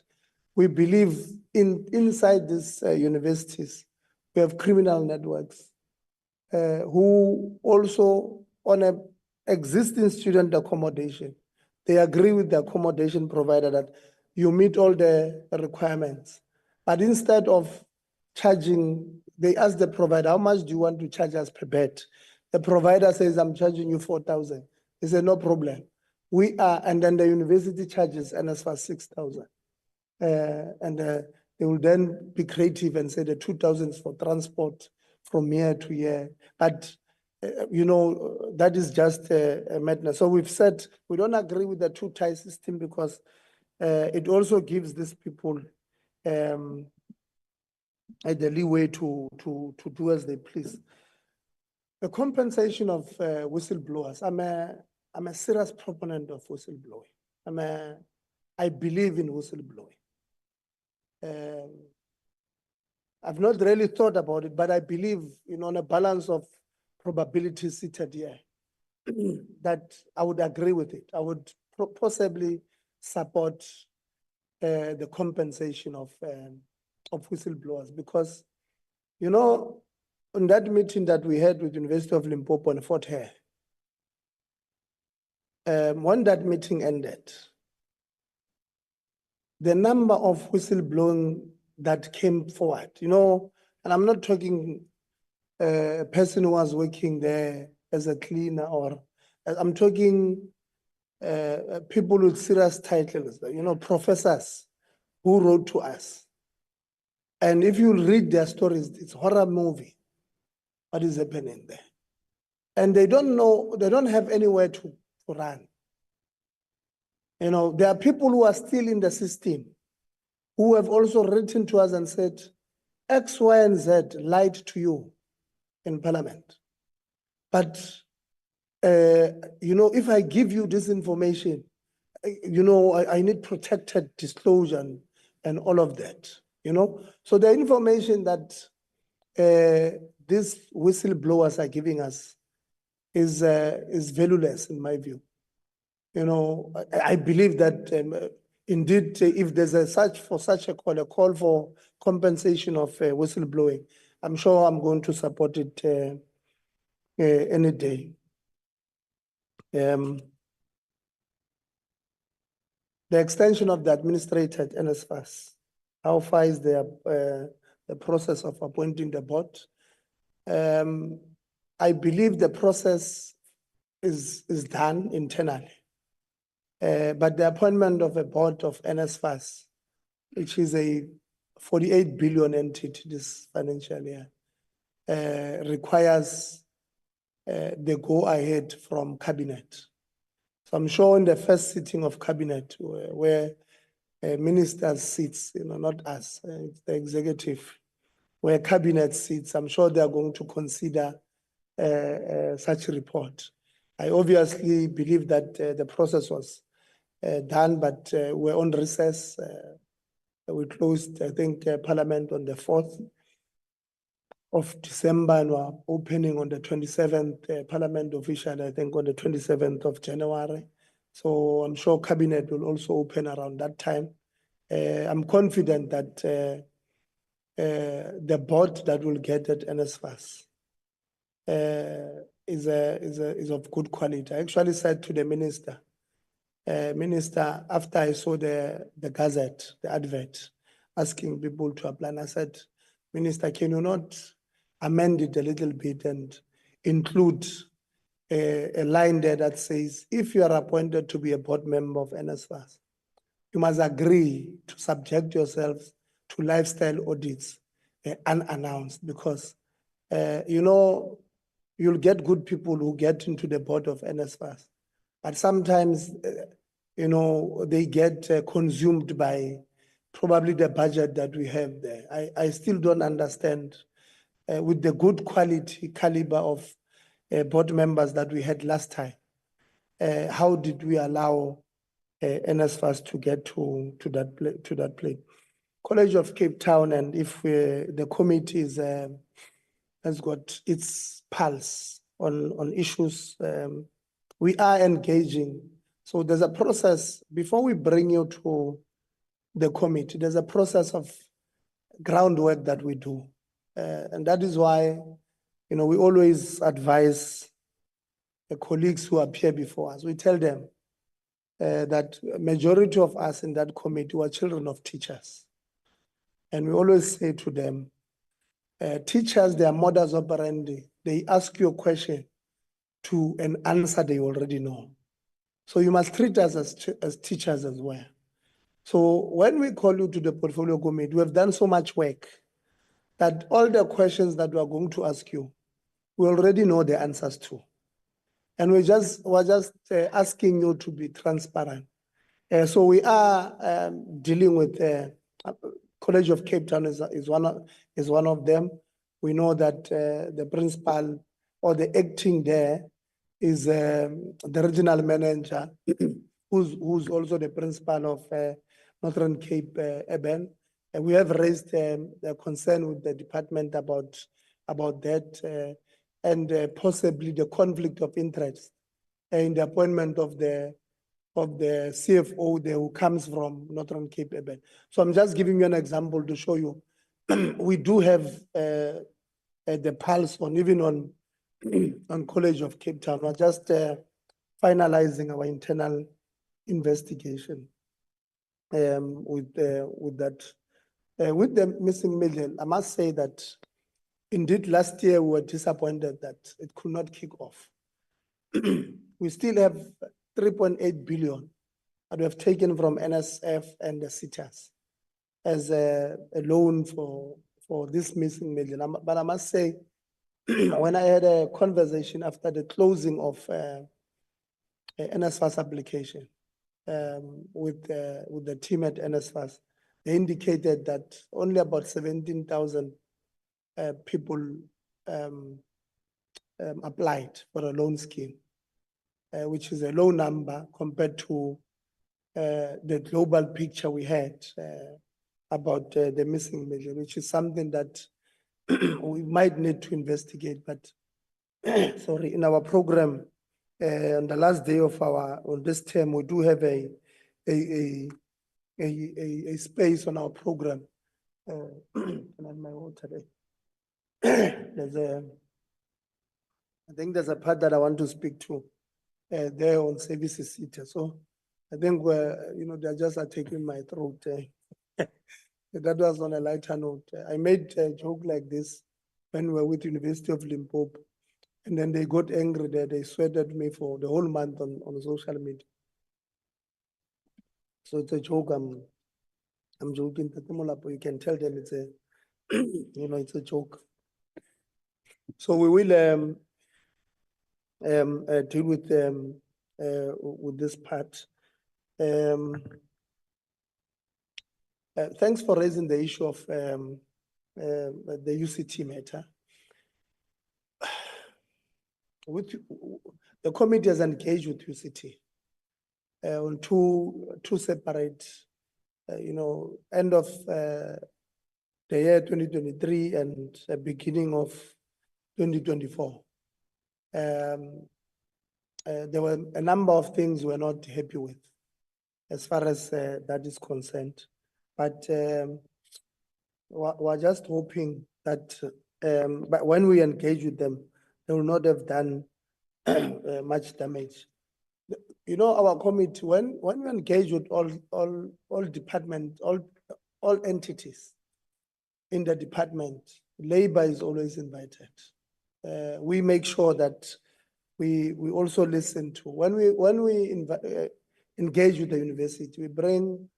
we believe inside these universities, we have criminal networks who also on a existing student accommodation, They agree with the accommodation provider that you meet all the requirements. But instead of charging, they ask the provider, how much do you want to charge us per bed? The provider says, I'm charging you 4,000. They say, no problem. And then the university charges NSFAS 6,000. They will then be creative and say the 2,000 is for transport from year to year. But that is just a madness. So we've said we don't agree with the two-tier system because it also gives these people the leeway to do as they please. The compensation of whistleblowers. I'm a serious proponent of whistleblowing. I believe in whistleblowing. I've not really thought about it, but I believe on a balance of probability seated here that I would agree with it. I would possibly support the compensation of whistleblowers because, on that meeting that we had with University of Limpopo and Fort Hare, when that meeting ended, the number of whistleblowing that came forward, and I'm not talking a person who was working there as a cleaner, or I'm talking people with serious titles, professors who wrote to us. And if you read their stories, it's a horror movie, what is happening there. And they don't know, they don't have anywhere to run. There are people who are still in the system who have also written to us and said, X, Y, and Z lied to you in Parliament. But, if I give you this information, I need protected disclosure and all of that, So the information that these whistleblowers are giving us is valueless in my view. I believe that indeed, if there's such a call for compensation of whistleblowing, I'm sure I'm going to support it any day. The extension of the administrator at NSFAS, how far is the process of appointing the board? I believe the process is done internally. But the appointment of a board of NSFAS, which is a 48 billion entity this financial year, requires the go-ahead from cabinet. So I'm sure in the first sitting of cabinet where ministers sits, not us, it's the executive, where cabinet sits, I'm sure they are going to consider such a report. I obviously believe that the process was done, but we're on recess. We closed, I think, Parliament on the 4th of December, and we're opening on the 27th, Parliament official, I think, on the 27th of January. So I'm sure Cabinet will also open around that time. I'm confident that the board that will get at NSFAS is of good quality. I actually said to the minister, Minister, after I saw the gazette, the advert, asking people to apply, and I said, Minister, can you not amend it a little bit and include a line there that says, if you are appointed to be a board member of NSFAS, you must agree to subject yourselves to lifestyle audits unannounced, because, you'll get good people who get into the board of NSFAS. But sometimes, they get consumed by probably the budget that we have there. I still don't understand with the good quality caliber of board members that we had last time. How did we allow NSFAS to get to that place? College of Cape Town, and if the committee has got its pulse on issues, we are engaging. So there's a process before we bring you to the committee. There's a process of groundwork that we do, and that is why, we always advise the colleagues who appear before us. We tell them, that majority of us in that committee were children of teachers. And we always say to them, teachers, they are modus operandi. They ask you a question to an answer they already know. So you must treat us as teachers as well. So when we call you to the portfolio committee, we have done so much work that all the questions that we are going to ask you, we already know the answers to. And we're just asking you to be transparent. So we are dealing with College of Cape Town is one of them. We know that the principal or the acting there is the regional manager, who's also the principal of Northern Cape Urban. And we have raised the concern with the department about that and possibly the conflict of interest in the appointment of the CFO there who comes from Northern Cape Urban. So I'm just giving you an example to show you we do have the pulse on even on College of Cape Town. We're just finalizing our internal investigation with that. With the missing million, I must say that indeed last year we were disappointed that it could not kick off. We still have 3.8 billion that we have taken from NSF and the CITAS as a loan for this missing million. But I must say, when I had a conversation after the closing of NSFAS application with the team at NSFAS, they indicated that only about 17,000 people applied for a loan scheme, which is a low number compared to the global picture we had about the missing million, which is something that we might need to investigate. But sorry, in our program, on the last day of on this term, we do have a space on our program. Can I have my water there? I think there's a part that I want to speak to there on services sector. So I think they're just taking my throat. That was on a lighter note. I made a joke like this when we were with University of Limpopo, and then they got angry that they sweated me for the whole month on social media. So it's a joke. I'm joking. You can tell them it's a it's a joke. So we will deal with this part. Thanks for raising the issue of the UCT matter. The committee has engaged with UCT on two separate, end of the year 2023 and the beginning of 2024. There were a number of things we're not happy with as far as that is concerned. But we're just hoping that but when we engage with them, they will not have done much damage. Our committee, when we engage with all departments, all entities in the department, labor is always invited. We make sure that we also listen to when we engage with the university, we bring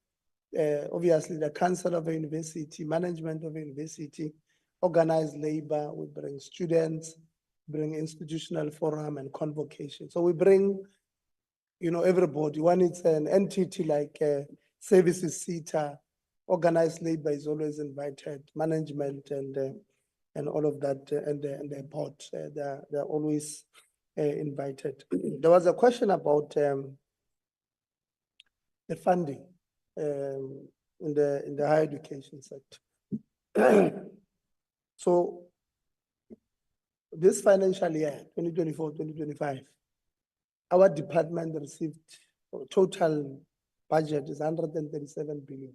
obviously the council of the university, management of the university, organized labor, we bring students, bring institutional forum and convocation. So we bring everybody. When it's an entity like services CETA, organized labor is always invited, management and all of that, and the board, they're always invited. There was a question about the funding in the higher education sector. So this financial year, 2024-2025, our department received total budget is 137 billion.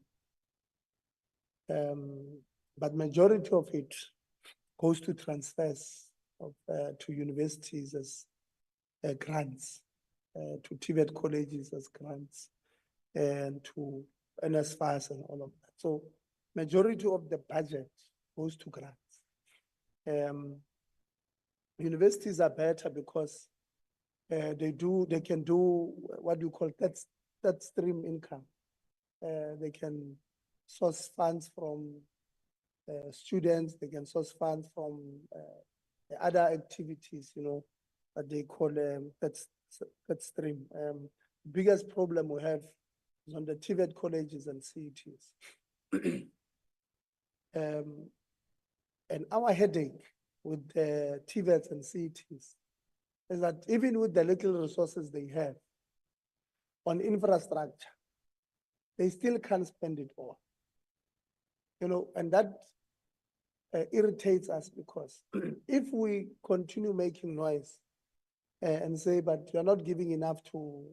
But majority of it goes to transfers to universities as grants. to TVET colleges as grants and to NSFAS and all of that. So majority of the budget goes to grants. Universities are better because they can do what you call that stream income. They can source funds from students, they can source funds from the other activities, you know, that they call that stream. Biggest problem we have is on the TVET colleges and CETs. And our headache with the TVETs and CETs is that even with the little resources they have on infrastructure, they still can't spend it all. You know, and that irritates us because if we continue making noise and say, but you're not giving enough to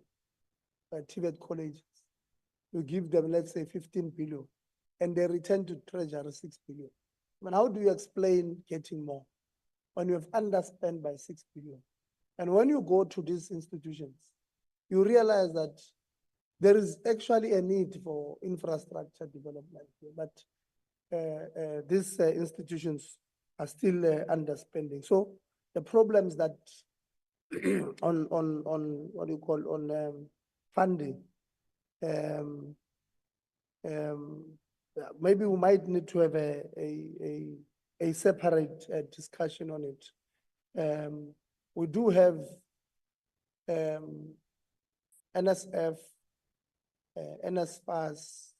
TVET colleges, you give them, let's say, 15 billion, and they return to Treasury 6 billion. I mean, how do you explain getting more when you have underspent by 6 billion? And when you go to these institutions, you realize that there is actually a need for infrastructure development, but these institutions are still underspending. So the problems that on what do you call on funding, maybe we might need to have a separate discussion on it. We do have NSF, NSFAS,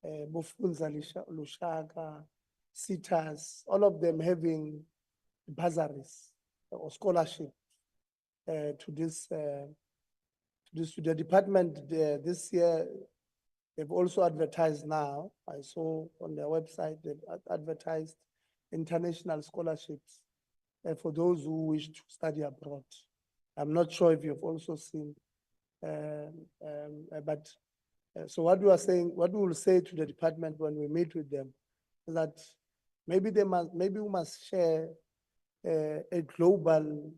Bufunza Lushaka, CETAs, all of them having bursaries or scholarship to the department. This year, they've also advertised now. I saw on their website, they've advertised international scholarships for those who wish to study abroad. I'm not sure if you've also seen, but so what we are saying, what we will say to the department when we meet with them is that maybe we must share a global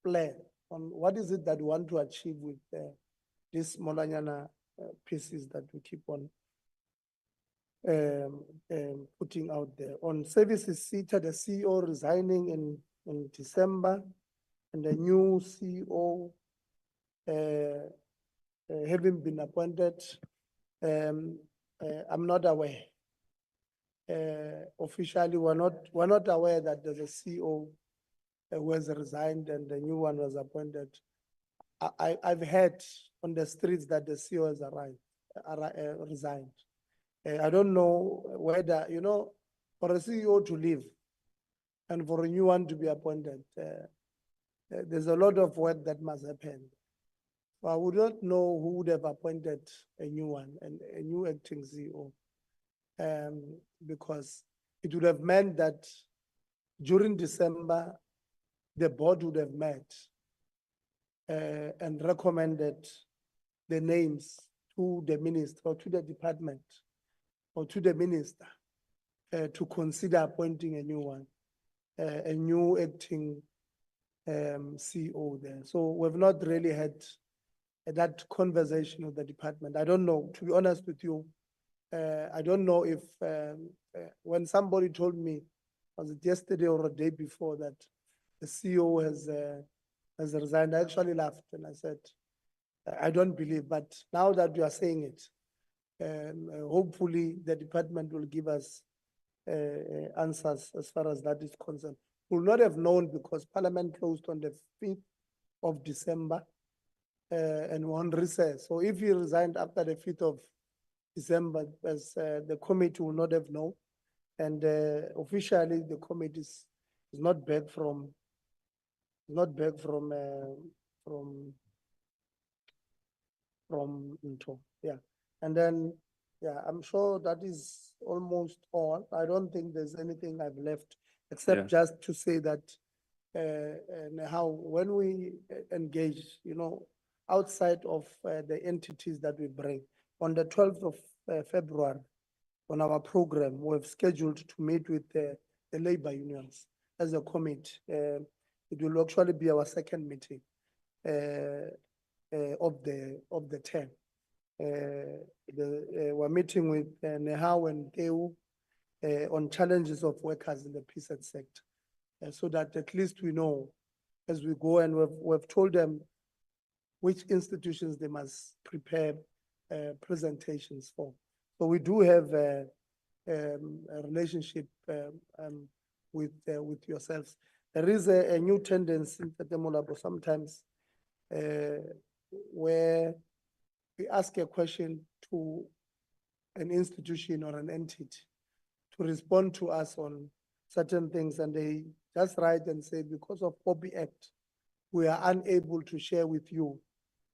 plan on what is it that we want to achieve with these Molanyana pieces that we keep on putting out there. On services CETA, the CEO resigning in December, and the new CEO having been appointed. I'm not aware. Officially, we're not aware that there's a CEO who has resigned and the new one was appointed. I've heard on the streets that the CEO has resigned. I don't know whether, you know, for a CEO to leave and for a new one to be appointed, there's a lot of work that must happen. I would not know who would have appointed a new one and a new acting CEO, because it would have meant that during December, the board would have met and recommended the names to the minister or to the department or to the minister to consider appointing a new one, a new acting CEO there. So we've not really had that conversation with the department. I don't know, to be honest with you, I don't know if when somebody told me, was it yesterday or a day before, that the CEO has resigned, I actually laughed and I said, I don't believe, but now that you are saying it, hopefully the department will give us answers as far as that is concerned. We'll not have known because Parliament closed on the 5th of December and we're on recess. So if he resigned after the 5th of December, as the committee will not have known, and officially the committee is not back from yeah. And then, yeah, I'm sure that is almost all. I don't think there's anything I've left except just to say that and how when we engage, you know, outside of the entities that we bring, on the 12th of February, on our program, we've scheduled to meet with the labor unions as a committee. It will actually be our second meeting. of the term. We're meeting with Nehao and Teu on challenges of workers in the PSET sector, so that at least we know as we go, and we've told them which institutions they must prepare presentations for. So we do have a relationship with yourselves. There is a new tendency at the Molabo sometimes where we ask a question to an institution or an entity to respond to us on certain things, and they just write and say, because of POPI Act, we are unable to share with you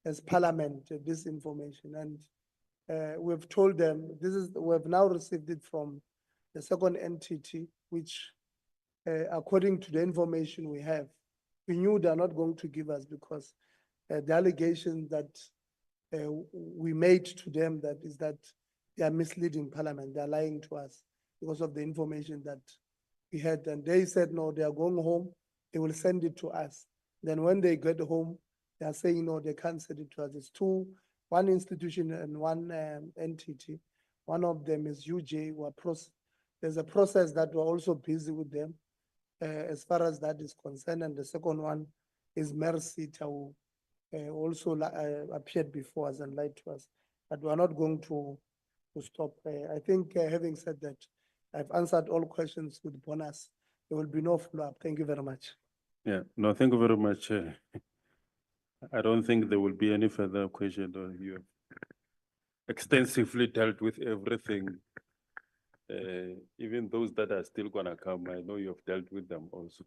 as Parliament this information. And we've told them we've now received it from the second entity, which according to the information we have, we knew they're not going to give us, because the allegation that we made to them that is that they are misleading Parliament, they're lying to us because of the information that we had. And they said, no, they are going home, they will send it to us. Then when they get home, they are saying, no, they can't send it to us. It's one institution and one entity. One of them is UJ. There's a process that we're also busy with them as far as that is concerned. And the second one is Mercy, who also appeared before us and lied to us. But we're not going to stop. I think having said that, I've answered all questions with bonus. There will be no follow-up. Thank you very much. Yeah, no, thank you very much. I don't think there will be any further question. You have extensively dealt with everything. Even those that are still gonna come, I know you have dealt with them also.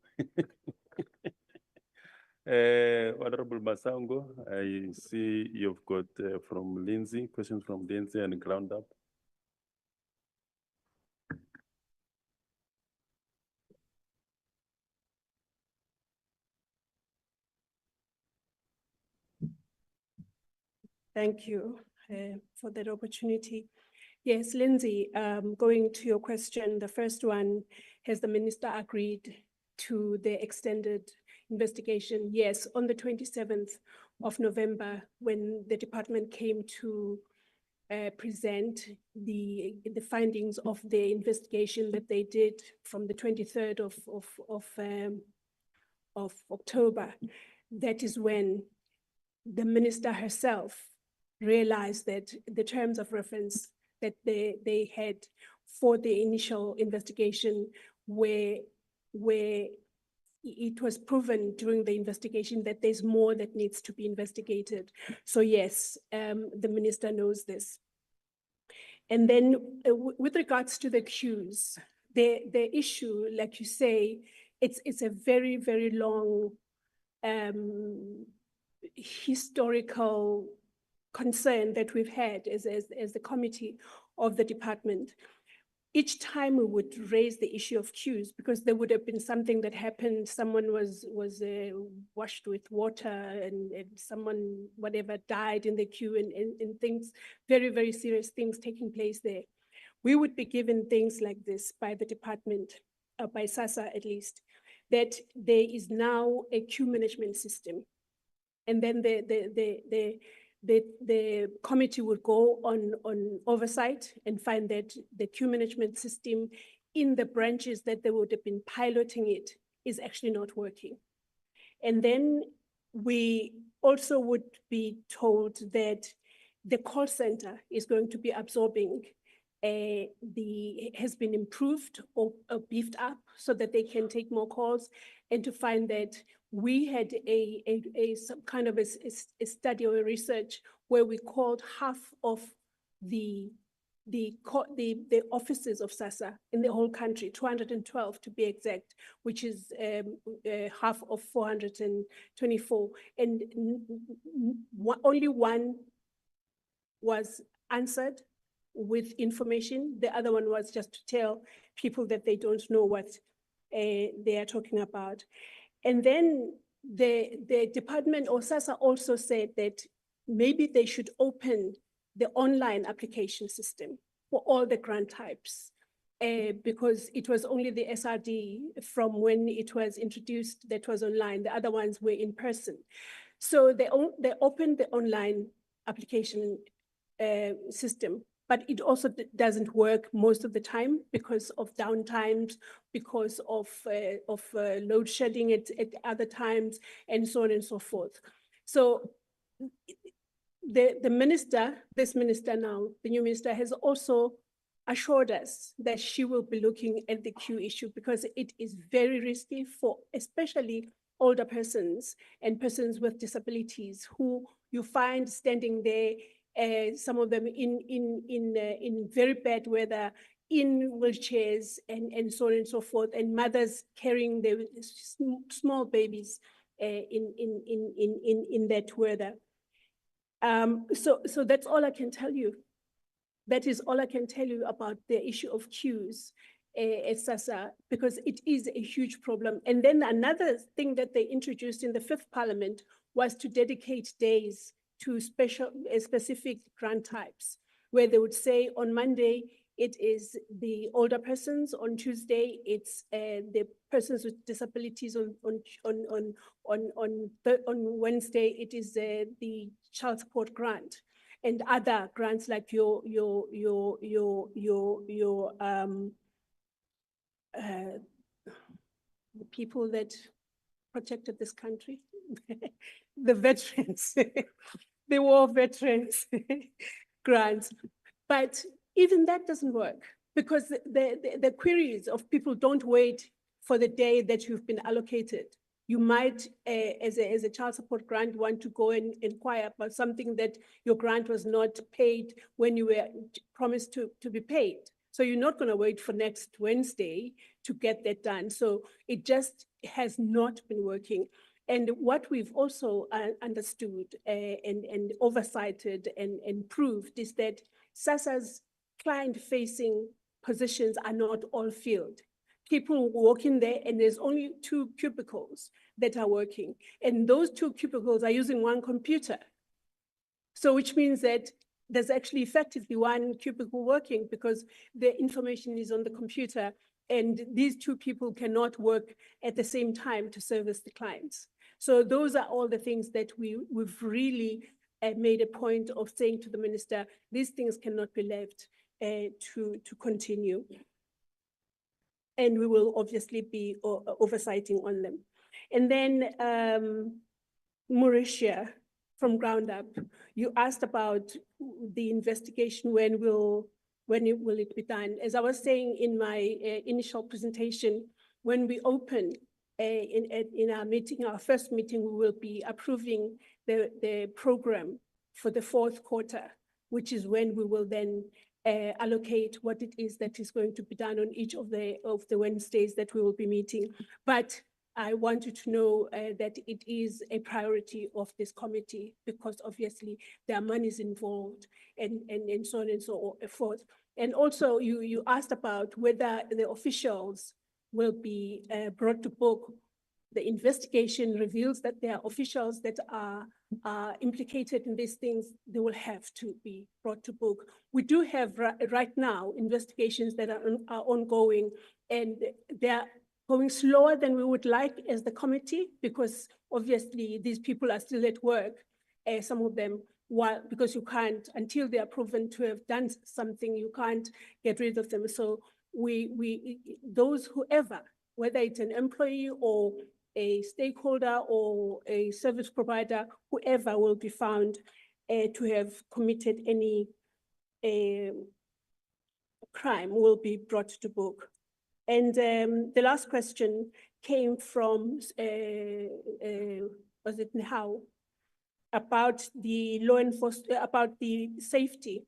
Honorable Masango, I see you've got from Lindsay, questions from Lindsay and Ground Up. Thank you for that opportunity. Yes, Lindsay, going to your question, the first one, has the minister agreed to the extended investigation? Yes, on the 27th of November, when the department came to present the findings of the investigation that they did from the 23rd of October, that is when the minister herself realized that the terms of reference that they had for the initial investigation where it was proven during the investigation that there's more that needs to be investigated. So yes, the minister knows this. And then with regards to the queues, the issue, like you say, it's a very, very long historical concern that we've had as the committee of the department. Each time we would raise the issue of queues, because there would have been something that happened, someone was washed with water and someone, whatever, died in the queue and things, very, very serious things taking place there. We would be given things like this by the department, by SASSA at least, that there is now a queue management system. And then the committee would go on oversight and find that the queue management system in the branches that they would have been piloting it is actually not working. And then we also would be told that the call center is going to be absorbing has been improved or beefed up so that they can take more calls, and to find that we had some kind of a study or a research where we called half of the offices of SASSA in the whole country, 212 to be exact, which is half of 424, and only one was answered with information. The other one was just to tell people that they don't know what they are talking about. And then the department or SASSA also said that maybe they should open the online application system for all the grant types, because it was only the SRD from when it was introduced that was online. The other ones were in person. So they opened the online application system, but it also doesn't work most of the time because of downtimes, because of load shedding at other times, and so on and so forth. So the minister, this minister now, the new minister, has also assured us that she will be looking at the queue issue because it is very risky for especially older persons and persons with disabilities who you find standing there, some of them in very bad weather, in wheelchairs and so on and so forth, and mothers carrying their small babies in that weather. So that's all I can tell you. That is all I can tell you about the issue of queues at SASSA, because it is a huge problem. And then another thing that they introduced in the 5th Parliament was to dedicate days to specific grant types, where they would say on Monday, it is the older persons, on Tuesday, it's the persons with disabilities, on Wednesday, it is the child support grant, and other grants like the people that protected this country, the veterans, the war veterans grants. But even that doesn't work because the queries of people don't wait for the day that you've been allocated. You might, as a child support grant, want to go and inquire about something that your grant was not paid when you were promised to be paid. So you're not going to wait for next Wednesday to get that done. So it just has not been working. And what we've also understood and oversighted and proved is that SASSA's client-facing positions are not all filled. People walk in there and there's only 2 cubicles that are working. And those 2 cubicles are using 1 computer. So which means that there's actually effectively 1 cubicle working because the information is on the computer and these 2 people cannot work at the same time to service the clients. So those are all the things that we've really made a point of saying to the minister, these things cannot be left to continue. And we will obviously be oversighting on them. And then Mauritia from Ground Up, you asked about the investigation, when will it be done? As I was saying in my initial presentation, when we open in our meeting, our first meeting, we will be approving the program for the 4th quarter, which is when we will then allocate what it is that is going to be done on each of the Wednesdays that we will be meeting. But I want you to know that it is a priority of this committee because obviously there are monies involved and so on and so forth. And also you asked about whether the officials will be brought to book. The investigation reveals that there are officials that are implicated in these things. They will have to be brought to book. We do have right now investigations that are ongoing, and they are going slower than we would like as the committee, because obviously these people are still at work, some of them, because you can't, until they are proven to have done something, you can't get rid of them. So those whoever, whether it's an employee or a stakeholder or a service provider, whoever will be found to have committed any crime will be brought to book. And the last question came from, was it Nihao, about the law enforcement, about the safety.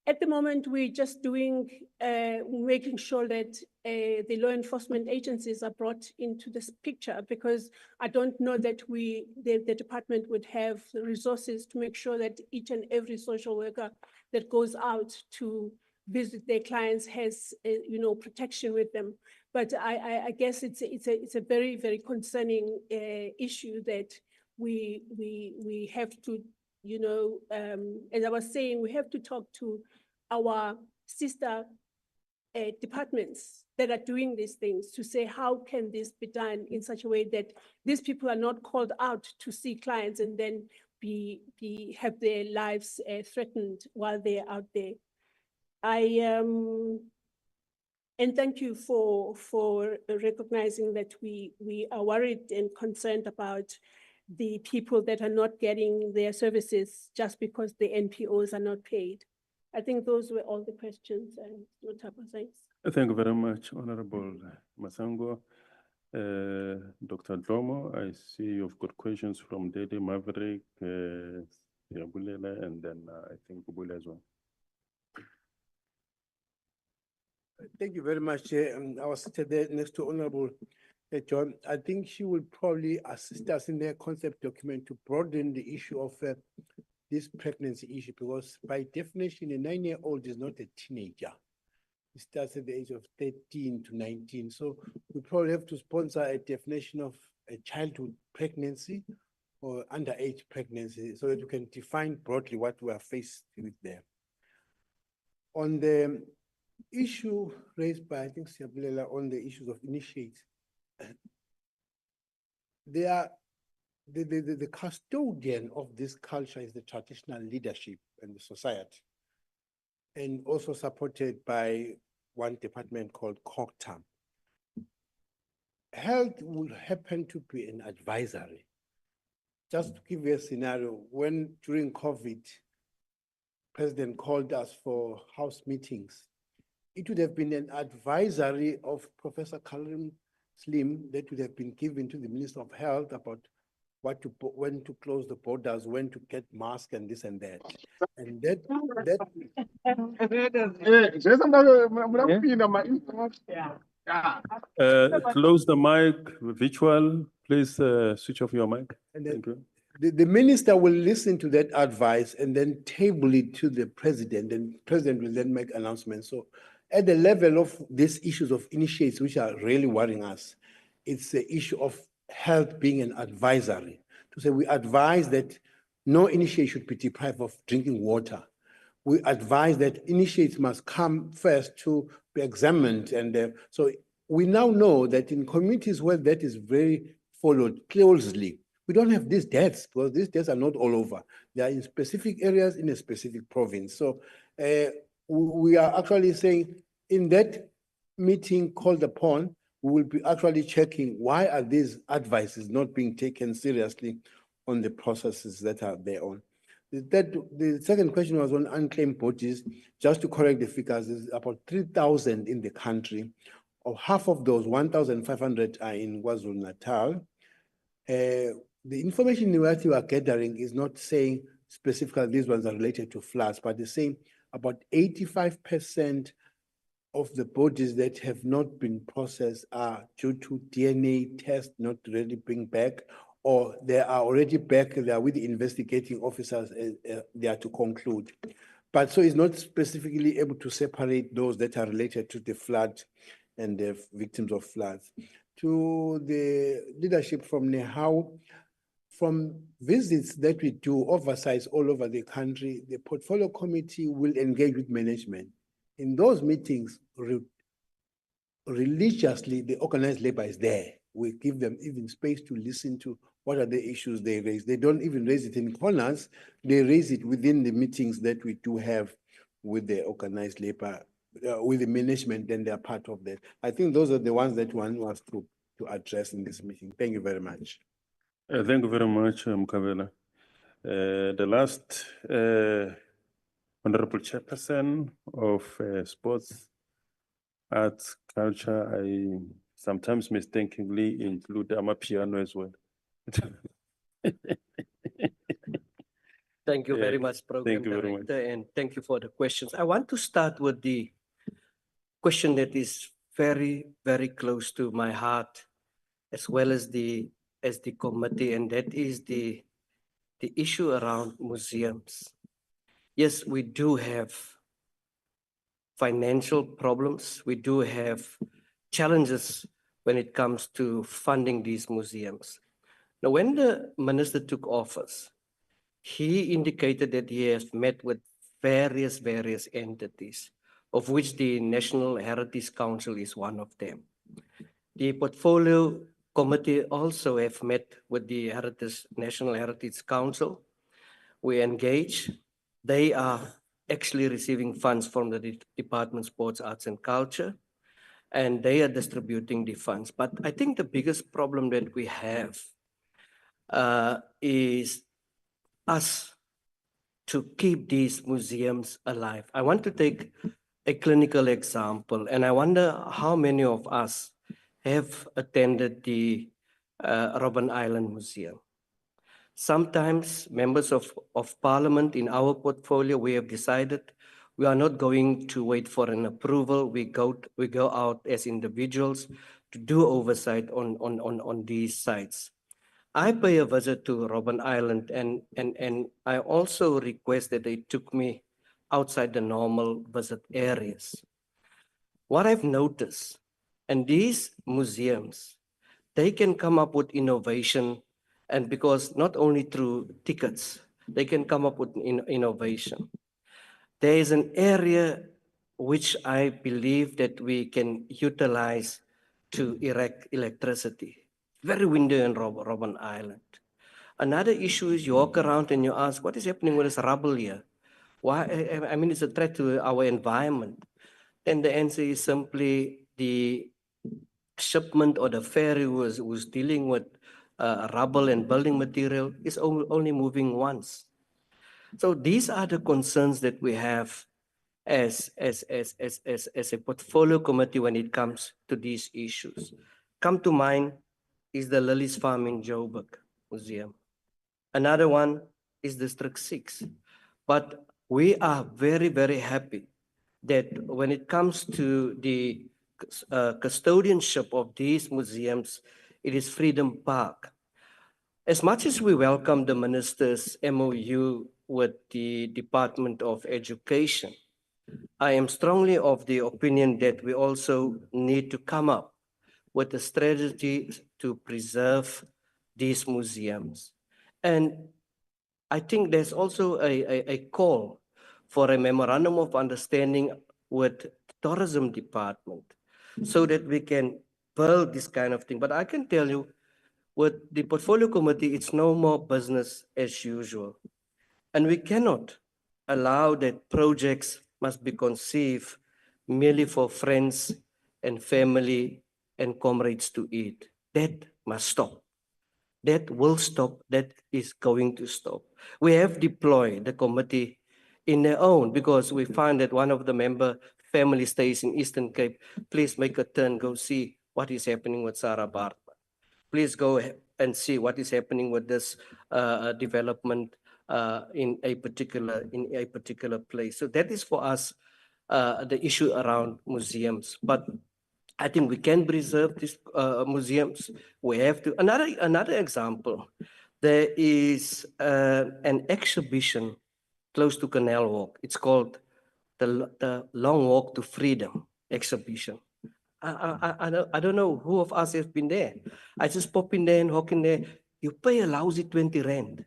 At the moment, we're just doing, making sure that the law enforcement agencies are brought into this picture, because I don't know that the department would have the resources to make sure that each and every social worker that goes out to visit their clients has, protection with them. But I guess it's a very, very concerning issue that we have to, as I was saying, we have to talk to our sister departments that are doing these things to say, how can this be done in such a way that these people are not called out to see clients and then have their lives threatened while they're out there. And thank you for recognizing that we are worried and concerned about the people that are not getting their services just because the NPOs are not paid. I think those were all the questions, Notable, thanks. Thank you very much, Honorable Masango. Dr. Dlomo, I see you've got questions from Daily Maverick, Yabulela, and then I think Ubule as well. Thank you very much, Chair. I was sitting there next to Honorable John. I think she will probably assist us in their concept document to broaden the issue of this pregnancy issue, because by definition, a 9-year-old is not a teenager. It starts at the age of 13 to 19. So we probably have to sponsor a definition of a childhood pregnancy or underage pregnancy so that we can define broadly what we are faced with there. On the issue raised by, I think, Siabulela, on the issues of initiate, they are the custodian of this culture is the traditional leadership and the society, and also supported by one department called COGTAM. Health will happen to be an advisory. Just to give you a scenario, when during COVID, President called us for house meetings, it would have been an advisory of Professor Karim Slim that would have been given to the Minister of Health about when to close the borders, when to get masks and this and that. And Close the mic, virtual, please switch off your mic. Thank you. The minister will listen to that advice and then table it to the president, and the president will then make announcements. So at the level of these issues of initiates, which are really worrying us, it's the issue of health being an advisory. To say we advise that no initiate should be deprived of drinking water. We advise that initiates must come first to be examined. And so we now know that in communities where that is very followed closely, we don't have these deaths, because these deaths are not all over. They are in specific areas in a specific province. So we are actually saying in that meeting called upon, we will be actually checking why are these advices not being taken seriously on the processes that are there on. The second question was on unclaimed bodies. Just to correct the figures, there's about 3,000 in the country. Of half of those, 1,500 are in KwaZulu-Natal. The information that you are gathering is not saying specifically these ones are related to floods, but it's saying about 85% of the bodies that have not been processed are due to DNA tests not really being back, or they are already back, they are with the investigating officers, they are to conclude. But so it's not specifically able to separate those that are related to the flood and the victims of floods. To the leadership from Nehau, from visits that we do, oversights all over the country, the portfolio committee will engage with management. In those meetings, religiously, the organized labor is there. We give them even space to listen to what are the issues they raise. They don't even raise it in corners. They raise it within the meetings that we do have with the organized labor, with the management, and they are part of that. I think those are the ones that one wants to address in this meeting. Thank you very much. Thank you very much, Mkabela. The last Honorable Chairperson of Sports, Arts, Culture, I sometimes mistakenly include Amapiano as well. Thank you very much, Program Thank you very much. Director, and thank you for the questions. I want to start with the question that is very, very close to my heart, as well as the committee, and that is the issue around museums. Yes, we do have financial problems. We do have challenges when it comes to funding these museums. Now, when the minister took office, he indicated that he has met with various entities of which the National Heritage Council is one of them. The portfolio committee also have met with the National Heritage Council. We engage. They are actually receiving funds from the Department of Sports, Arts and Culture, and they are distributing the funds. But I think the biggest problem that we have is us to keep these museums alive. I want to take a clinical example, and I wonder how many of us have attended the Robben Island Museum. Sometimes members of parliament in our portfolio, we have decided we are not going to wait for an approval. We go out as individuals to do oversight on these sites. I pay a visit to Robben Island, and I also request that they took me outside the normal visit areas. What I've noticed, and these museums, they can come up with innovation, and because not only through tickets, they can come up with innovation. There is an area which I believe that we can utilize to erect electricity. Very windy in Robben Island. Another issue is you walk around and you ask, what is happening with this rubble here? Why? I mean, it's a threat to our environment. And the answer is simply the shipment or the ferry who's dealing with rubble and building material is only moving once. So these are the concerns that we have as a portfolio committee when it comes to these issues. Come to mind is the Lilies Farm in Joburg Museum. Another one is District 6. But we are very, very happy that when it comes to the custodianship of these museums, it is Freedom Park. As much as we welcome the minister's MOU with the Department of Education, I am strongly of the opinion that we also need to come up with a strategy to preserve these museums. And I think there's also a call for a memorandum of understanding with tourism department so that we can build this kind of thing. But I can tell you, with the portfolio committee, it's no more business as usual. And we cannot allow that projects must be conceived merely for friends and family and comrades to eat. That must stop. That will stop. That is going to stop. We have deployed the committee in their own because we find that one of the member family stays in Eastern Cape. Please make a turn, go see what is happening with Sarah Bartman. Please go and see what is happening with this development in a particular place. So that is for us the issue around museums. But I think we can preserve these museums. We have to. Another example, there is an exhibition close to Canal Walk. It's called the Long Walk to Freedom exhibition. I don't know who of us have been there. I just pop in there and walk in there. You pay a lousy 20 rand.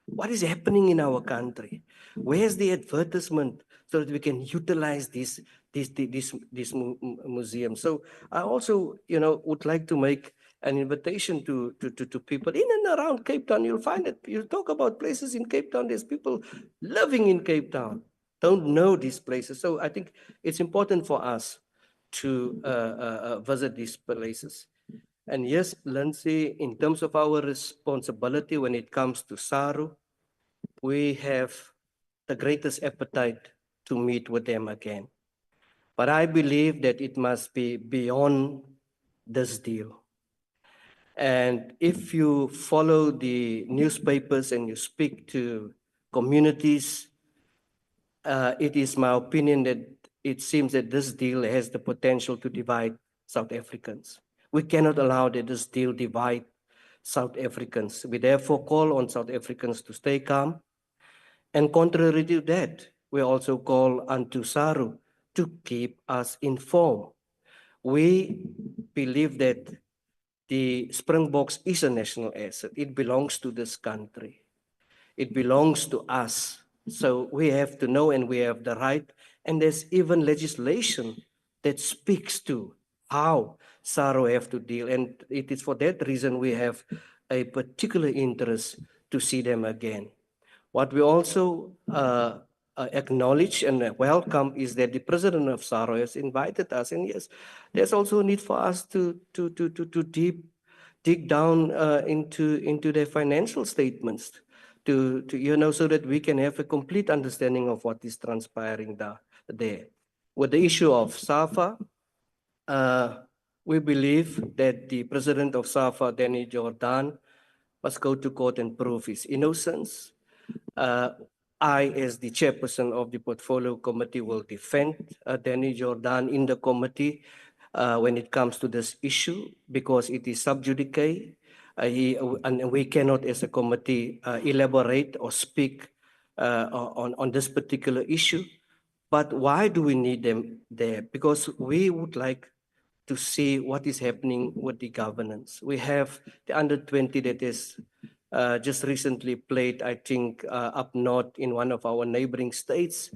What is happening in our country? Where's the advertisement so that we can utilize this museum? So I also, would like to make an invitation to people in and around Cape Town. You'll find that you talk about places in Cape Town. There's people living in Cape Town, don't know these places. So I think it's important for us to visit these places. And yes, Lindsay, in terms of our responsibility when it comes to SARU, we have the greatest appetite to meet with them again. But I believe that it must be beyond this deal. And if you follow the newspapers and you speak to communities, it is my opinion that it seems that this deal has the potential to divide South Africans. We cannot allow that this deal divide South Africans. We therefore call on South Africans to stay calm. And contrary to that, we also call on SARU to keep us informed. We believe that the Springboks is a national asset. It belongs to this country. It belongs to us. So we have to know, and we have the right And there's even legislation that speaks to how SARO have to deal. And it is for that reason we have a particular interest to see them again. What we also acknowledge and welcome is that the president of SARO has invited us. And yes, there's also a need for us to dig down into their financial statements to so that we can have a complete understanding of what is transpiring there. With the issue of SAFA, we believe that the president of SAFA, Danny Jordan, must go to court and prove his innocence. I, as the chairperson of the portfolio committee, will defend Danny Jordan in the committee when it comes to this issue because it is sub judice. And we cannot, as a committee, elaborate or speak on this particular issue. But why do we need them there? Because we would like to see what is happening with the governance. We have the under-20 that is just recently played, I think, up north in one of our neighboring states.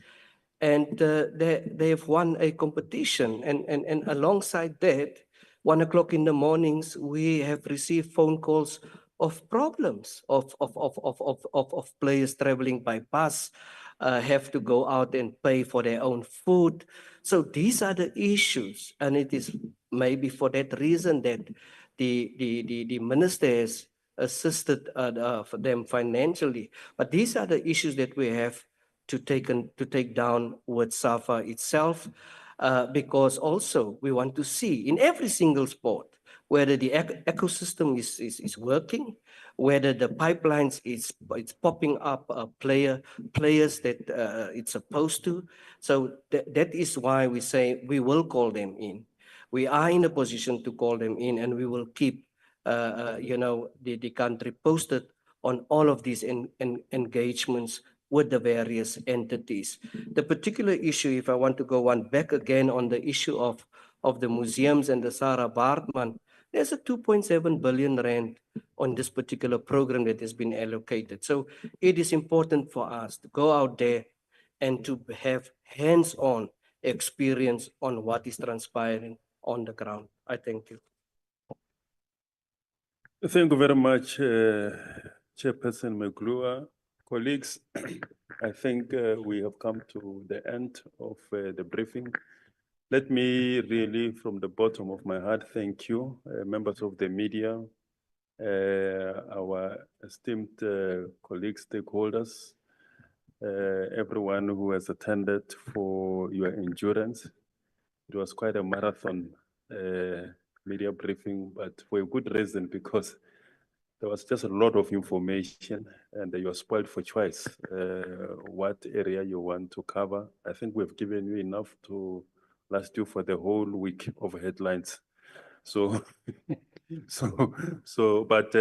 And they have won a competition. And alongside that, 1 o'clock in the mornings, we have received phone calls of problems of players traveling by bus, have to go out and pay for their own food. So these are the issues, and it is maybe for that reason that the minister has assisted for them financially. But these are the issues that we have to take down with SAFA itself, because also we want to see in every single sport whether the ecosystem is working, whether the pipelines it's popping up players that it's supposed to. So that is why we say we will call them in. We are in a position to call them in, and we will keep the country posted on all of these engagements with the various entities. The particular issue, if I want to go one back again on the issue of the museums and the Sarah Baartman, there's a 2.7 billion rand on this particular program that has been allocated. So it is important for us to go out there and to have hands-on experience on what is transpiring on the ground. I thank you. Thank you very much, Chairperson Maglua. Colleagues, I think we have come to the end of the briefing. Let me really, from the bottom of my heart, thank you, members of the media, our esteemed colleagues, stakeholders, everyone who has attended for your endurance. It was quite a marathon media briefing, but for a good reason, because there was just a lot of information and you are spoiled for choice. What area you want to cover. I think we've given you enough to last you for the whole week of headlines. So, but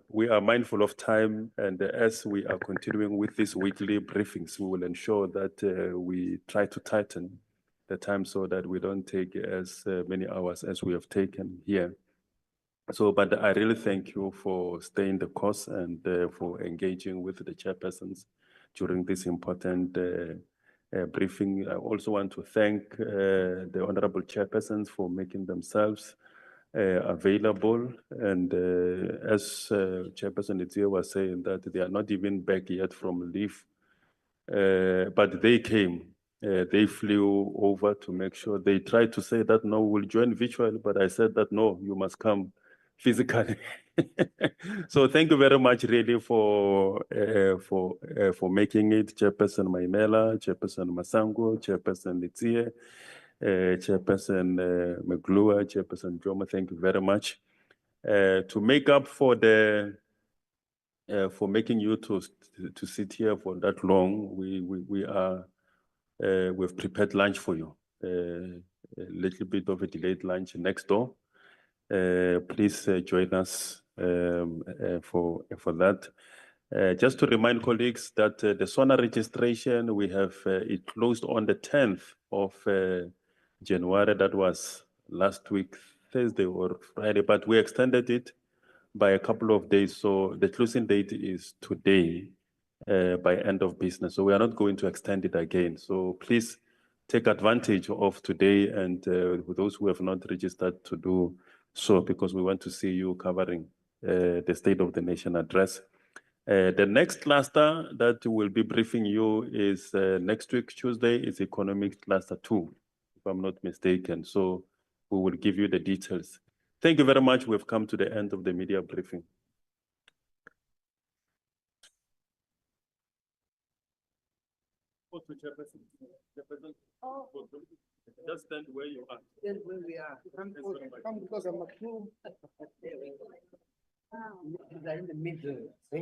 we are mindful of time, and as we are continuing with these weekly briefings, we will ensure that we try to tighten the time so that we don't take as many hours as we have taken here. So, but I really thank you for staying the course and for engaging with the chairpersons during this important briefing. I also want to thank the honorable chairpersons for making themselves available. And as Chairperson Itzia was saying, that they are not even back yet from leave, but they came. They flew over to make sure. They tried to say that no, we'll join virtually, but I said that no, you must come physically. So thank you very much, really, for making it, Chairperson Maimela, Chairperson Masango, Chairperson Litsie, Chairperson Maglua, Chairperson Joma. Thank you very much. To make up for the for making you to sit here for that long, we've prepared lunch for you. A little bit of a delayed lunch next door. Please join us for that. Just to remind colleagues that the SONA registration, we have it closed on the 10th of January. That was last week, Thursday or Friday, but we extended it by a couple of days. So the closing date is today. by end of business. So we are not going to extend it again. So please take advantage of today and those who have not registered to do so, because we want to see you covering the State of the Nation address. The next cluster that will be briefing you is next week, Tuesday, is Economic Cluster 2, if I'm not mistaken. So we will give you the details. Thank you very much. We've come to the end of the media briefing. Just stand where you are. Stand where we are. Come because I'm a crew. They're in the middle. We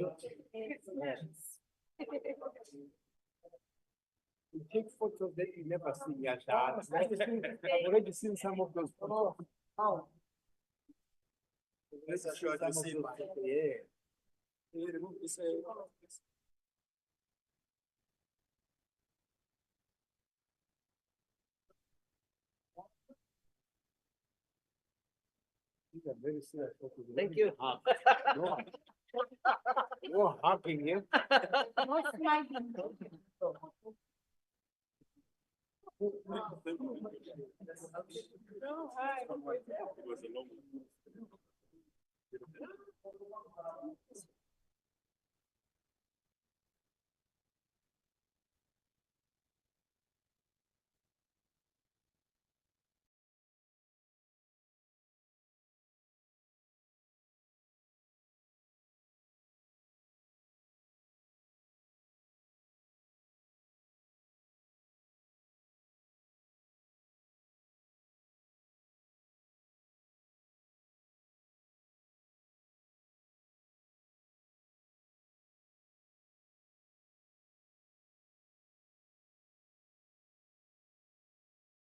take photos that you never see, Yasha. I've already seen some of those photos. Oh. Let's show you see. Yeah. Can you remove this? These are very serious photos. Thank you. No hugging here. No smiling. It was a long